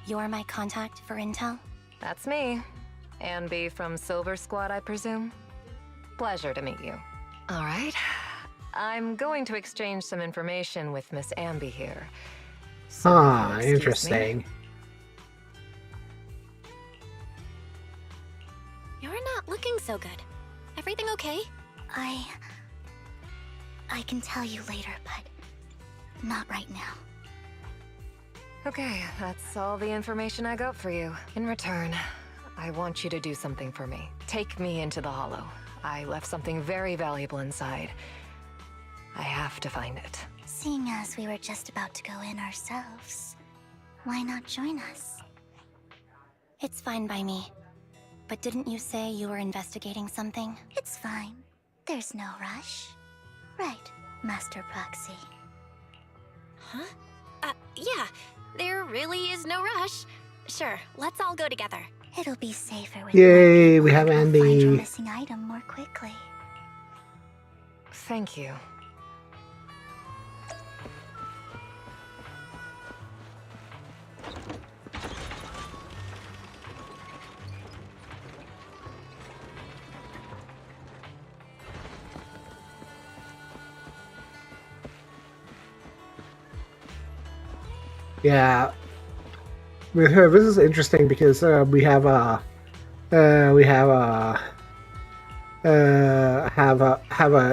You're my contact for intel? That's me. Anby from Silver Squad, I presume? Pleasure to meet you. All right. I'm going to exchange some information with Miss Anby here. So, interesting. You're not looking so good. Everything okay? I can tell you later, but not right now. Okay, that's all the information I got for you. In return, I want you to do something for me. Take me into the Hollow. I left something very valuable inside. I have to find it. Seeing as we were just about to go in ourselves, why not join us? It's fine by me. But didn't you say you were investigating something? It's fine. There's no rush. Right, Master Proxy. Huh? Yeah. There really is no rush. Sure, let's all go together. It'll be safer with Yay, we have Find your Anby. missing item more quickly. Thank you. Yeah. This is interesting because we have a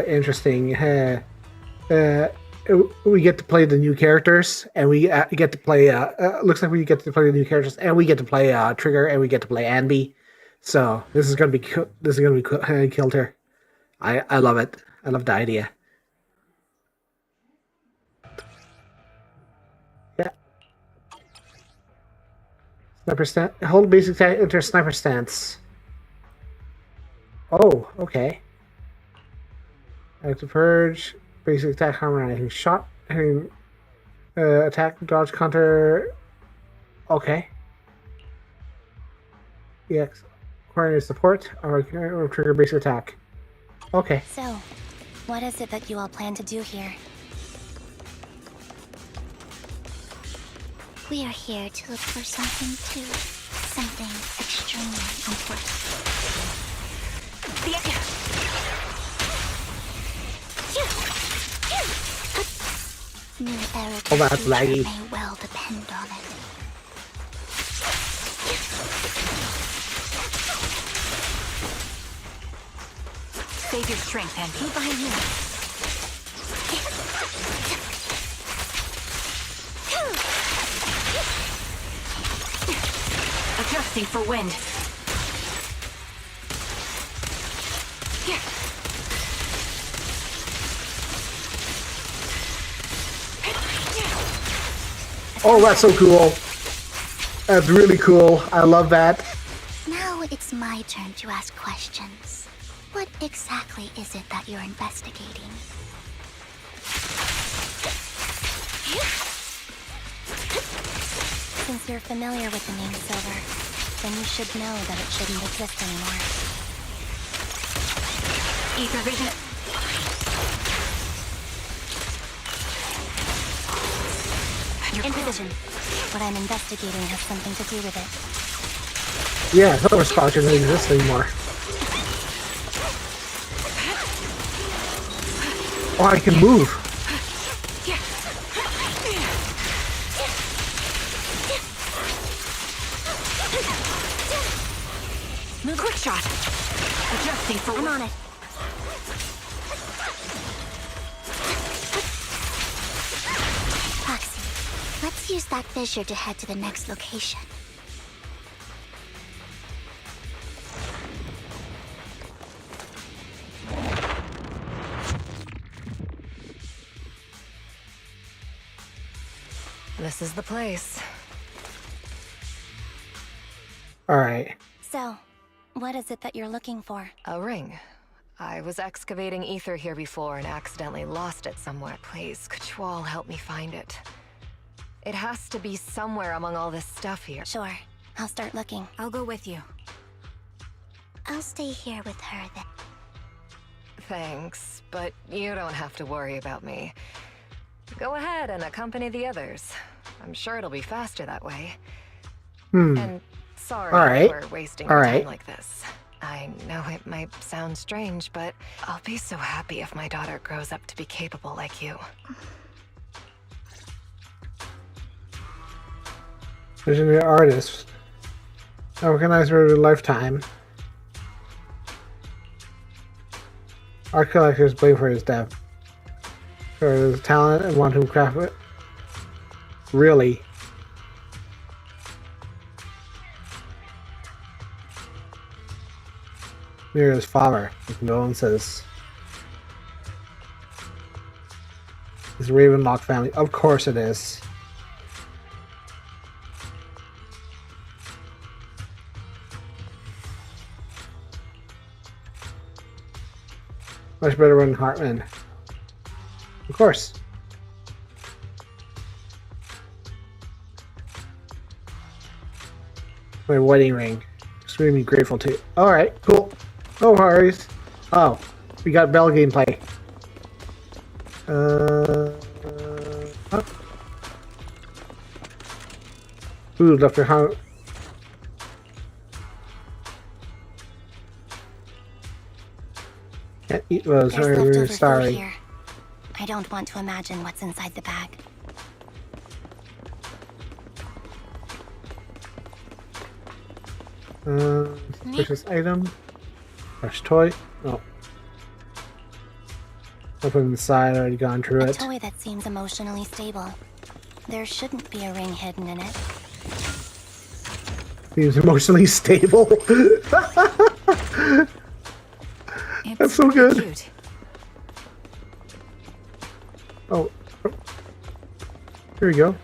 interesting we get to play the new characters, and we get to play looks like we get to play the new characters, and we get to play Trigger, and we get to play Anby. So this is gonna be killed here. I love it. I love the idea. Yeah. Sniper stance. Hold basic attack enter sniper stance. Oh, okay. Active purge. Basic attack harmonizing shot. Attack, dodge, counter. Okay. EX. Coordinated support or trigger basic attack. Okay. So, what is it that you all plan to do here? We are here to look for something extremely important. New era Oh, that's laggy. may well depend on it. Save your strength, Anby. Move behind me. Adjusting for wind. Oh, that's so cool. That's really cool. I love that. Now it's my turn to ask questions. What exactly is it that you're investigating? Since you're familiar with the name Silver, then you should know that it shouldn't exist anymore. Ether vision. In position. What I'm investigating has something to do with it. Yeah, Silver Spot doesn't exist anymore. Oh, I can move. Quick shot. Adjusting for. I'm on it. Foxy, let's use that fissure to head to the next location. This is the place. All right. So, what is it that you're looking for? A ring. I was excavating ether here before and accidentally lost it somewhere. Please, could you all help me find it? It has to be somewhere among all this stuff here. Sure. I'll start looking. I'll go with you. I'll stay here with her then. Thanks, but you don't have to worry about me. Go ahead and accompany the others. I'm sure it'll be faster that way. And sorry for wasting your time like this. I know it might sound strange, but I'll be so happy if my daughter grows up to be capable like you. Visionary artist. I recognize her in a lifetime. Art collectors blame for his death. For his talent and want to craft it. Really? Near his father, his condolences. His Ravenlock family. Of course it is. Much better than Hartman. Of course. My wedding ring. Extremely grateful to you. Alright, cool. No worries. Oh, we got Bell gameplay. Ooh, Dr. How. Can't eat those. Sorry. Here. I don't want to imagine what's inside the bag. Purchase item. Fresh toy. Oh. Open inside, already gone through A it. toy that seems emotionally stable. There shouldn't be a ring hidden in it. Seems emotionally stable. That's so good. Cute. Oh. Here we go.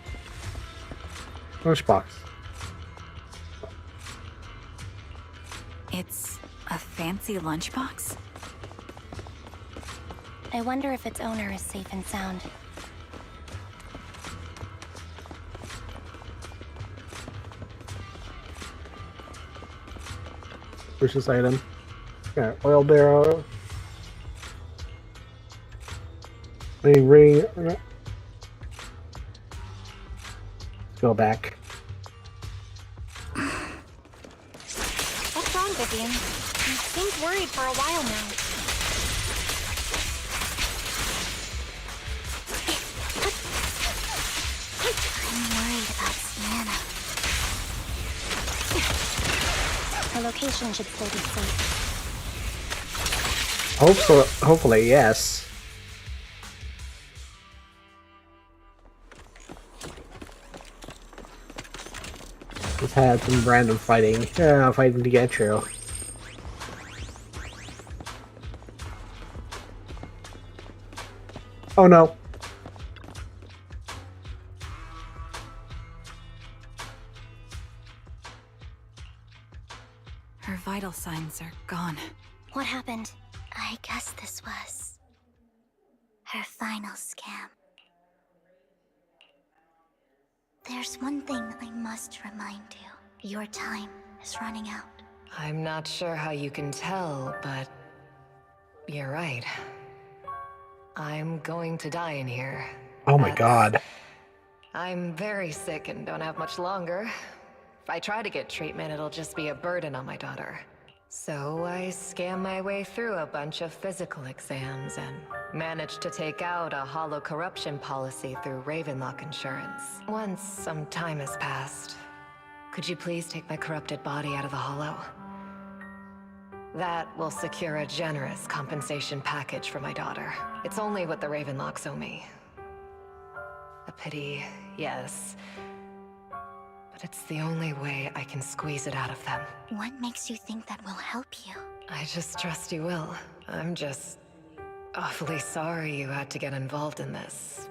Lunchbox. It's a fancy lunchbox? I wonder if its owner is safe and sound. Purchase item. Yeah, oil barrel. Ring. Let's go back. What's wrong, Vivian? You seemed worried for a while now. I'm worried about Sienna. Her location should still be safe. Hopefully, yes. Just had some random fighting. Fighting to get through. Oh no. Her vital signs are gone. What happened? I guess this was her final scam. There's one thing I must remind you. Your time is running out. I'm not sure how you can tell, but you're right. I'm going to die in here. Oh my god. I'm very sick and don't have much longer. If I try to get treatment, it'll just be a burden on my daughter. So I scam my way through a bunch of physical exams and managed to take out a hollow corruption policy through Ravenlock Insurance. Once some time has passed, could you please take my corrupted body out of the hollow? That will secure a generous compensation package for my daughter. It's only what the Ravenlocks owe me. A pity, yes. But it's the only way I can squeeze it out of them. What makes you think that will help you? I just trust you will. I'm just awfully sorry you had to get involved in this.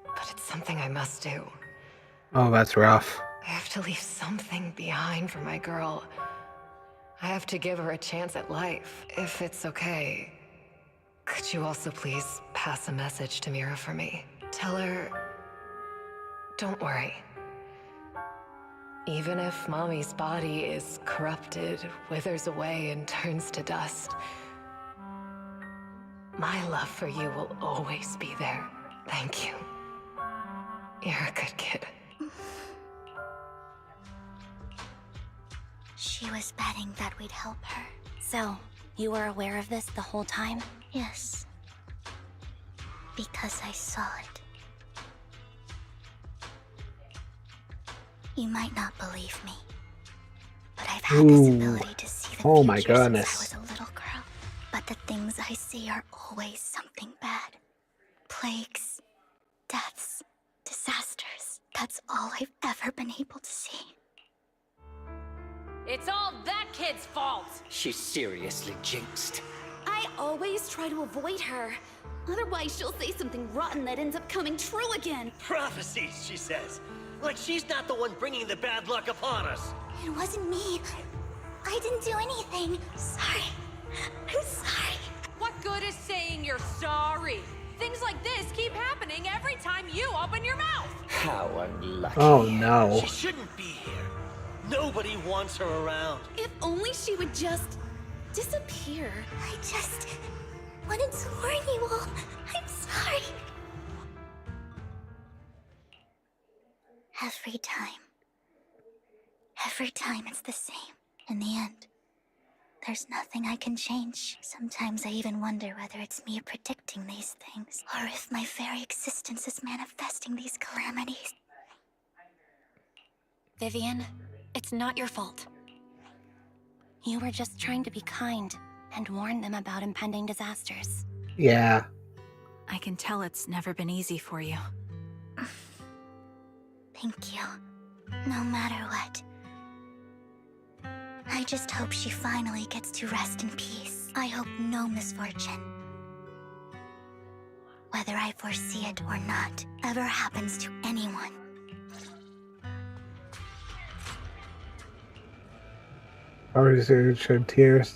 But it's something I must do. Oh, that's rough. I have to leave something behind for my girl. I have to give her a chance at life. If it's okay, could you also please pass a message to Mira for me? Tell her, don't worry. Even if Mommy's body is corrupted, withers away, and turns to dust, my love for you will always be there. Thank you. You're a good kid. She was betting that we'd help her. So, you were aware of this the whole time? Yes. Because I saw it. You might not believe me, but I've had this ability to see the Oh my future goodness. since I was a little girl. But the things I see are always something bad. Plagues, deaths, disasters. That's all I've ever been able to see. It's all that kid's fault! She's seriously jinxed. I always try to avoid her. Otherwise, she'll say something rotten that ends up coming true again. Prophecies, she says. Like she's not the one bringing the bad luck upon us. It wasn't me. I didn't do anything. Sorry. I'm sorry. What good is saying you're sorry? Things like this keep happening every time you open your mouth! How unlucky. Oh no. She shouldn't be here. Nobody wants her around. If only she would just disappear. I just wanted to warn you all. I'm sorry. Every time it's the same. In the end, there's nothing I can change. Sometimes I even wonder whether it's me predicting these things, or if my very existence is manifesting these calamities. Vivian, it's not your fault. You were just trying to be kind and warn them about impending disasters. Yeah. I can tell it's never been easy for you. Thank you. No matter what. I just hope she finally gets to rest in peace. I hope no misfortune, whether I foresee it or not, ever happens to anyone. Already shed tears.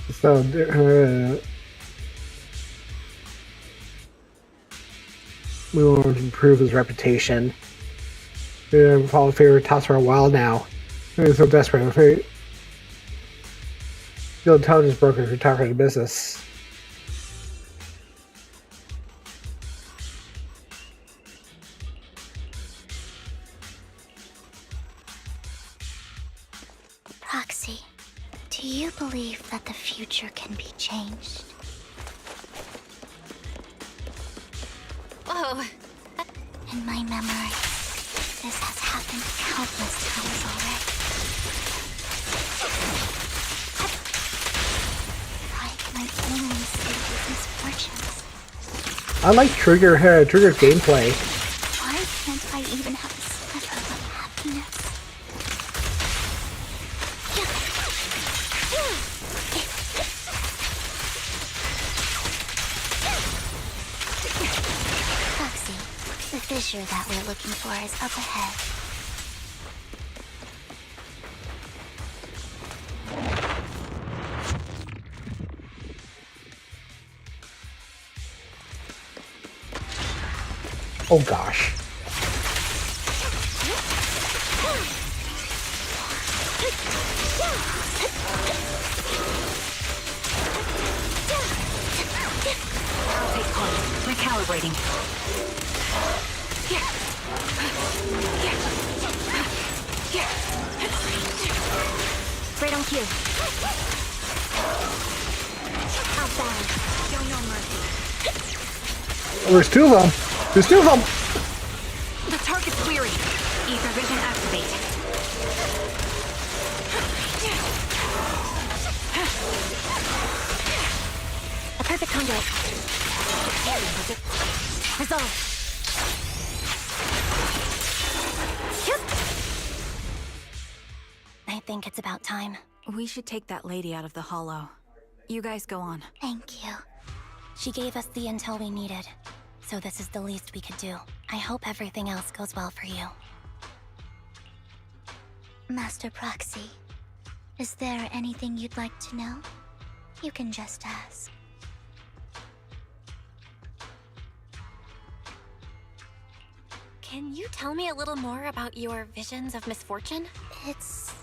So, we want to improve his reputation. We've been following favorite tops for a while now. We're so desperate. The intelligence broker who talk about the business. Proxy, do you believe that the future can be changed? Oh. In my memory, this has happened countless times already. Why can I only see these misfortunes? I like Trigger's gameplay. Why can't I even have a sliver of happiness? Foxy, the fissure that we're looking for is up ahead. Oh gosh. I'll take point. Recalibrating. Right on cue. How bad? Show no mercy. Oh, there's two of them. There's two of them. The target's weary. Ether vision activate. A perfect conduit. Resolve. I think it's about time. We should take that lady out of the hollow. You guys go on. Thank you. She gave us the intel we needed, so this is the least we could do. I hope everything else goes well for you. Master Proxy, is there anything you'd like to know? You can just ask. Can you tell me a little more about your visions of misfortune? It's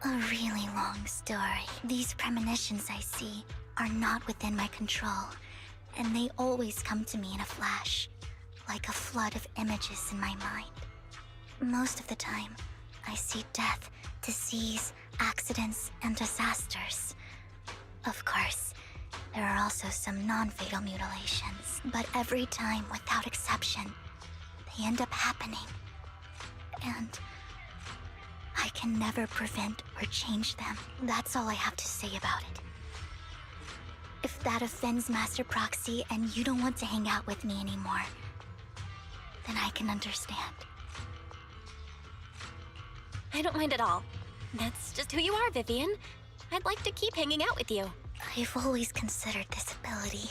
a really long story. These premonitions I see are not within my control, and they always come to me in a flash, like a flood of images in my mind. Most of the time, I see death, disease, accidents, and disasters. Of course, there are also some non-fatal mutilations, but every time, without exception, they end up happening. And I can never prevent or change them. That's all I have to say about it. If that offends Master Proxy and you don't want to hang out with me anymore, then I can understand. I don't mind at all. That's just who you are, Vivian. I'd like to keep hanging out with you. I've always considered this ability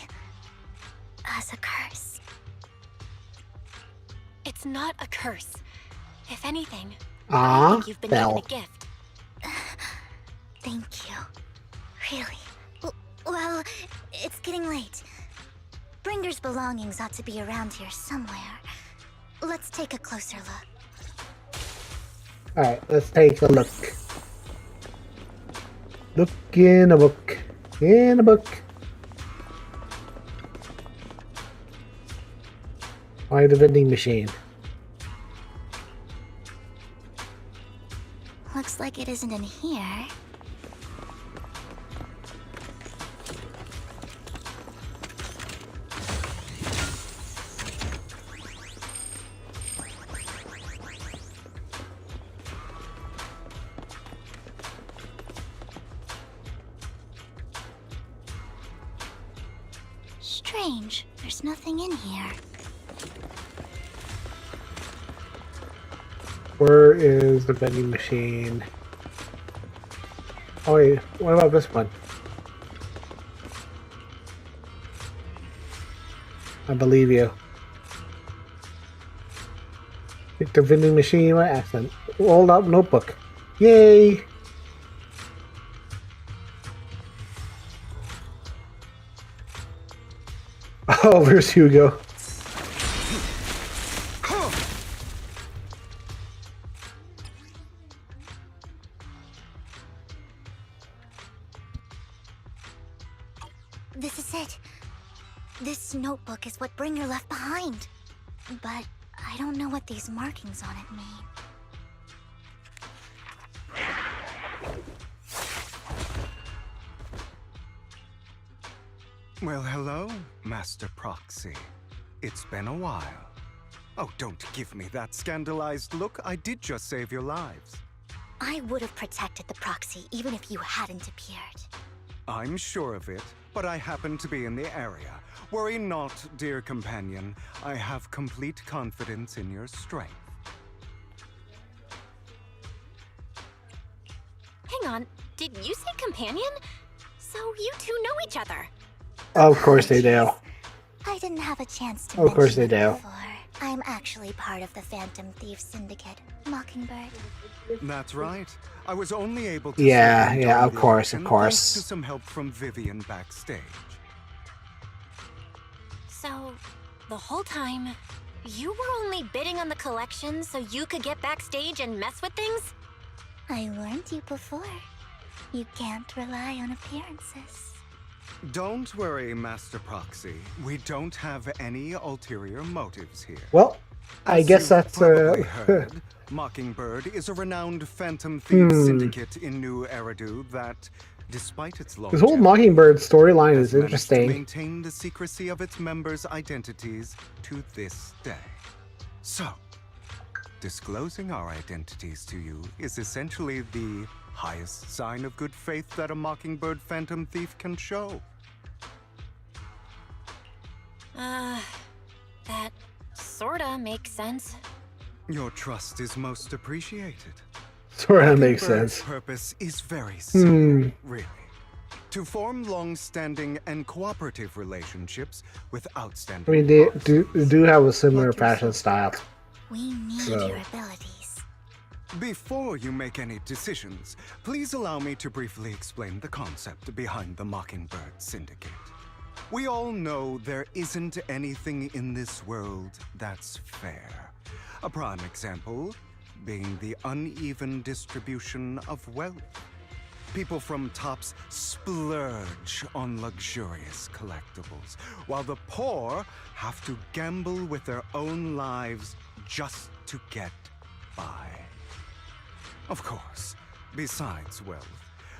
as a curse. It's not a curse. If anything, I Ah, think you've been Belle. given a gift. Thank you. Really. Well, it's getting late. Bringer's belongings ought to be around here somewhere. Let's take a closer look. Alright, let's take a look. Look in a book. In a book. Why the vending machine? Looks like it isn't in here. Strange. There's nothing in here. Where is the vending machine? Oh wait, what about this one? I believe you. Pick the vending machine by accident. Rolled up notebook. Yay! Oh, where's Hugo? This is it. This notebook is what Bringer left behind. But I don't know what these markings on it mean. Well, hello, Master Proxy. It's been a while. Oh, don't give me that scandalized look. I did just save your lives. I would have protected the proxy even if you hadn't appeared. I'm sure of it, but I happen to be in the area. Worry not, dear companion. I have complete confidence in your strength. Hang on, did you say companion? So you two know each other? Of course they do. I didn't have a chance to Of course they mention it do. before. I'm actually part of the Phantom Thief Syndicate, Mockingbird. That's right. I was only able to Yeah, survive yeah, during of the course, auction of course. thanks to some help from Vivian backstage. So, the whole time, you were only bidding on the collection so you could get backstage and mess with things? I warned you before. You can't rely on appearances. Don't worry, Master Proxy. We don't have any ulterior motives here. Well, I As guess you've that's probably heard, Mockingbird is a renowned Phantom Thief Syndicate in New Eridu that, despite its this whole longevity, Mockingbird storyline has is managed to interesting. maintain the secrecy of its members' identities to this day. So, disclosing our identities to you is essentially the highest sign of good faith that a Mockingbird Phantom Thief can show. That sorta makes sense. Your trust is most appreciated. Sorta makes Mockingbird's sense. purpose is very simple, Hmm. really. To form long-standing and cooperative relationships with outstanding I mean, they do have a similar fashion style. We need So- your abilities. Before you make any decisions, please allow me to briefly explain the concept behind the Mockingbird Syndicate. We all know there isn't anything in this world that's fair. A prime example being the uneven distribution of wealth. People from tops splurge on luxurious collectibles, while the poor have to gamble with their own lives just to get by. Of course, besides wealth,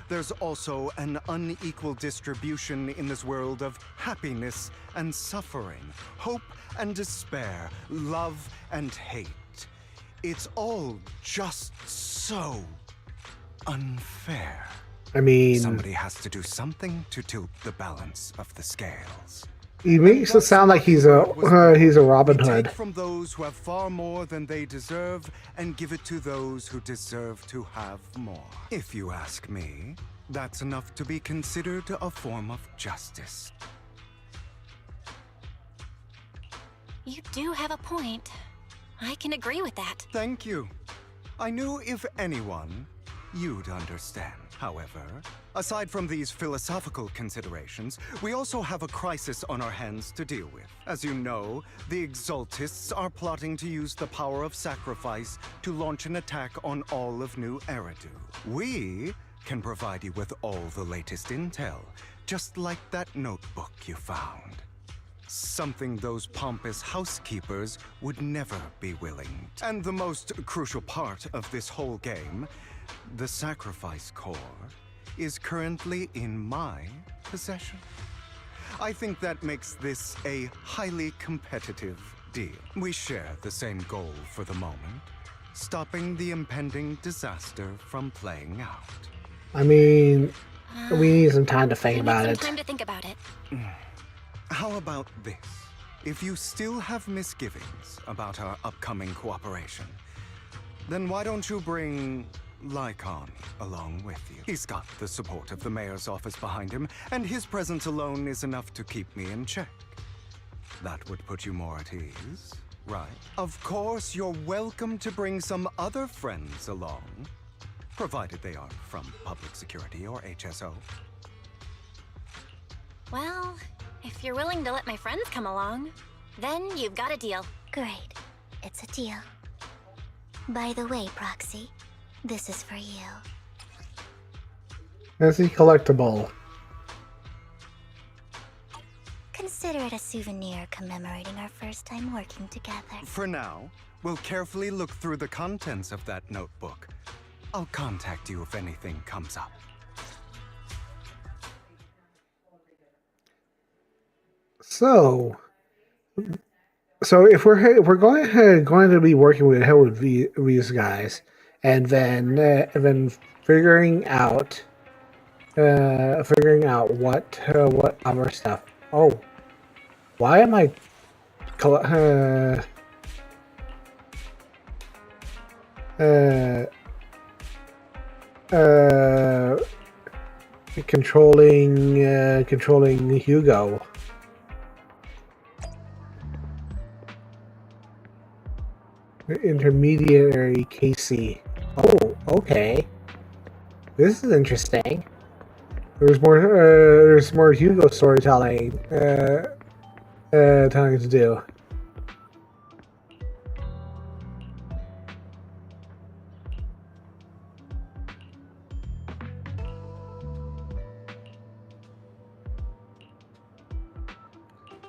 there's also an unequal distribution in this world of happiness and suffering, hope and despair, love and hate. It's all just so unfair. I mean, Somebody has to do something to tilt the balance of the scales. he makes it sound like he's a Robin Hood. Take from those who have far more than they deserve and give it to those who deserve to have more. If you ask me, that's enough to be considered a form of justice. You do have a point. I can agree with that. Thank you. I knew if anyone, you'd understand. However, aside from these philosophical considerations, we also have a crisis on our hands to deal with. As you know, the Exaltists are plotting to use the power of sacrifice to launch an attack on all of New Eridu. We can provide you with all the latest intel, just like that notebook you found. Something those pompous housekeepers would never be willing. And the most crucial part of this whole game, the sacrifice core, is currently in my possession. I think that makes this a highly competitive deal. We share the same goal for the moment, stopping the impending disaster from playing out. I mean, we need some time to think about Some it. time to think about it. How about this? If you still have misgivings about our upcoming cooperation, then why don't you bring Lycon along with you? He's got the support of the mayor's office behind him, and his presence alone is enough to keep me in check. That would put you more at ease, right? Of course, you're welcome to bring some other friends along, provided they are from public security or HSO. Well, if you're willing to let my friends come along, then you've got a deal. Great. It's a deal. By the way, Proxy, this is for you. That's a collectible. Consider it a souvenir commemorating our first time working together. For now, we'll carefully look through the contents of that notebook. I'll contact you if anything comes up. So if we're going to be working with these guys, and then figuring out what other stuff. Oh, why am I controlling Hugo? Intermediary Casey. Oh, okay. This is interesting. There's more Hugo storytelling telling to do.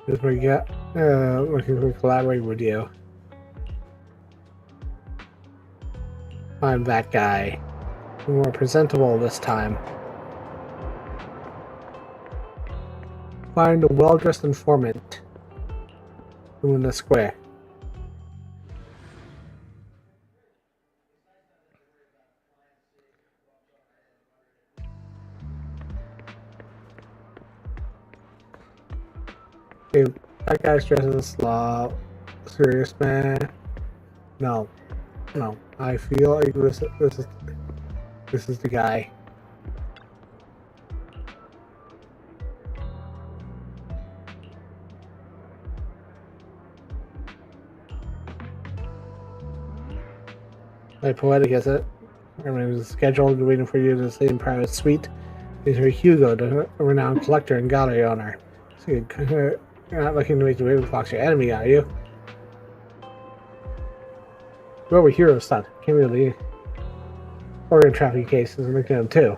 If we get looking to collaborate with you. I'm that guy. More presentable this time. Find a well-dressed informant in the square. Okay, that guy's dressed as a slob. Serious man. No. I feel like this is the guy. My poetic is it? Everything is scheduled, waiting for you to stay in private suite. These are Hugo, the renowned collector and gallery owner. So you're not looking to make the Ravenfox your enemy, are you? Well, we're hero stunt. Can't really. Organ trafficking cases and looking at them too.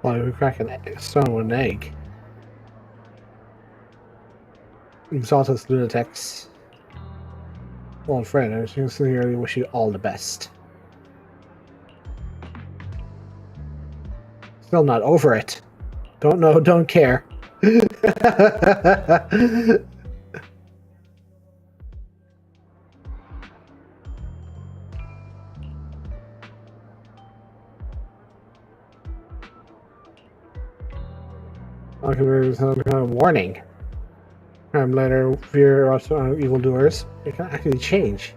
Why we crack a stone with an egg? Exalted lunatics. Old friend, I sincerely wish you all the best. Still not over it. Don't know, don't care. There's some kind of warning. Later, fear of evildoers. It can actually change.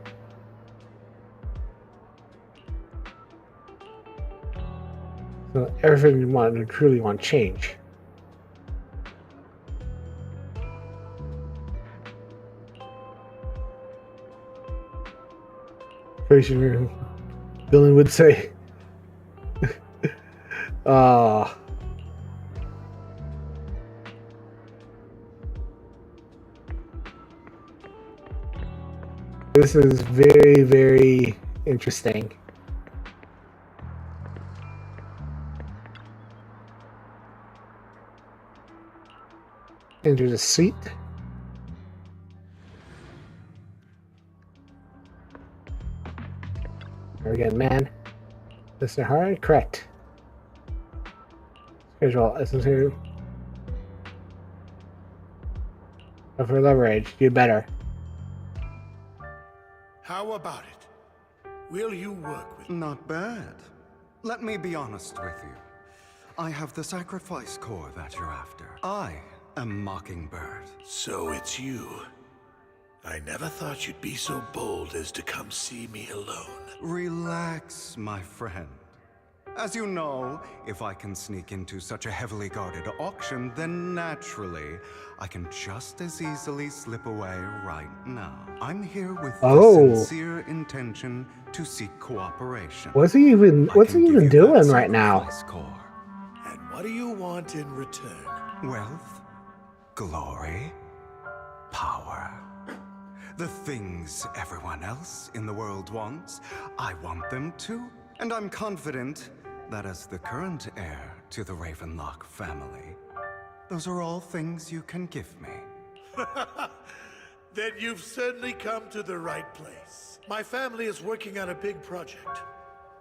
So everything you want and truly want change. Pretty sure Dylan would say, this is very, very interesting. Enter the suite. There again, man. Mr. Hard, correct. Schedule essence here. Of her leverage, you better. How about it? Will you work with me? Not bad. Let me be honest with you. I have the sacrifice core that you're after. I am Mockingbird. So it's you. I never thought you'd be so bold as to come see me alone. Relax, my friend. As you know, if I can sneak into such a heavily guarded auction, then naturally, I can just as easily slip away right now. I'm here with the sincere intention to seek cooperation. What's he even doing right now? And what do you want in return? Wealth, glory, power. The things everyone else in the world wants, I want them too. And I'm confident that as the current heir to the Ravenlock family, those are all things you can give me. Then you've certainly come to the right place. My family is working on a big project.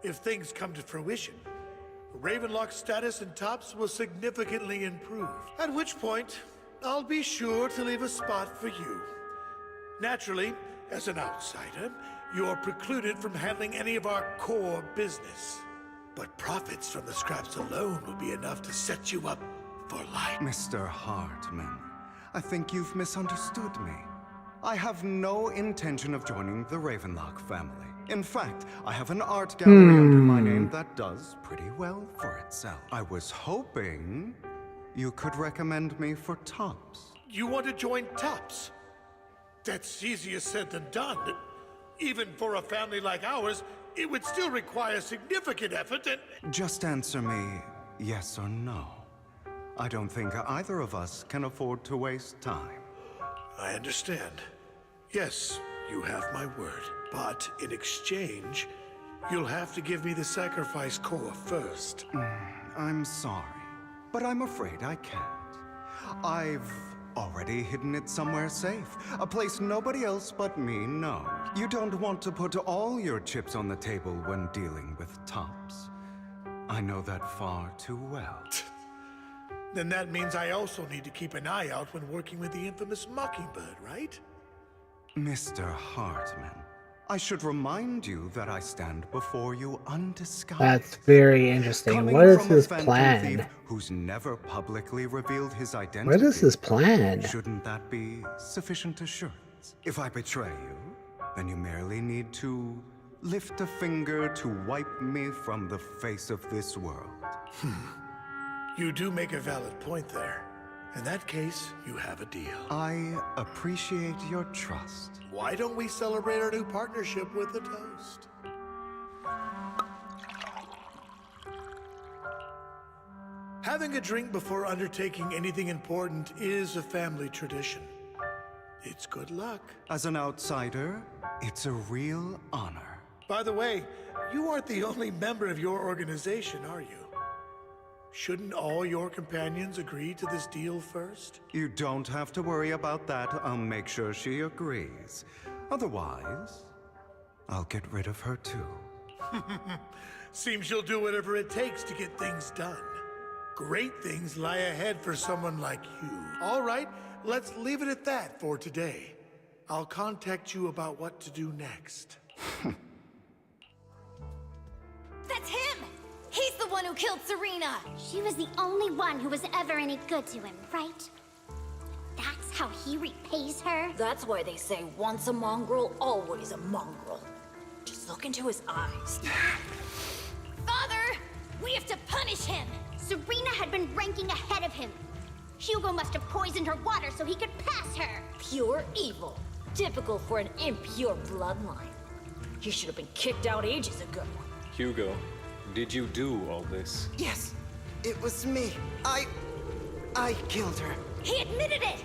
If things come to fruition, Ravenlock's status in Tops will significantly improve. At which point, I'll be sure to leave a spot for you. Naturally, as an outsider, you're precluded from handling any of our core business. But profits from the scraps alone will be enough to set you up for life. Mr. Hartman, I think you've misunderstood me. I have no intention of joining the Ravenlock family. In fact, I have an art gallery under my name that does pretty well for itself. I was hoping you could recommend me for Tops. You want to join Tops? That's easier said than done. Even for a family like ours, it would still require significant effort and... Just answer me yes or no. I don't think either of us can afford to waste time. I understand. Yes, you have my word. But in exchange, you'll have to give me the sacrifice core first. I'm sorry, but I'm afraid I can't. I've already hidden it somewhere safe, a place nobody else but me knows. You don't want to put all your chips on the table when dealing with Tops. I know that far too well. Then that means I also need to keep an eye out when working with the infamous Mockingbird, right? Mr. Hartman, I should remind you that I stand before you undisguised. That's very interesting. What is his plan? Who's never publicly revealed his identity. What is his plan? Shouldn't that be sufficient assurance? If I betray you, then you merely need to lift a finger to wipe me from the face of this world. You do make a valid point there. In that case, you have a deal. I appreciate your trust. Why don't we celebrate our new partnership with a toast? Having a drink before undertaking anything important is a family tradition. It's good luck. As an outsider, it's a real honor. By the way, you aren't the only member of your organization, are you? Shouldn't all your companions agree to this deal first? You don't have to worry about that. I'll make sure she agrees. Otherwise, I'll get rid of her too. Seems you'll do whatever it takes to get things done. Great things lie ahead for someone like you. All right, let's leave it at that for today. I'll contact you about what to do next. That's him! He's the one who killed Serena! She was the only one who was ever any good to him, right? That's how he repays her? That's why they say once a mongrel, always a mongrel. Just look into his eyes. Father! We have to punish him! Serena had been ranking ahead of him. Hugo must have poisoned her water so he could pass her. Pure evil. Typical for an impure bloodline. He should have been kicked out ages ago. Hugo, did you do all this? Yes, it was me. I killed her. He admitted it!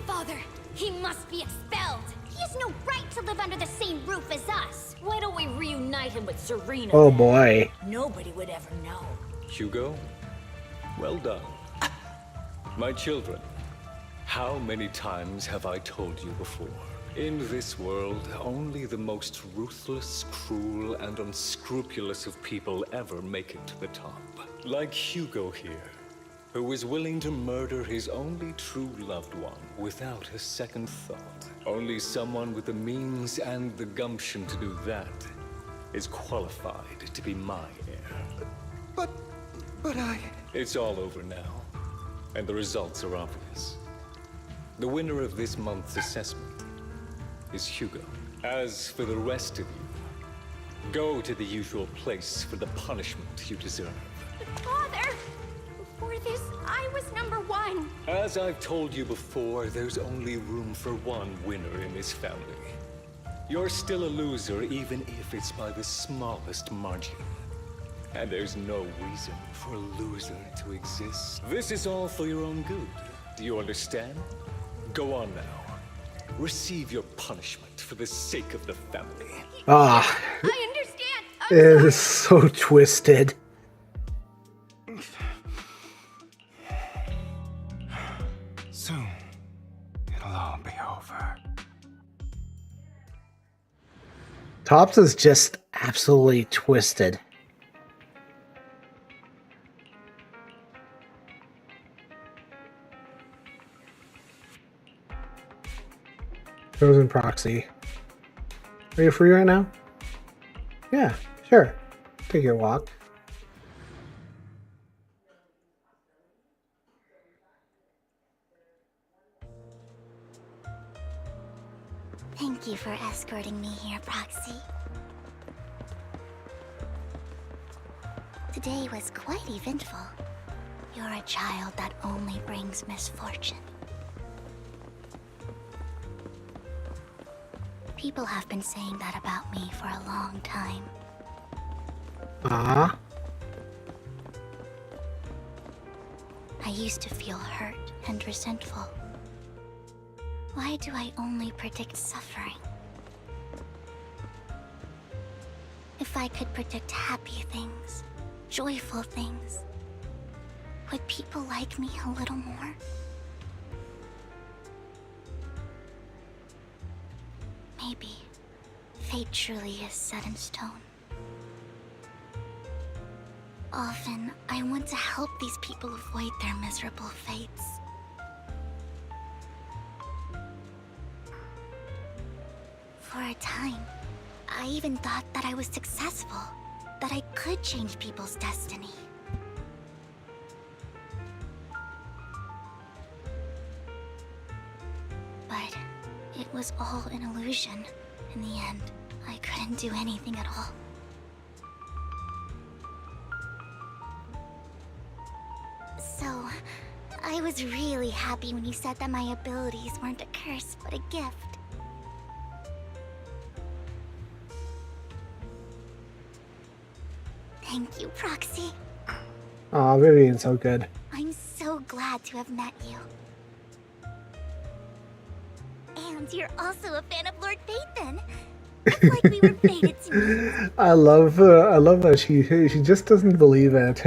Father, he must be expelled. He has no right to live under the same roof as us. Why don't we reunite him with Serena? Oh then? boy. Nobody would ever know. Hugo, well done. My children, how many times have I told you before? In this world, only the most ruthless, cruel, and unscrupulous of people ever make it to the top. Like Hugo here. who is willing to murder his only true loved one without a second thought. Only someone with the means and the gumption to do that is qualified to be my heir. But I... It's all over now, and the results are obvious. The winner of this month's assessment is Hugo. As for the rest of you, go to the usual place for the punishment you deserve. Father! Before this, I was number 1. As I've told you before, there's only room for one winner in this family. You're still a loser, even if it's by the smallest margin. And there's no reason for a loser to exist. This is all for your own good. Do you understand? Go on now. Receive your punishment for the sake of the family. Ah. I understand. It is so twisted. Soon, it'll all be over. Tops is just absolutely twisted. Frozen proxy. Are you free right now? Yeah, sure. Take your walk. Thank you for escorting me here, Proxy. Today was quite eventful. You're a child that only brings misfortune. People have been saying that about me for a long time. Ah. I used to feel hurt and resentful. Why do I only predict suffering? If I could predict happy things, joyful things, would people like me a little more? Maybe fate truly is set in stone. Often, I want to help these people avoid their miserable fates. For a time, I even thought that I was successful, that I could change people's destiny. But it was all an illusion. In the end, I couldn't do anything at all. So, I was really happy when you said that my abilities weren't a curse, but a gift. Thank you, Proxy. Aw, Vivian's so good. I'm so glad to have met you. And you're also a fan of Lord Phaethon. It's like we were fated to meet. I love that she just doesn't believe it.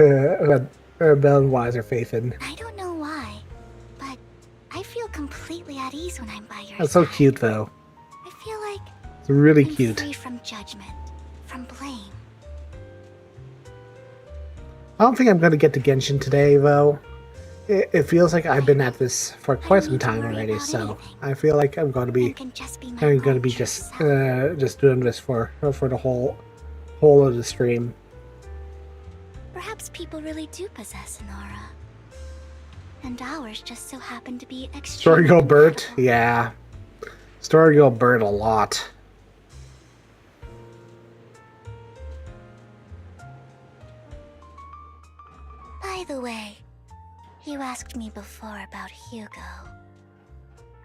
Belle and Wise are Phaethon. I don't know why, but I feel completely at ease when I'm by your That's so side. cute, though. I feel like It's really I'm cute. free from judgment, from blame. I don't think I'm going to get to Genshin today, though. It feels like I've been at this for quite some time already, so I feel like I'm going to be just doing this for the whole of the stream. Perhaps people really do possess an aura. And ours just so happen to be extremely Story Girl Bert, yeah. Story Girl Bert a lot. By the way, you asked me before about Hugo.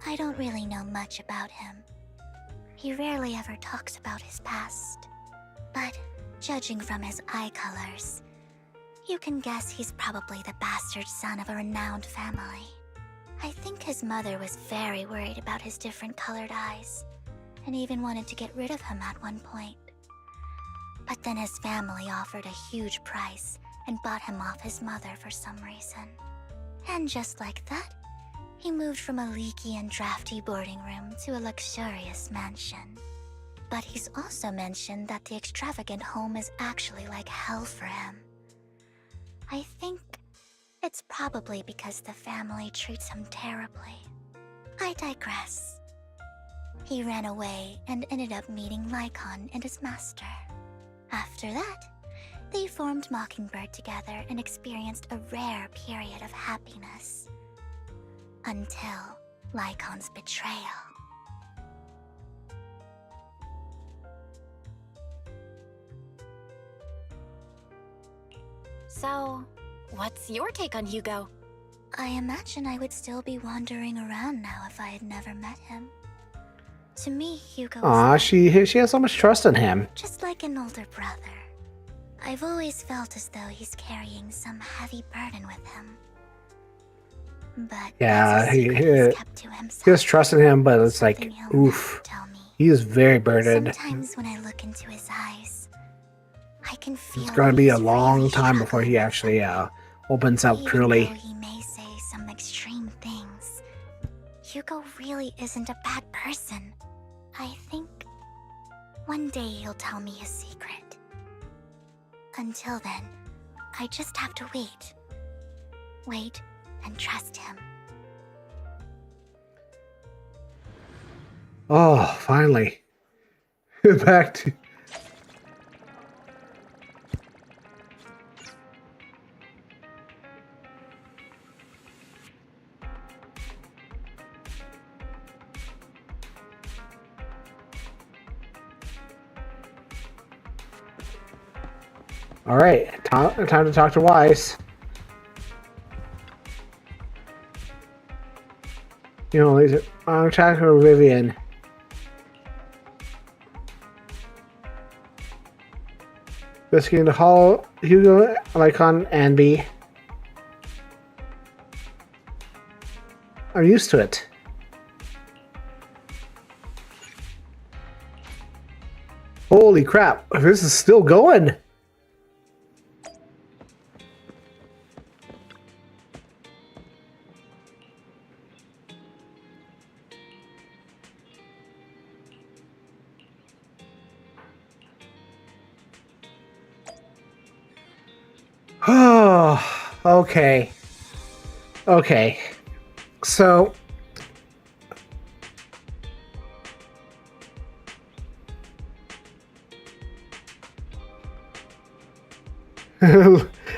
I don't really know much about him. He rarely ever talks about his past. But judging from his eye colors, you can guess he's probably the bastard son of a renowned family. I think his mother was very worried about his different colored eyes, and even wanted to get rid of him at one point. But then his family offered a huge price and bought him off his mother for some reason. And just like that, he moved from a leaky and drafty boarding room to a luxurious mansion. But he's also mentioned that the extravagant home is actually like hell for him. I think It's probably because the family treats him terribly. I digress. He ran away and ended up meeting Lycon and his master. After that, they formed Mockingbird together and experienced a rare period of happiness. Until Lycon's betrayal. So, what's your take on Hugo? I imagine I would still be wandering around now if I had never met him. To me, Hugo Aw, she has so much trust in him. just like an older brother. I've always felt as though he's carrying some heavy burden with him. But Yeah, he has trust in him, but it's like, oof. He is very burdened. sometimes when I look into his eyes, I can feel It's going to be a he's long really time before he actually opens up Even truly. though he may say some extreme things, Hugo really isn't a bad person. I think one day he'll tell me his secret. Until then, I just have to wait. Wait and trust him. Oh, finally. Back to... All right, time to talk to Wise. You know, he's on track with Vivian. Risking the Hall, Hugo, Lycon, Anby. I'm used to it. Holy crap, this is still going. Oh, okay. Okay. So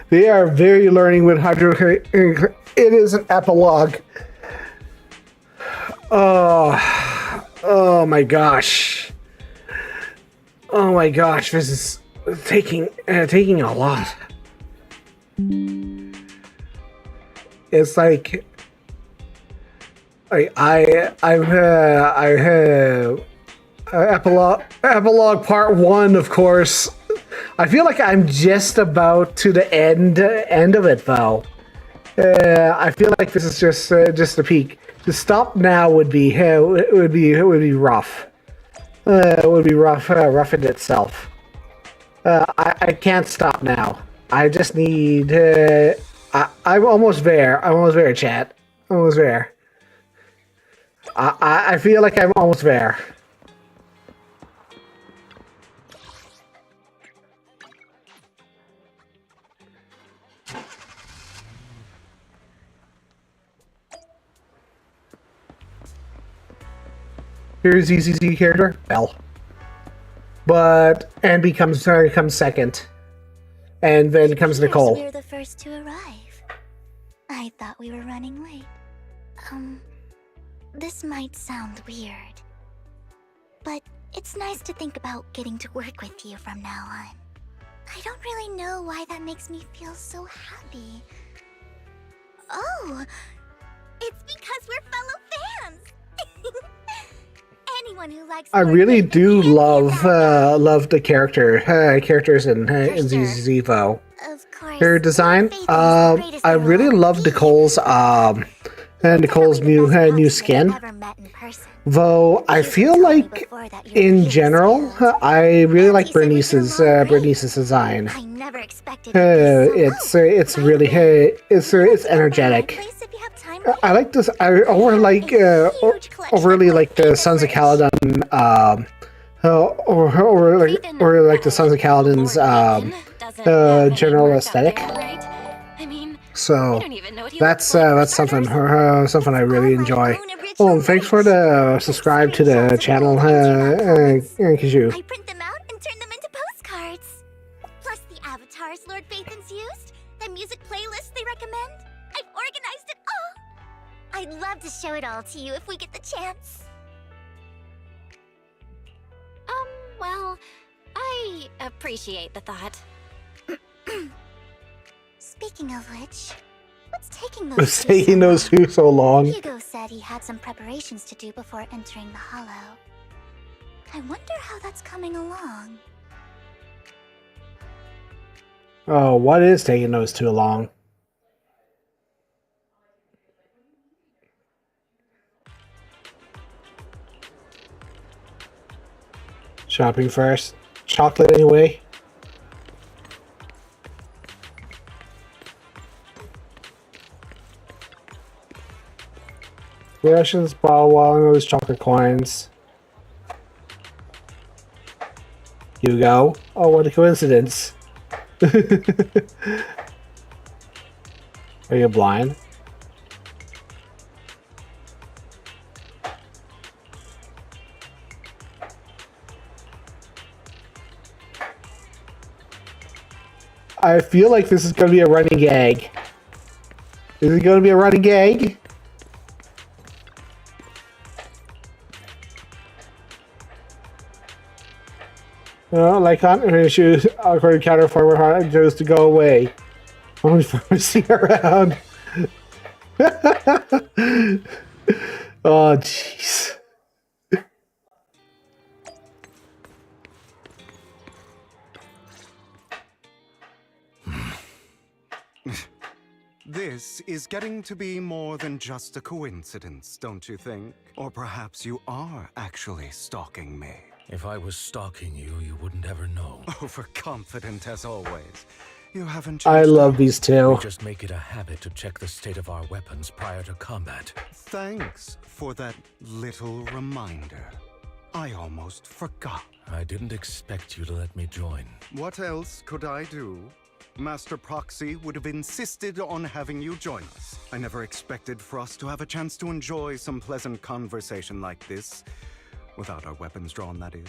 they are very learning with hydro. It is an epilogue. Oh my gosh. Oh my gosh, this is taking a lot. It's like epilogue part 1, of course. I feel like I'm just about to the end of it though. I feel like this is just a peak. To stop now would be rough. It would be rough in itself. I can't stop now. I just need. I'm almost there. I'm almost there, chat. Almost there. I feel like I'm almost there. Here's ZZZ character, Belle. But Anby comes second. And then comes Nicole. We're the first to arrive. I thought we were running late. This might sound weird, but it's nice to think about getting to work with you from now on. I don't really know why that makes me feel so happy. Oh, it's because we're fellow fans. Anyone who likes I really do love the characters in ZZZ though. Her design, I really love Nicole's new skin. Though I feel like in general, I really like Bernice's design. It's really it's energetic. I like this. I overly like the Sons of Caledon, or like the Sons of Caledon's general aesthetic. So don't even know what he that's looks like, something something I really enjoy. Oh, and thanks for the subscribe to the channel, Kaju. I print them out and turn them into postcards. Plus the avatars Lord Phaethon's used, the music playlists they recommend. I've organized it all. I'd love to show it all to you if we get the chance. Well, I appreciate the thought. Speaking of which, what's taking those What's taking those two so long? Hugo said he had some preparations to do before entering the Hollow. I wonder how that's coming along. Oh, what is taking those too long? Shopping first. Chocolate anyway. Rations, bottle walling those chocolate coins. Hugo. Oh, what a coincidence. Are you blind? I feel like this is going to be a running gag. Is it going to be a running gag? Like on issues, according to counterformer, I chose to go away. Only pharmacy around. Oh, jeez. This is getting to be more than just a coincidence, don't you think? Or perhaps you are actually stalking me. If I was stalking you, you wouldn't ever know. Overconfident as always. You haven't I changed love at these two. We just make it a habit to check the state of our weapons prior to combat. Thanks for that little reminder. I almost forgot. I didn't expect you to let me join. What else could I do? Master Proxy would have insisted on having you join us. I never expected for us to have a chance to enjoy some pleasant conversation like this. Without our weapons drawn, that is.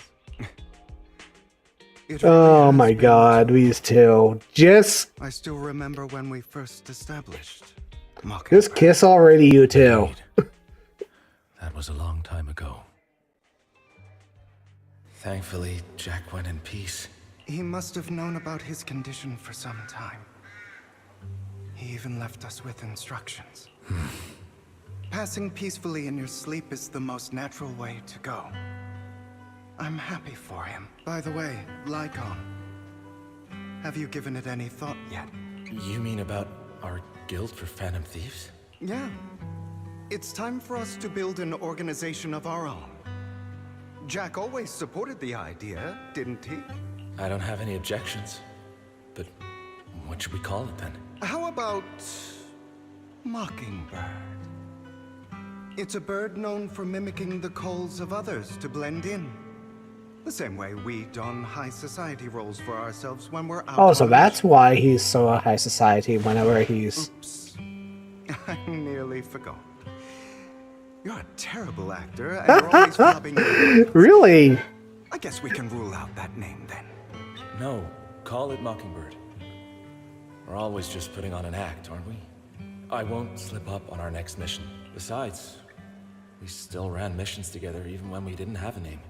Oh my god, these two. Just... I still remember when we first established. Just kiss already, you two. That was a long time ago. Thankfully, Jack went in peace. He must have known about his condition for some time. He even left us with instructions. Passing peacefully in your sleep is the most natural way to go. I'm happy for him. By the way, Lycon, have you given it any thought yet? You mean about our guild for Phantom Thieves? Yeah. It's time for us to build an organization of our own. Jack always supported the idea, didn't he? I don't have any objections. But what should we call it then? How about Mockingbird? It's a bird known for mimicking the calls of others to blend in. The same way we don high society roles for ourselves when we're out. Oh, so that's why he's so high society whenever he's... Oops. I nearly forgot. You're a terrible actor, and you're always flobbing your... Really? I guess we can rule out that name then. No, call it Mockingbird. We're always just putting on an act, aren't we? I won't slip up on our next mission. Besides, we still ran missions together even when we didn't have a name.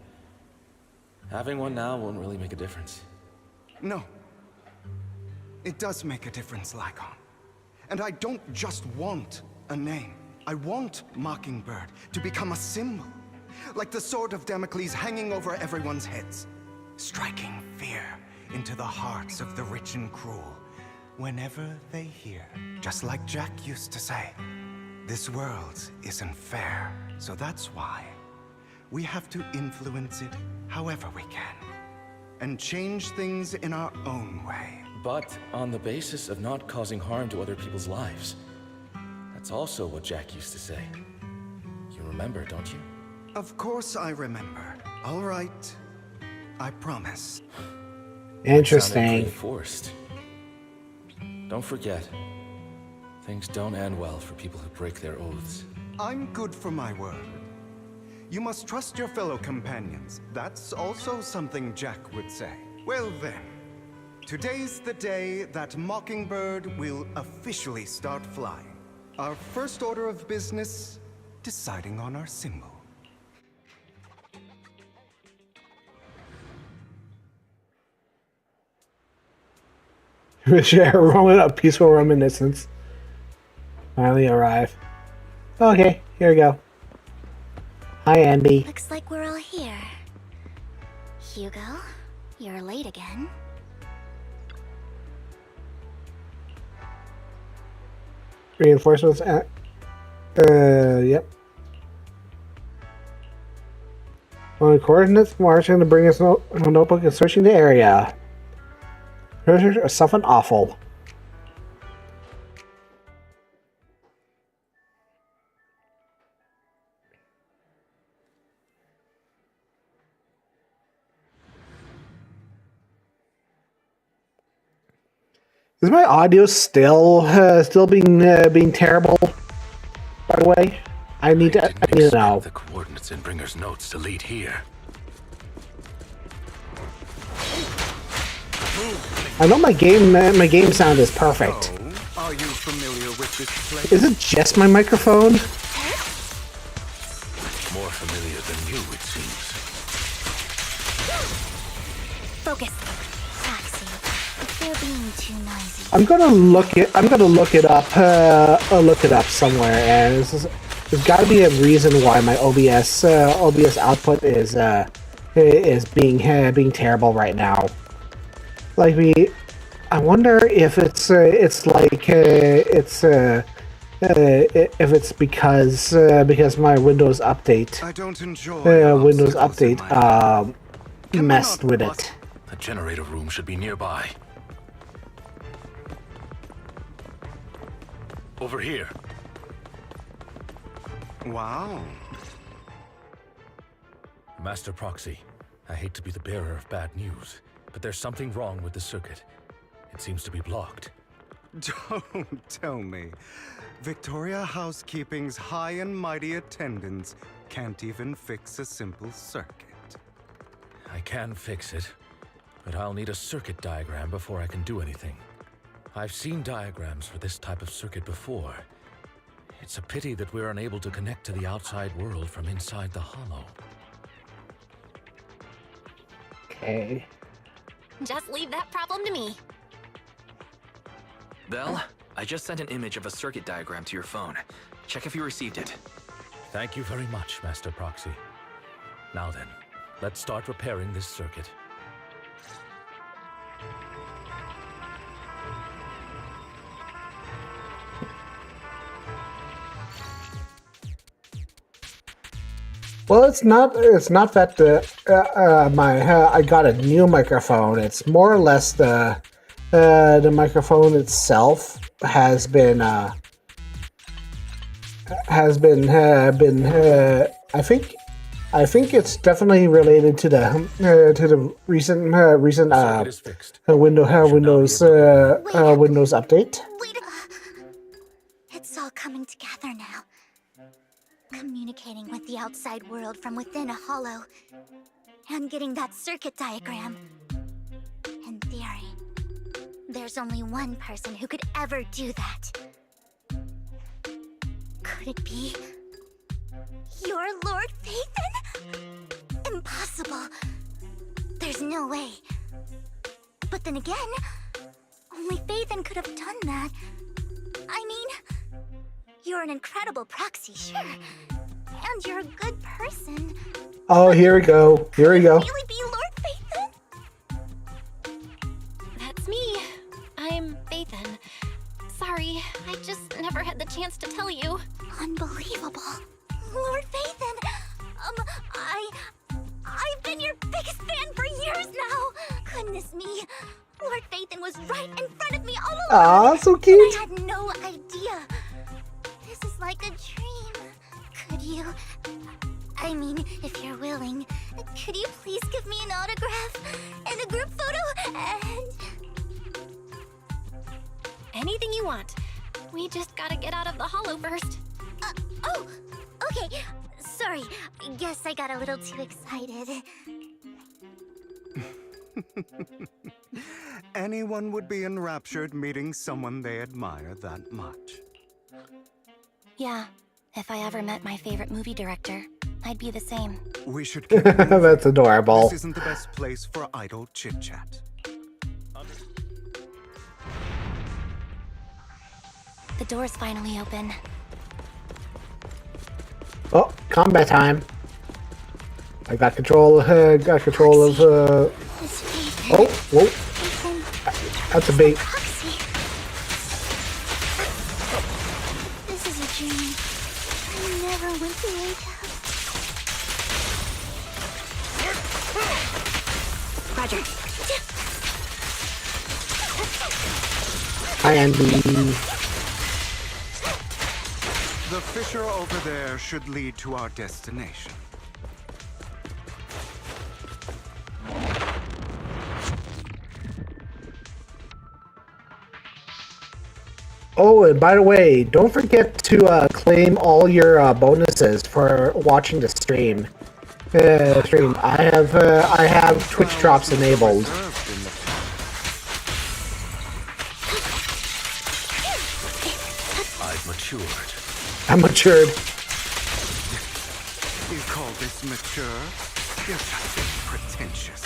Having one now won't really make a difference. No. It does make a difference, Lycon. And I don't just want a name. I want Mockingbird to become a symbol. Like the sword of Damocles hanging over everyone's heads. Striking fear into the hearts of the rich and cruel. Whenever they hear. Just like Jack used to say. This world isn't fair. So that's why we have to influence it however we can. And change things in our own way. But on the basis of not causing harm to other people's lives. That's also what Jack used to say. You remember, don't you? Of course I remember. All right. I promise. Interesting. Forced. Don't forget, Things don't end well for people who break their oaths. I'm good for my word. You must trust your fellow companions. That's also something Jack would say. Well then, today's the day that Mockingbird will officially start flying. Our first order of business, deciding on our symbol. Share a peaceful reminiscence. Finally arrive. Okay, here we go. Hi, Anby. Looks like we're all here. Hugo, you're late again. Reinforcements. Yep. On the coordinates, marching to bring us a notebook and searching the area. Treasures are something awful. Is my audio still being terrible? By the way, I need to know. The coordinates in Bringer's notes to lead here. I know my game sound is perfect. Oh, are you familiar with this place? Is it just my microphone? More familiar than you, it seems. Focus. Taxi. If they're being too noisy. I'm gonna look it up. Look it up somewhere, and there's got to be a reason why my OBS output is being terrible right now. Like I wonder if it's because my Windows update messed with it. The generator room should be nearby. Over here. Wow. Master Proxy, I hate to be the bearer of bad news, but there's something wrong with the circuit. It seems to be blocked. Don't tell me. Victoria Housekeeping's high and mighty attendants can't even fix a simple circuit. I can fix it, but I'll need a circuit diagram before I can do anything. I've seen diagrams for this type of circuit before. It's a pity that we're unable to connect to the outside world from inside the hollow. Okay. Just leave that problem to me. Belle, I just sent an image of a circuit diagram to your phone. Check if you received it. Thank you very much, Master Proxy. Now then, let's start repairing this circuit. Well, it's not that I got a new microphone. It's more or less the microphone itself has been I think it's definitely related to the recent Windows update. It's all coming together now. Communicating with the outside world from within a hollow. And getting that circuit diagram. In theory, there's only one person who could ever do that. Could it be your Lord Phaethon? Impossible. There's no way. But then again, only Phaethon could have done that. I mean, you're an incredible proxy, sure. And you're a good person. Oh, here we go. Here we go. Really be Lord Phaethon? That's me. I'm Phaethon. Sorry, I just never had the chance to tell you. Unbelievable. Lord Phaethon! I've been your biggest fan for years now! Goodness me. Lord Phaethon was right in front of me all along. Aw, so cute. And I had no idea. This is like a dream. Could you... I mean, if you're willing, could you please give me an autograph and a group photo and... Anything you want. We We just gotta get out of the hollow first. Oh, okay. Sorry. Guess I got a little too excited. Anyone would be enraptured meeting someone they admire that much. Yeah, if I ever met my favorite movie director, I'd be the same. We should. That's adorable. This isn't the best place for idle chit-chat. The door's finally open. Oh, combat time. I got control. Got control of. Oh, whoa. That's a bait. This is a dream. I never went to wake up. Roger. Hi, Anby. The fissure over there should lead to our destination. Oh, and by the way, don't forget to claim all your bonuses for watching the stream. I have Twitch drops enabled. I've matured. I'm matured. You call this mature? You're just being pretentious.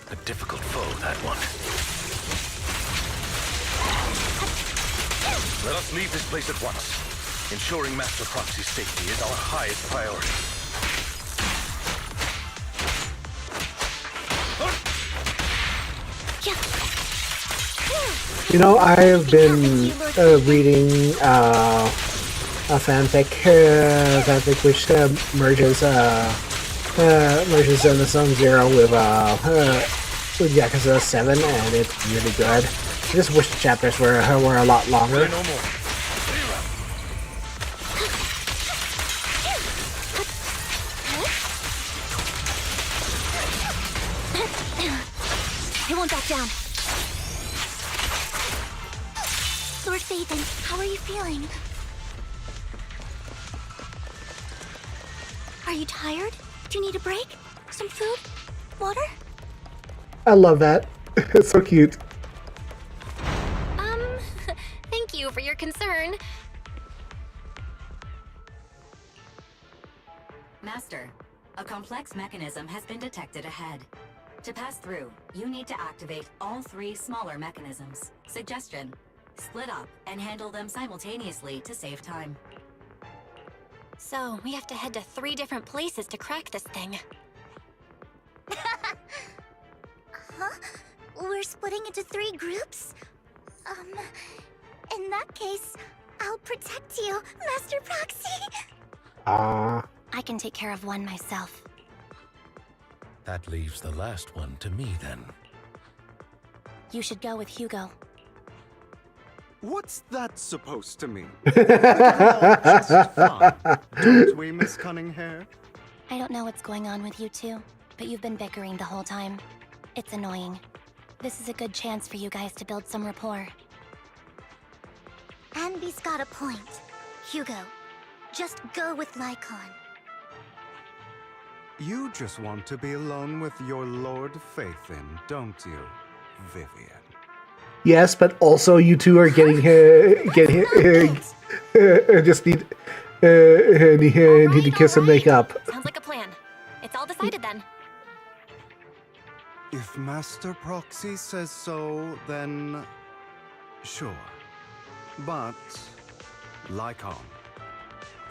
A difficult foe, that one. Let us leave this place at once. Ensuring Master Proxy's safety is our highest priority. You know, I have been reading a fanfic which merges Zenless Zone Zero with Yakuza 7, and it's really good. I just wish the chapters were a lot longer. I won't back down. Lord Phaethon, how are you feeling? Are you tired? Do you need a break? Some food? Water? I love that. It's so cute. Thank you for your concern. Master, a complex mechanism has been detected ahead. To pass through, you need to activate all 3 smaller mechanisms. Suggestion: split up and handle them simultaneously to save time. So, we have to head to 3 different places to crack this thing. Huh? We're splitting into 3 groups? In that case, I'll protect you, Master Proxy. I can take care of one myself. That leaves the last one to me, then. You should go with Hugo. What's that supposed to mean? Just fun, don't we, Miss Cunninghair? I don't know what's going on with you two, but you've been bickering the whole time. It's annoying. This is a good chance for you guys to build some rapport. Anby's got a point. Hugo, just go with Lycon. You just want to be alone with your Lord Phaethon, don't you, Vivian? Yes, but also you two are getting just need to kiss and make up. Sounds like a plan. It's all decided then. If Master Proxy says so, then sure. But, Lycon,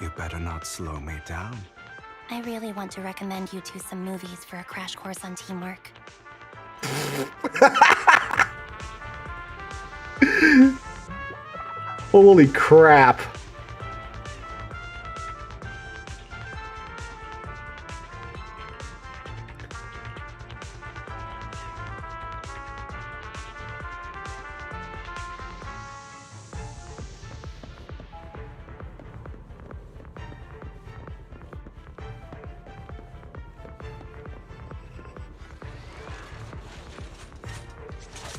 you better not slow me down. I really want to recommend you two some movies for a crash course on teamwork. Holy crap.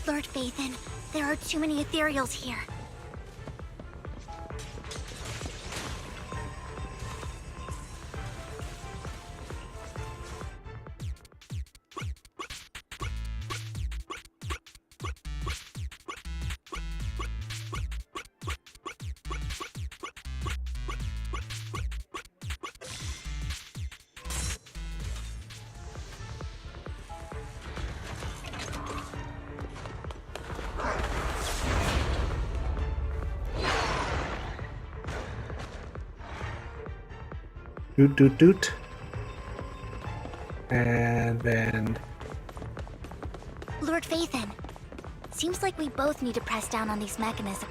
Lord Phaethon, there are too many ethereals here. Doot doot doot. And then... Lord Phaethon, seems like we both need to press down on these mechanisms.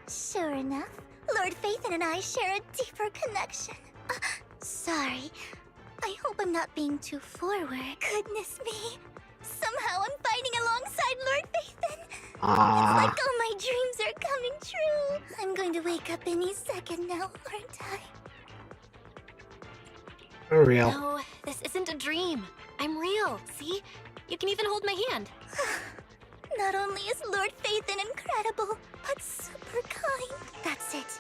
Sure enough, Lord Phaethon and I share a deeper connection. Sorry, I hope I'm not being too forward. Goodness me, somehow I'm fighting alongside Lord Phaethon. It's like all my dreams are coming true. I'm going to wake up any second now, aren't I? Real. No, this isn't a dream. I'm real, see? You can even hold my hand. Not only is Lord Phaethon incredible, but super kind. That's it.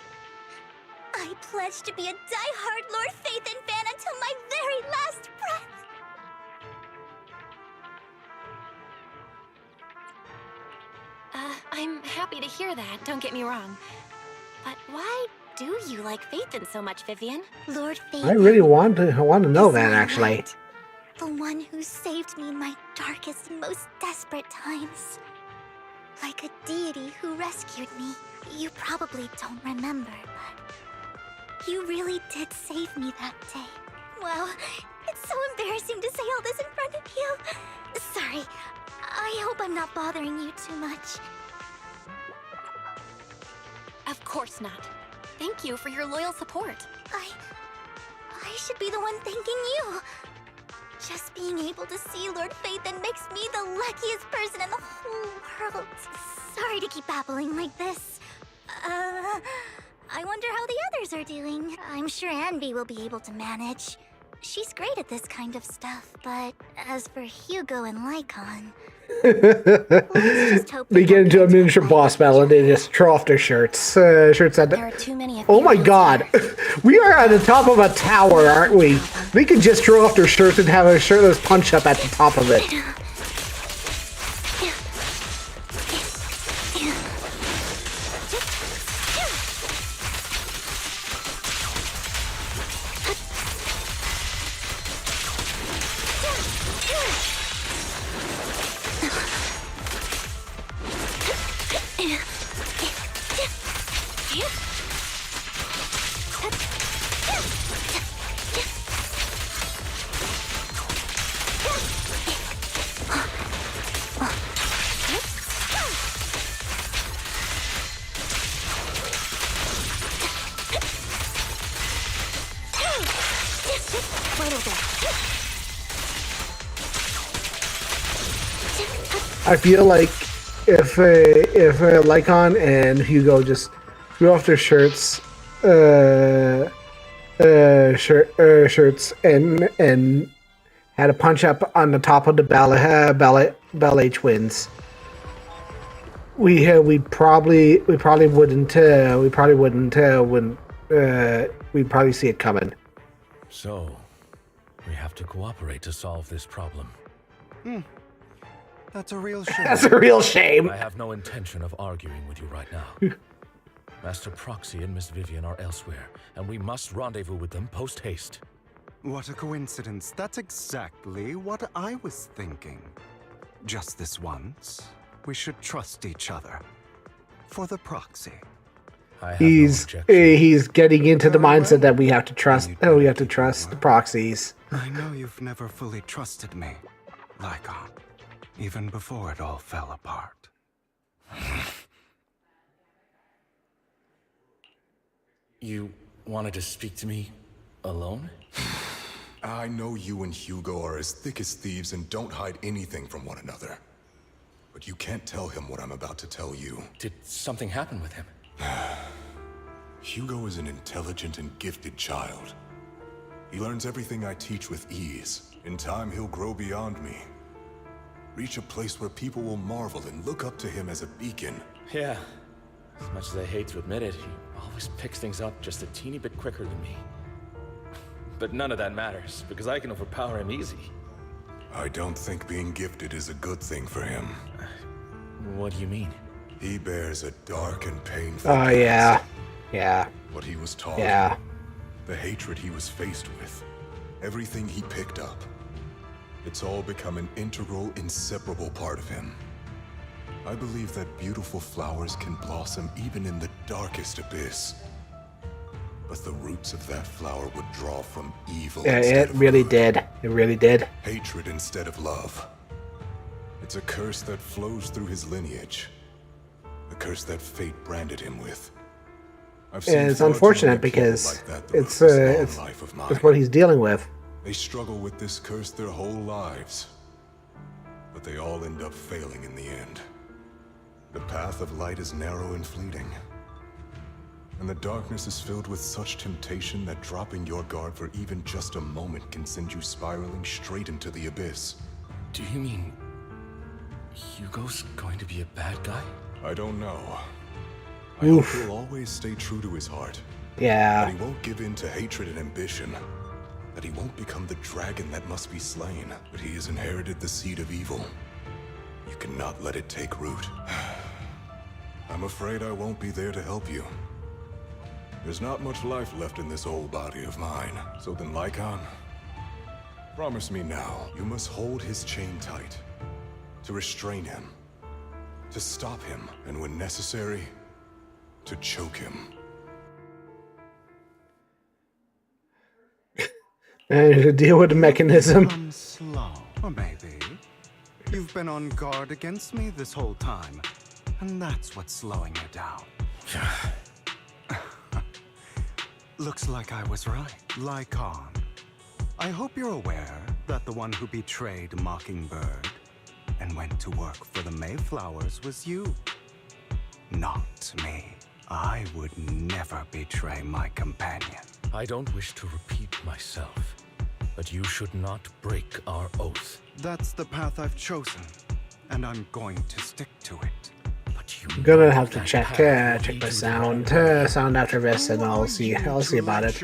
I pledge to be a die-hard Lord Phaethon fan until my very last breath. I'm happy to hear that, don't get me wrong. But why do you like Phaethon so much, Vivian? Lord Phaethon. I really want to know that, actually. Right. The one who saved me in my darkest, most desperate times. Like a deity who rescued me. You probably don't remember, but you really did save me that day. Wow, it's so embarrassing to say all this in front of you. Sorry, I hope I'm not bothering you too much. Of course not. Thank you for your loyal support. I should be the one thanking you. Just being able to see Lord Phaethon makes me the luckiest person in the whole world. Sorry to keep babbling like this. I wonder how the others are doing. I'm sure Anby will be able to manage. She's great at this kind of stuff, but as for Hugo and Lycon... They get into a miniature boss battle and they just throw off their shirts. Shirts at the... There are too many. Oh my god! We are at the top of a tower, aren't we? We could just throw off their shirts and have a shirtless punch up at the top of it. I feel like if Lycon and Hugo just threw off their shirts, shirts and had a punch up on the top of the Ballet Twins, we'd probably see it coming. So, we have to cooperate to solve this problem. That's a real shame. That's a real shame. I have no intention of arguing with you right now. Master Proxy and Miss Vivian are elsewhere, and we must rendezvous with them post-haste. What a coincidence. That's exactly what I was thinking. Just this once, we should trust each other. For the Proxy. He's getting into the mindset that we have to trust. Oh, we have to trust the proxies. I know you've never fully trusted me, Lycon, even before it all fell apart. You wanted to speak to me alone? I know you and Hugo are as thick as thieves and don't hide anything from one another. But you can't tell him what I'm about to tell you. Did something happen with him? Hugo is an intelligent and gifted child. He learns everything I teach with ease. In time, he'll grow beyond me. Reach a place where people will marvel and look up to him as a beacon. Yeah. As much as I hate to admit it, he always picks things up just a teeny bit quicker than me. But none of that matters, because I can overpower him easy. I don't think being gifted is a good thing for him. What do you mean? He bears a dark and painful Oh, past. yeah. Yeah. What he was taught. Yeah. The hatred he was faced with. Everything he picked up. It's all become an integral, inseparable part of him. I believe that beautiful flowers can blossom even in the darkest abyss. But the roots of that flower would draw from evil. Yeah, instead it of really good. did. It really did. Hatred instead of love. It's a curse that flows through his lineage. A curse that fate branded him with. I've seen It's far too unfortunate many people because like that throughout it's this long life of mine. it's what he's dealing with. They struggle with this curse their whole lives. But they all end up failing in the end. The path of light is narrow and fleeting. And the darkness is filled with such temptation that dropping your guard for even just a moment can send you spiraling straight into the abyss. Do you mean Hugo's going to be a bad guy? I don't know. I hope Oof. he'll always stay true to his heart. Yeah. That he won't give in to hatred and ambition. That he won't become the dragon that must be slain. But he has inherited the seed of evil. You cannot let it take root. I'm afraid I won't be there to help you. There's not much life left in this old body of mine. So then, Lycon, promise me now, you must hold his chain tight. To restrain him. To stop him. And when necessary, to choke him. And to deal with the mechanism. Slow, or maybe. You've been on guard against me this whole time, and that's what's slowing you down. Looks like I was right. Lycon. I hope you're aware that the one who betrayed Mockingbird and went to work for the Mayflowers was you. Not me. I would never betray my companion. I don't wish to repeat myself, but you should not break our oath. That's the path I've chosen, and I'm going to stick to it. But you I'm gonna have to check the sound after this, and I'll see about it.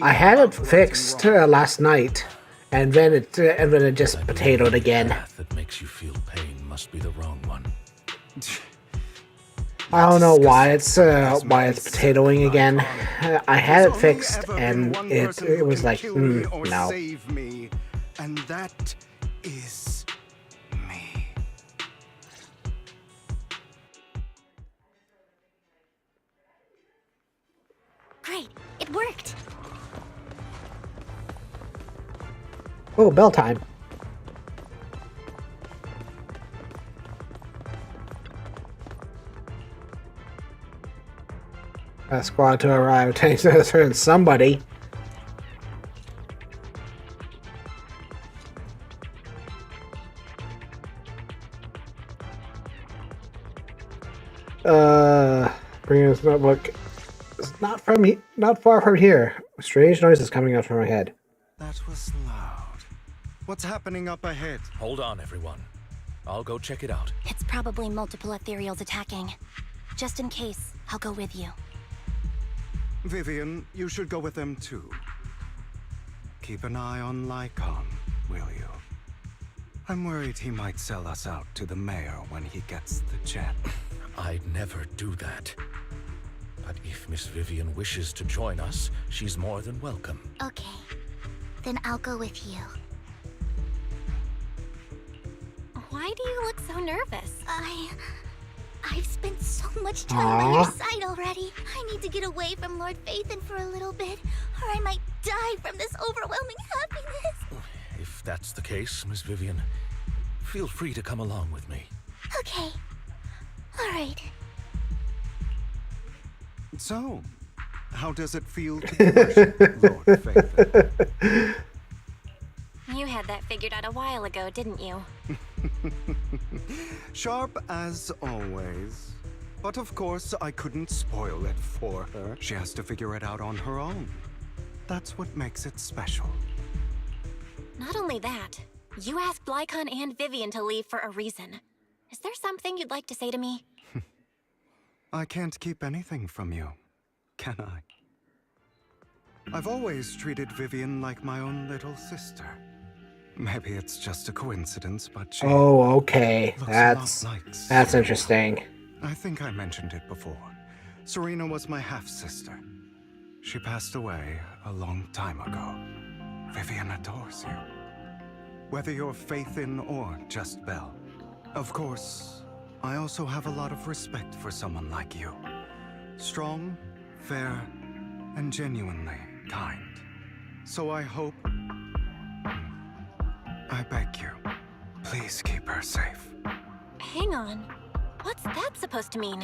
I had it fixed last night, and then it just potatoed again. The path that makes you feel pain must be the wrong one. I don't know why it's potatoing again. I had it fixed, and it was like, no. Save me, and that is me. Great, it worked. Oh, bell time. A squad to arrive. Takes a certain somebody. Bring us notebook. It's not far from here. Strange noises coming out from my head. That was loud. What's happening up ahead? Hold on, everyone. I'll go check it out. It's probably multiple ethereals attacking. Just in case, I'll go with you. Vivian, you should go with them too. Keep an eye on Lycon, will you? I'm worried he might sell us out to the mayor when he gets the chance. I'd never do that. But if Miss Vivian wishes to join us, she's more than welcome. Okay. Then I'll go with you. Why do you look so nervous? I've spent so much time on your side already. I need to get away from Lord Phaethon for a little bit, or I might die from this overwhelming happiness. If that's the case, Miss Vivian, feel free to come along with me. Okay. All right. So, how does it feel to worship Lord Phaethon? You had that figured out a while ago, didn't you? Sharp as always. But of course, I couldn't spoil it for her. She has to figure it out on her own. that's what makes it special. Not only that, you asked Lycon and Vivian to leave for a reason. Is there something you'd like to say to me? I can't keep anything from you, can I? I've always treated Vivian like my own little sister. Maybe it's just a coincidence, but she Oh, okay. looks That's a lot like that's Serena. interesting. I think I mentioned it before. Serena was my half-sister. She passed away a long time ago. Vivian adores you. Whether you're faith in or just Belle. Of course, I also have a lot of respect for someone like you. Strong, fair, and genuinely kind. So I hope... I beg you, please keep her safe. Hang on. What's that supposed to mean?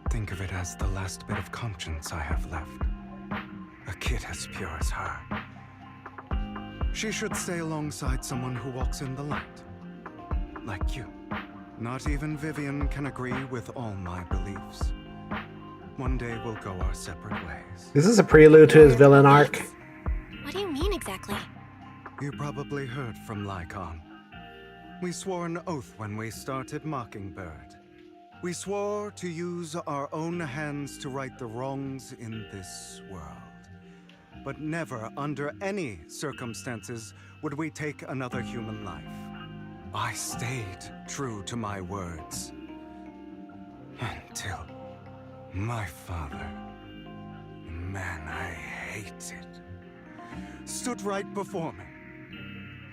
Think of it as the last bit of conscience I have left. A kid as pure as her. She should stay alongside someone who walks in the light. Like you. Not even Vivian can agree with all my beliefs. One day we'll go our separate ways. This is a prelude to his villain arc. What do you mean exactly? You probably heard from Lycon. We swore an oath when we started Mockingbird. We swore to use our own hands to right the wrongs in this world. But never, under any circumstances, would we take another human life. I stayed true to my words. Until my father, the man I hated, stood right before me.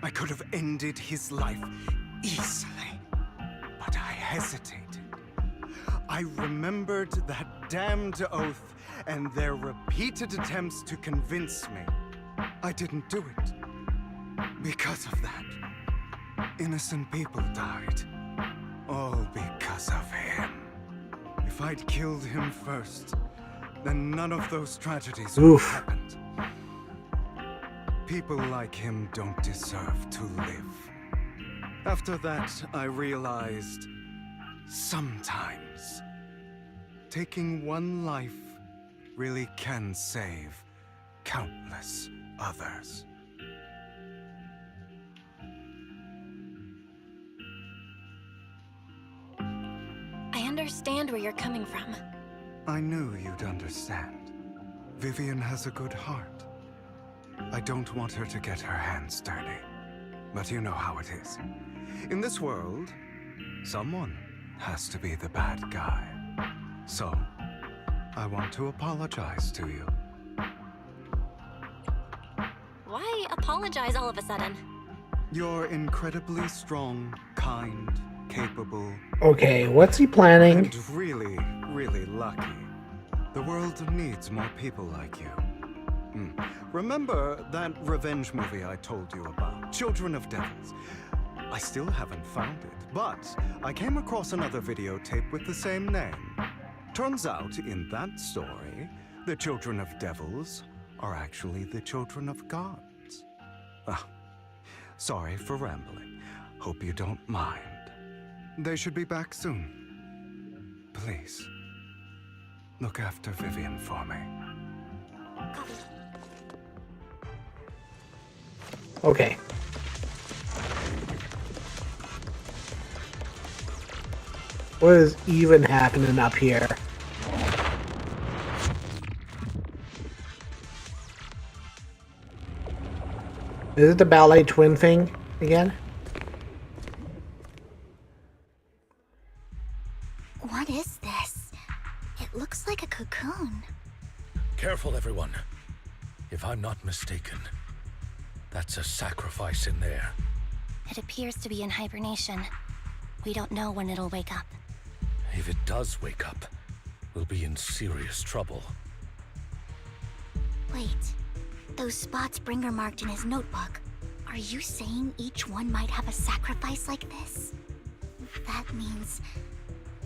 I could have ended his life easily, but I hesitated. I remembered that damned oath and their repeated attempts to convince me. I didn't do it. Because of that, innocent people died. All because of him. If I'd killed him first, then none of those tragedies would have happened. People like him don't deserve to live. After that, I realized sometimes taking one life really can save countless others. I understand where you're coming from. I knew you'd understand. Vivian has a good heart. I don't want her to get her hands dirty. But you know how it is. In this world, someone has to be the bad guy. So, I want to apologize to you. Why apologize all of a sudden? You're incredibly strong, kind, capable. Okay, what's he planning? And really, really lucky. The world needs more people like you. Remember that revenge movie I told you about? Children of Devils. I still haven't found it, but I came across another videotape with the same name. Turns out, in that story, the children of devils are actually the children of gods. Ah, sorry for rambling. Hope you don't mind. They should be back soon. Please, look after Vivian for me. Okay. What is even happening up here? Is it the Ballet Twin thing again? What is this? It looks like a cocoon. Careful, everyone. If I'm not mistaken, that's a sacrifice in there. It appears to be in hibernation. We don't know when it'll wake up. If it does wake up, we'll be in serious trouble. Wait, those spots Bringer marked in his notebook. Are you saying each one might have a sacrifice like this? That means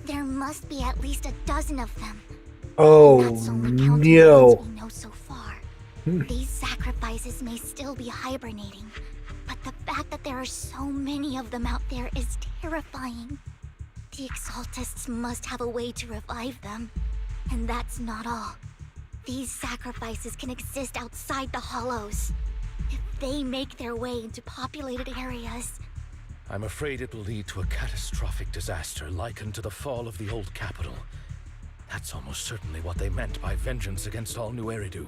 there must be at least a dozen of them. Oh, That's only counting the no. ones we know so far. These sacrifices may still be hibernating, but the fact that there are so many of them out there is terrifying. The Exaltists must have a way to revive them. And that's not all. These sacrifices can exist outside the hollows. If they make their way into populated areas... I'm afraid it will lead to a catastrophic disaster likened to the fall of the old capital. That's almost certainly what they meant by vengeance against all New Eridu.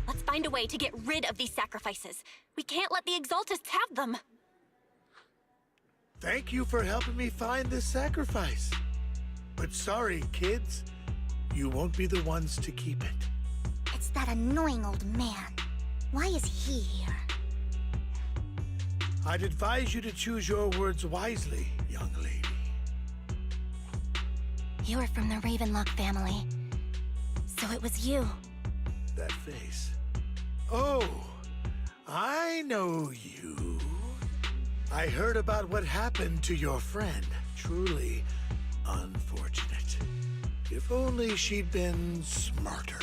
Let's find a way to get rid of these sacrifices. We can't let the Exaltists have them. Thank you for helping me find this sacrifice. But sorry, kids. You won't be the ones to keep it. It's that annoying old man. Why is he here? I'd advise you to choose your words wisely, young lady. You were from the Ravenlock family. So it was you. That face. Oh, I know you. I heard about what happened to your friend. Truly unfortunate. If only she'd been smarter.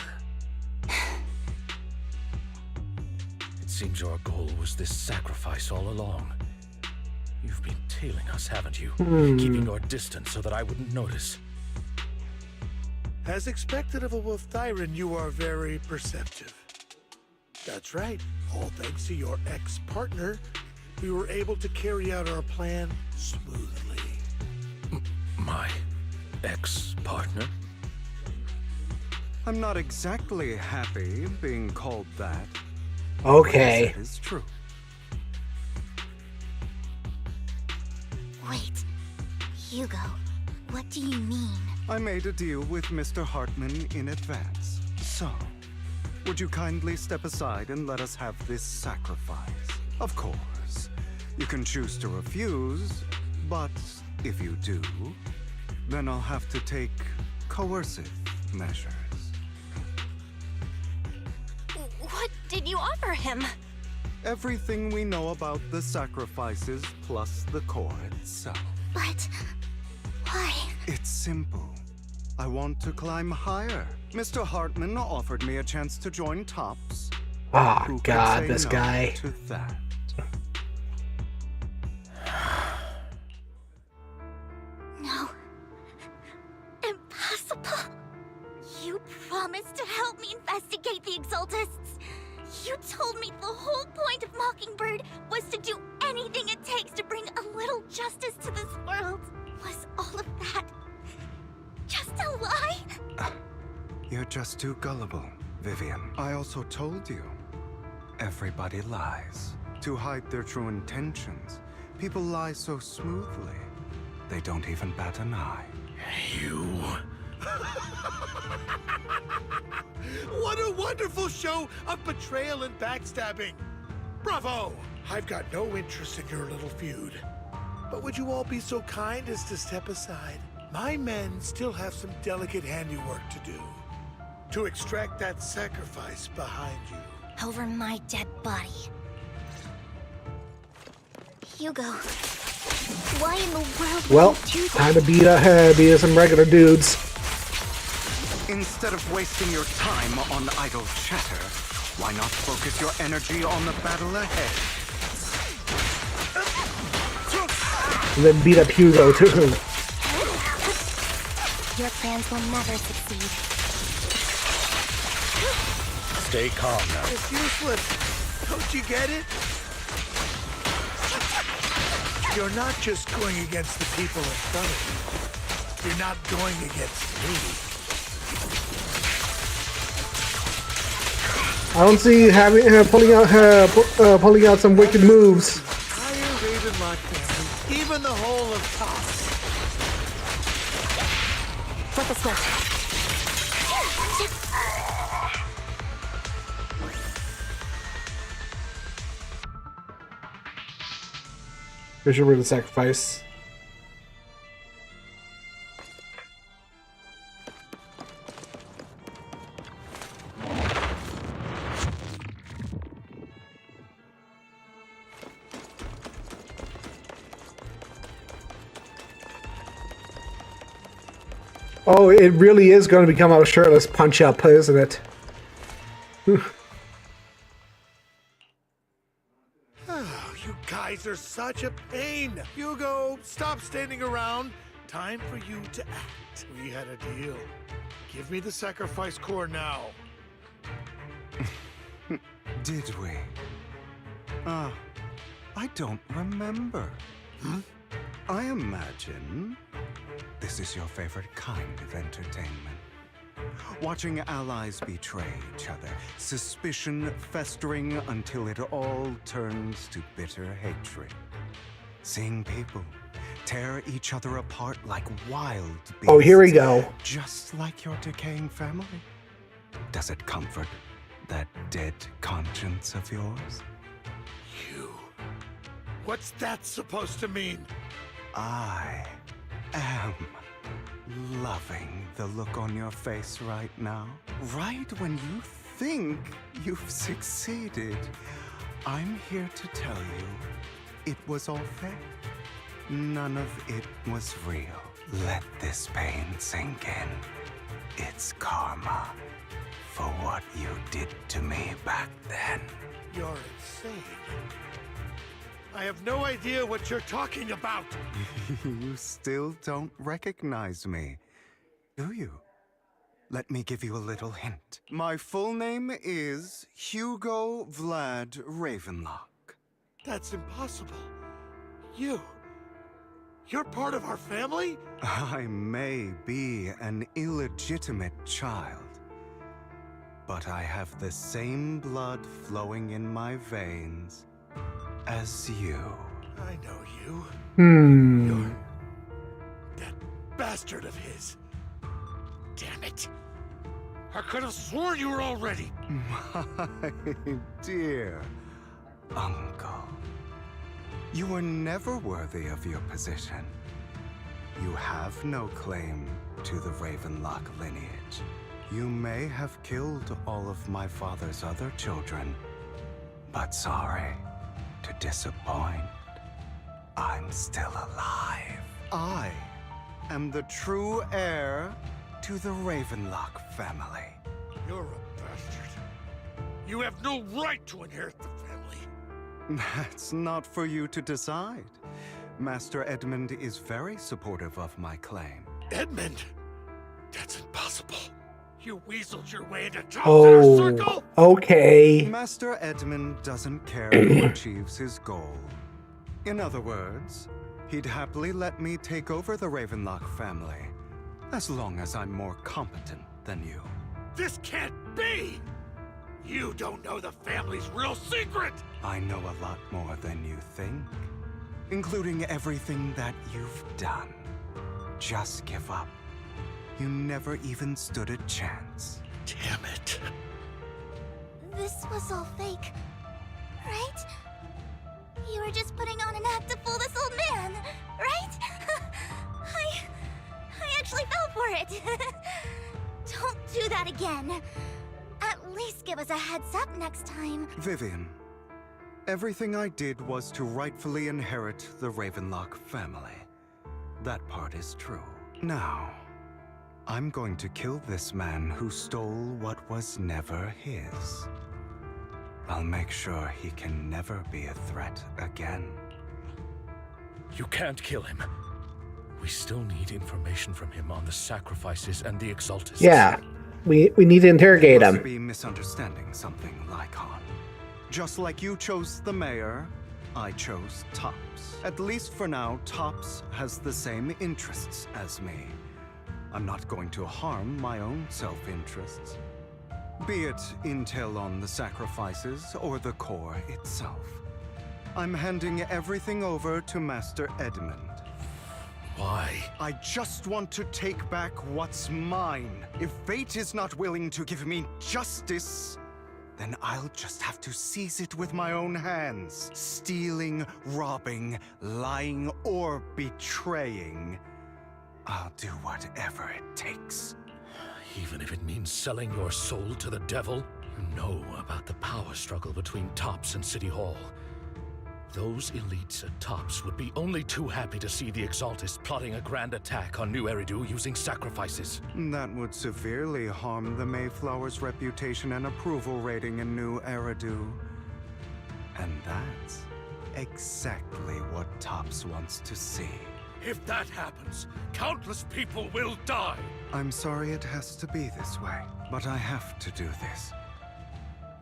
It seems your goal was this sacrifice all along. You've been tailing us, haven't you? Keeping your distance so that I wouldn't notice. As expected of a wolf Thyran, you are very perceptive. That's right. All thanks to your ex-partner, we were able to carry out our plan smoothly. My ex-partner? I'm not exactly happy being called that. Okay. It is true. Wait, Hugo, what do you mean? I made a deal with Mr. Hartman in advance. So, would you kindly step aside and let us have this sacrifice? Of course, you can choose to refuse, but if you do, then I'll have to take coercive measures. What did you offer him? Everything we know about the sacrifices plus the core itself. But... why? It's simple. I want to climb higher. Mr. Hartman offered me a chance to join Tops. Oh, Who could God, say this no guy. to that? No. Impossible. You promised to help me investigate the Exaltists. You told me the whole point of Mockingbird was to do anything it takes to bring a little justice to this world. Was all of that just a lie? You're just too gullible, Vivian. I also told you, everybody lies. To hide their true intentions, people lie so smoothly, they don't even bat an eye. You... What a wonderful show of betrayal and backstabbing! Bravo! I've got no interest in your little feud. But would you all be so kind as to step aside? My men still have some delicate handiwork to do. To extract that sacrifice behind you. Over my dead body. Hugo, why in the world Well, would you do time that? to beat some regular dudes. Instead of wasting your time on idle chatter, why not focus your energy on the battle ahead? And then beat up Hugo, too. Your plans will never succeed. Stay calm now. It's useless. Don't you get it? You're not just going against the people in front of you. You're not going against me. I don't see you having pulling out some wicked moves. Entire Ravenlock family, even the whole of Tops. Flip a switch. Here's your written sacrifice. Oh, it really is going to become a Shirtless Punchup, isn't it? Oh, you guys are such a pain. Hugo, stop standing around. Time for you to act. We had a deal. Give me the sacrifice core now. Did we? I don't remember. I imagine this is your favorite kind of entertainment. Watching allies betray each other, suspicion festering until it all turns to bitter hatred. Seeing people tear each other apart like wild beasts. Oh, here we go. Just like your decaying family. Does it comfort that dead conscience of yours? You. What's that supposed to mean? I am loving the look on your face right now. Right when you think you've succeeded, I'm here to tell you it was all fake. None of it was real. Let this pain sink in. It's karma for what you did to me back then. You're insane. I have no idea what you're talking about. You still don't recognize me, do you? Let me give you a little hint. My full name is Hugo Vlad Ravenlock. That's impossible. You're part of our family? I may be an illegitimate child, but I have the same blood flowing in my veins as you. I know you. You're that bastard of his. Damn it. I could have sworn you were already. My dear uncle, you were never worthy of your position. You have no claim to the Ravenlock lineage. You may have killed all of my father's other children, but sorry to disappoint, I'm still alive. I am the true heir to the Ravenlock family. You're a bastard. You have no right to inherit the family. That's not for you to decide. Master Edmund is very supportive of my claim. Edmund? That's impossible. You weaseled your way into Tom's inner circle? Okay. Master Edmund doesn't care who achieves his goal. In other words, he'd happily let me take over the Ravenlock family, as long as I'm more competent than you. This can't be! You don't know the family's real secret! I know a lot more than you think, including everything that you've done. Just give up. You never even stood a chance. Damn it. This was all fake, right? You were just putting on an act to fool this old man, right? I actually fell for it. Don't do that again. At least give us a heads up next time. Vivian, everything I did was to rightfully inherit the Ravenlock family. That part is true. Now, I'm going to kill this man who stole what was never his. I'll make sure he can never be a threat again. You can't kill him. We still need information from him on the sacrifices and the Exaltists. Yeah, we need to interrogate Must him. be misunderstanding something, Lycon. Just like you chose the mayor, I chose Tops. At least for now, Tops has the same interests as me. I'm not going to harm my own self-interests. Be it intel on the sacrifices or the core itself. I'm handing everything over to Master Edmund. Why? I just want to take back what's mine. If fate is not willing to give me justice, then I'll just have to seize it with my own hands. Stealing, robbing, lying, or betraying. I'll do whatever it takes. Even if it means selling your soul to the devil? You know about the power struggle between Tops and City Hall. Those elites at Tops would be only too happy to see the Exaltists plotting a grand attack on New Eridu using sacrifices. That would severely harm the Mayflower's reputation and approval rating in New Eridu. And that's exactly what Tops wants to see. If that happens, countless people will die. I'm sorry it has to be this way, but I have to do this.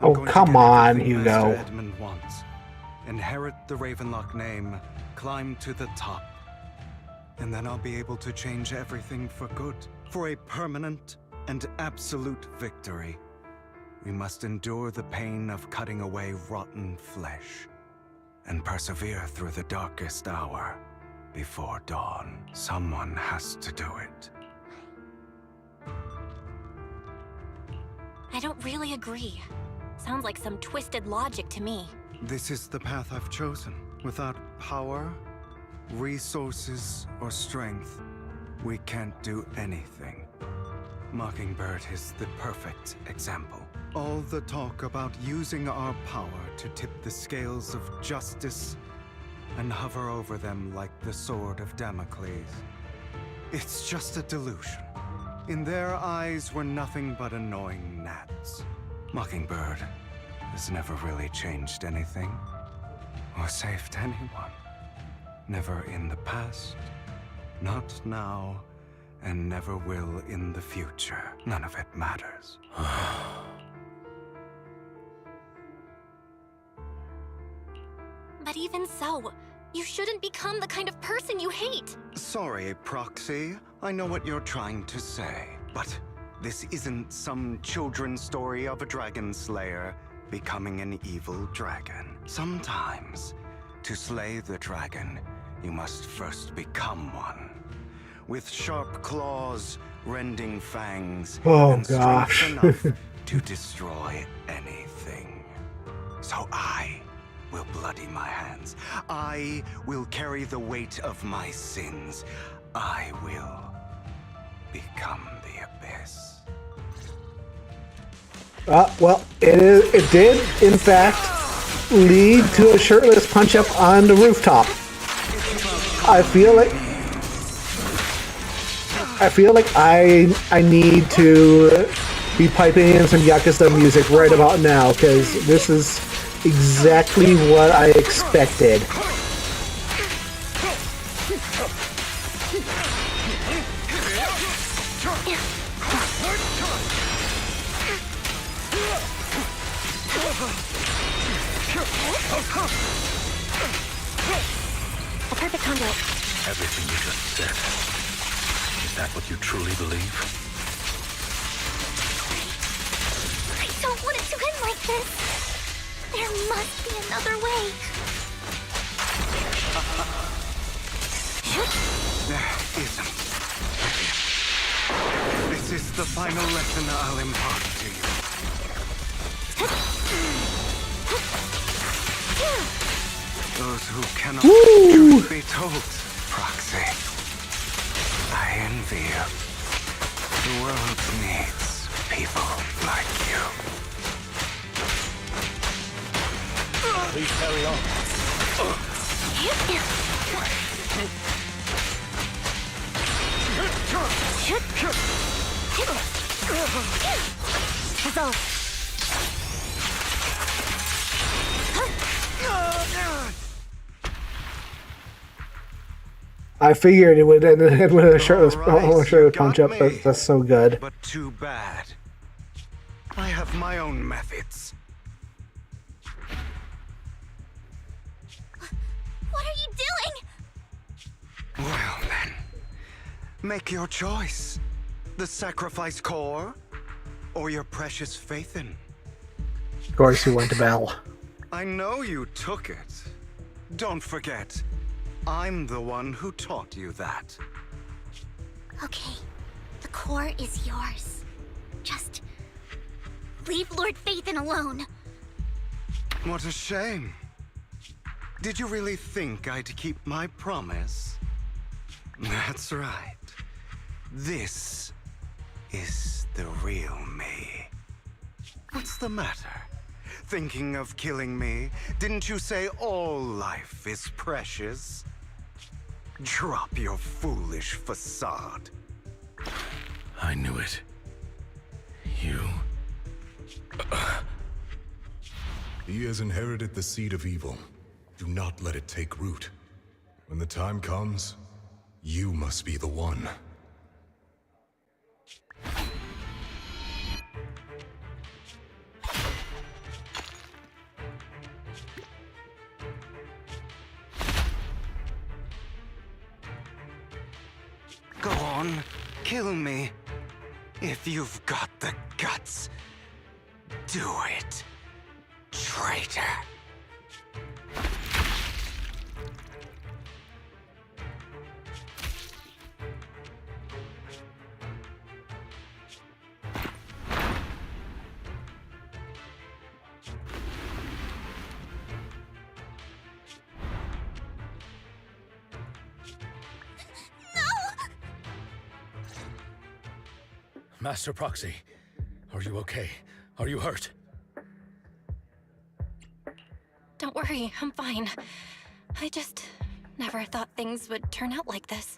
Oh, come on, Hugo. Master Edmund wants. Inherit the Ravenlock name, climb to the top, and then I'll be able to change everything for good. For a permanent and absolute victory, we must endure the pain of cutting away rotten flesh and persevere through the darkest hour before dawn. Someone has to do it. I don't really agree. Sounds like some twisted logic to me. This is the path I've chosen. Without power, resources, or strength, we can't do anything. Mockingbird is the perfect example. All the talk about using our power to tip the scales of justice and hover over them like the sword of Damocles. It's just a delusion. In their eyes, we're nothing but annoying gnats. Mockingbird has never really changed anything or saved anyone. Never in the past, not now, and never will in the future. None of it matters. But even so, you shouldn't become the kind of person you hate. Sorry, Proxy. I know what you're trying to say, but this isn't some children's story of a dragon slayer becoming an evil dragon. Sometimes, to slay the dragon, you must first become one. With sharp claws, rending fangs, and strength enough to destroy anything. So I will bloody my hands. I will carry the weight of my sins. I will become the abyss. Well, it did, in fact, lead to a shirtless punch-up on the rooftop. I feel like I need to be piping in some Yakuza music right about now, because this is exactly what I expected. A perfect conduit. Everything you just said. Is that what you truly believe? I don't want it to end like this. There must be another way. There isn't. This is the final lesson I'll impart to you. Those who cannot truth be told, Proxy. I envy you. The world needs people like you. Please carry on. I figured it would end with a shirtless punch-up, but that's so good. But too bad. I have my own methods. What are you doing? Well then, make your choice. The sacrifice core, or your precious faith in. Of course, he went to Belle. I know you took it. Don't forget, I'm the one who taught you that. Okay, the core is yours. Just leave Lord Phaethon alone. What a shame. Did you really think I'd keep my promise? That's right. This is the real me. What's the matter? Thinking of killing me? Didn't you say all life is precious? Drop your foolish facade. I knew it. You... He has inherited the seed of evil. Do not let it take root. When the time comes, You must be the one. Go on, kill me. If you've got the guts, do it, traitor. Master Proxy, are you okay? Are you hurt? Don't worry, I'm fine. I just never thought things would turn out like this.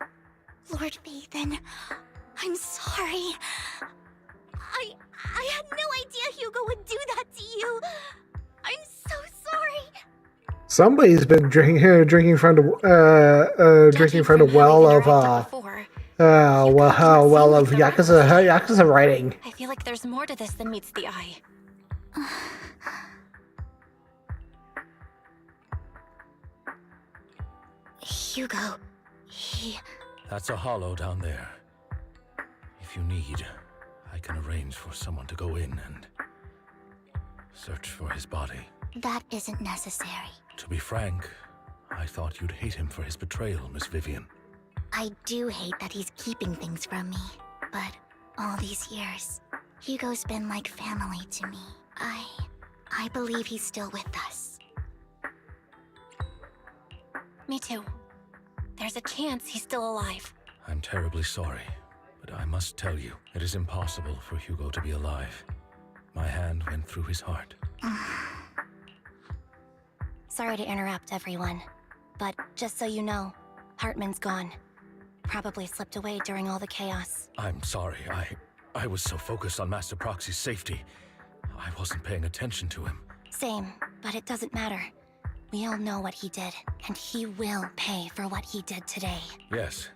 Lord Vathan, I'm sorry. I had no idea Hugo would do that to you. I'm so sorry. Somebody's been drinking from the well of well of Yakuza writing. I feel like there's more to this than meets the eye. Hugo, That's a hollow down there. If you need, I can arrange for someone to go in and search for his body. That isn't necessary. To be frank, I thought you'd hate him for his betrayal, Miss Vivian. I do hate that he's keeping things from me, but all these years, Hugo's been like family to me. I believe he's still with us. Me too. There's a chance he's still alive. I'm terribly sorry, but I must tell you, it is impossible for Hugo to be alive. My hand went through his heart. Sorry to interrupt, everyone. But just so you know, Hartman's gone. Probably slipped away during all the chaos. I'm sorry, I was so focused on Master Proxy's safety. I wasn't paying attention to him. Same, but it doesn't matter. We all know what he did, and he will pay for what he did today. Yes.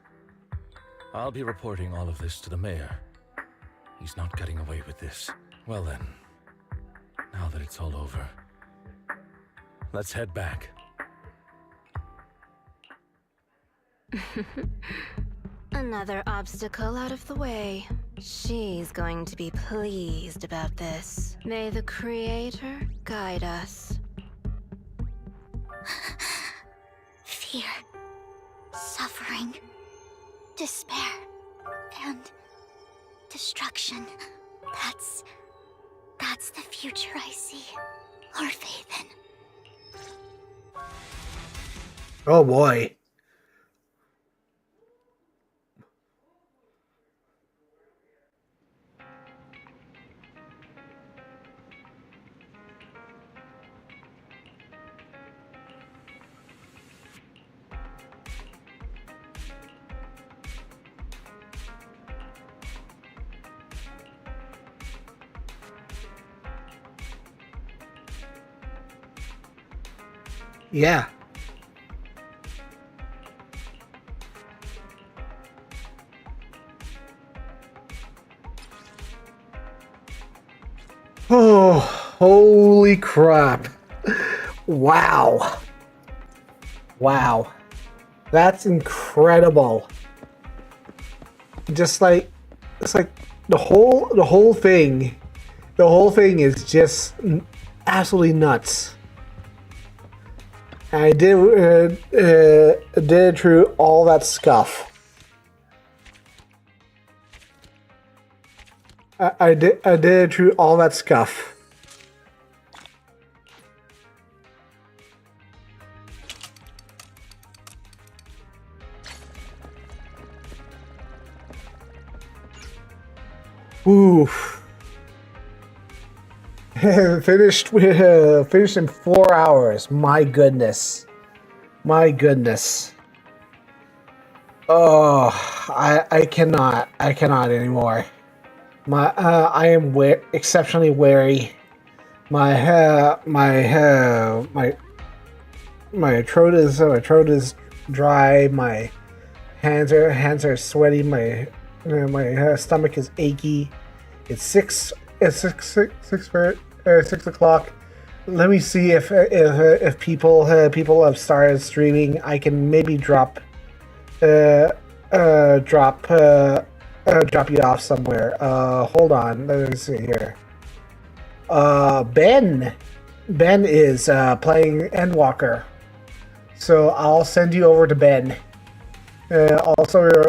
I'll be reporting all of this to the mayor. He's not getting away with this. Well then, now that it's all over, let's head back. Another obstacle out of the way. She's going to be pleased about this. May the Creator guide us. Fear, suffering, despair, and destruction. That's the future I see. Lord Vathan. Oh boy. Yeah. Oh, holy crap. Wow. Wow. That's incredible. Just like, it's like the whole thing is just absolutely nuts. I did through all that scuff. I did through all that scuff. Oof. Finished in 4 hours. My goodness. My goodness. Oh, I cannot anymore. I am exceptionally wary. My throat is dry. My Hands are sweaty. My stomach is achy. It's 6 o'clock. Let me see if people have started streaming. I can maybe drop you off somewhere. Hold on. Let me see here. Ben is playing Endwalker, so I'll send you over to Ben. I'll send you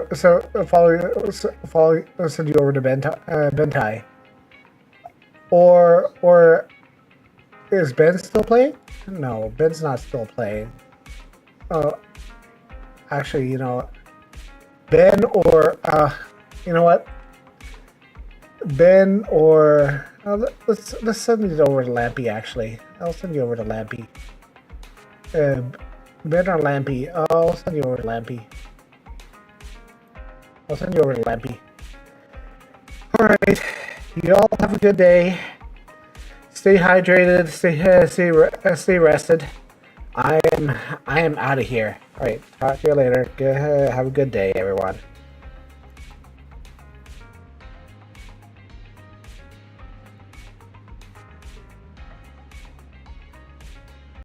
over to Bentai. Or is Ben still playing? No, Ben's not still playing. Actually, you know, Ben or you know what? Ben or let's send it over to Lampy. Actually, I'll send you over to Lampy. Ben or Lampy? I'll send you over to Lampy. I'll send you over to Lampy. All right, you all have a good day. Stay hydrated. Stay rested. I am out of here. All right, talk to you later. Have a good day, everyone.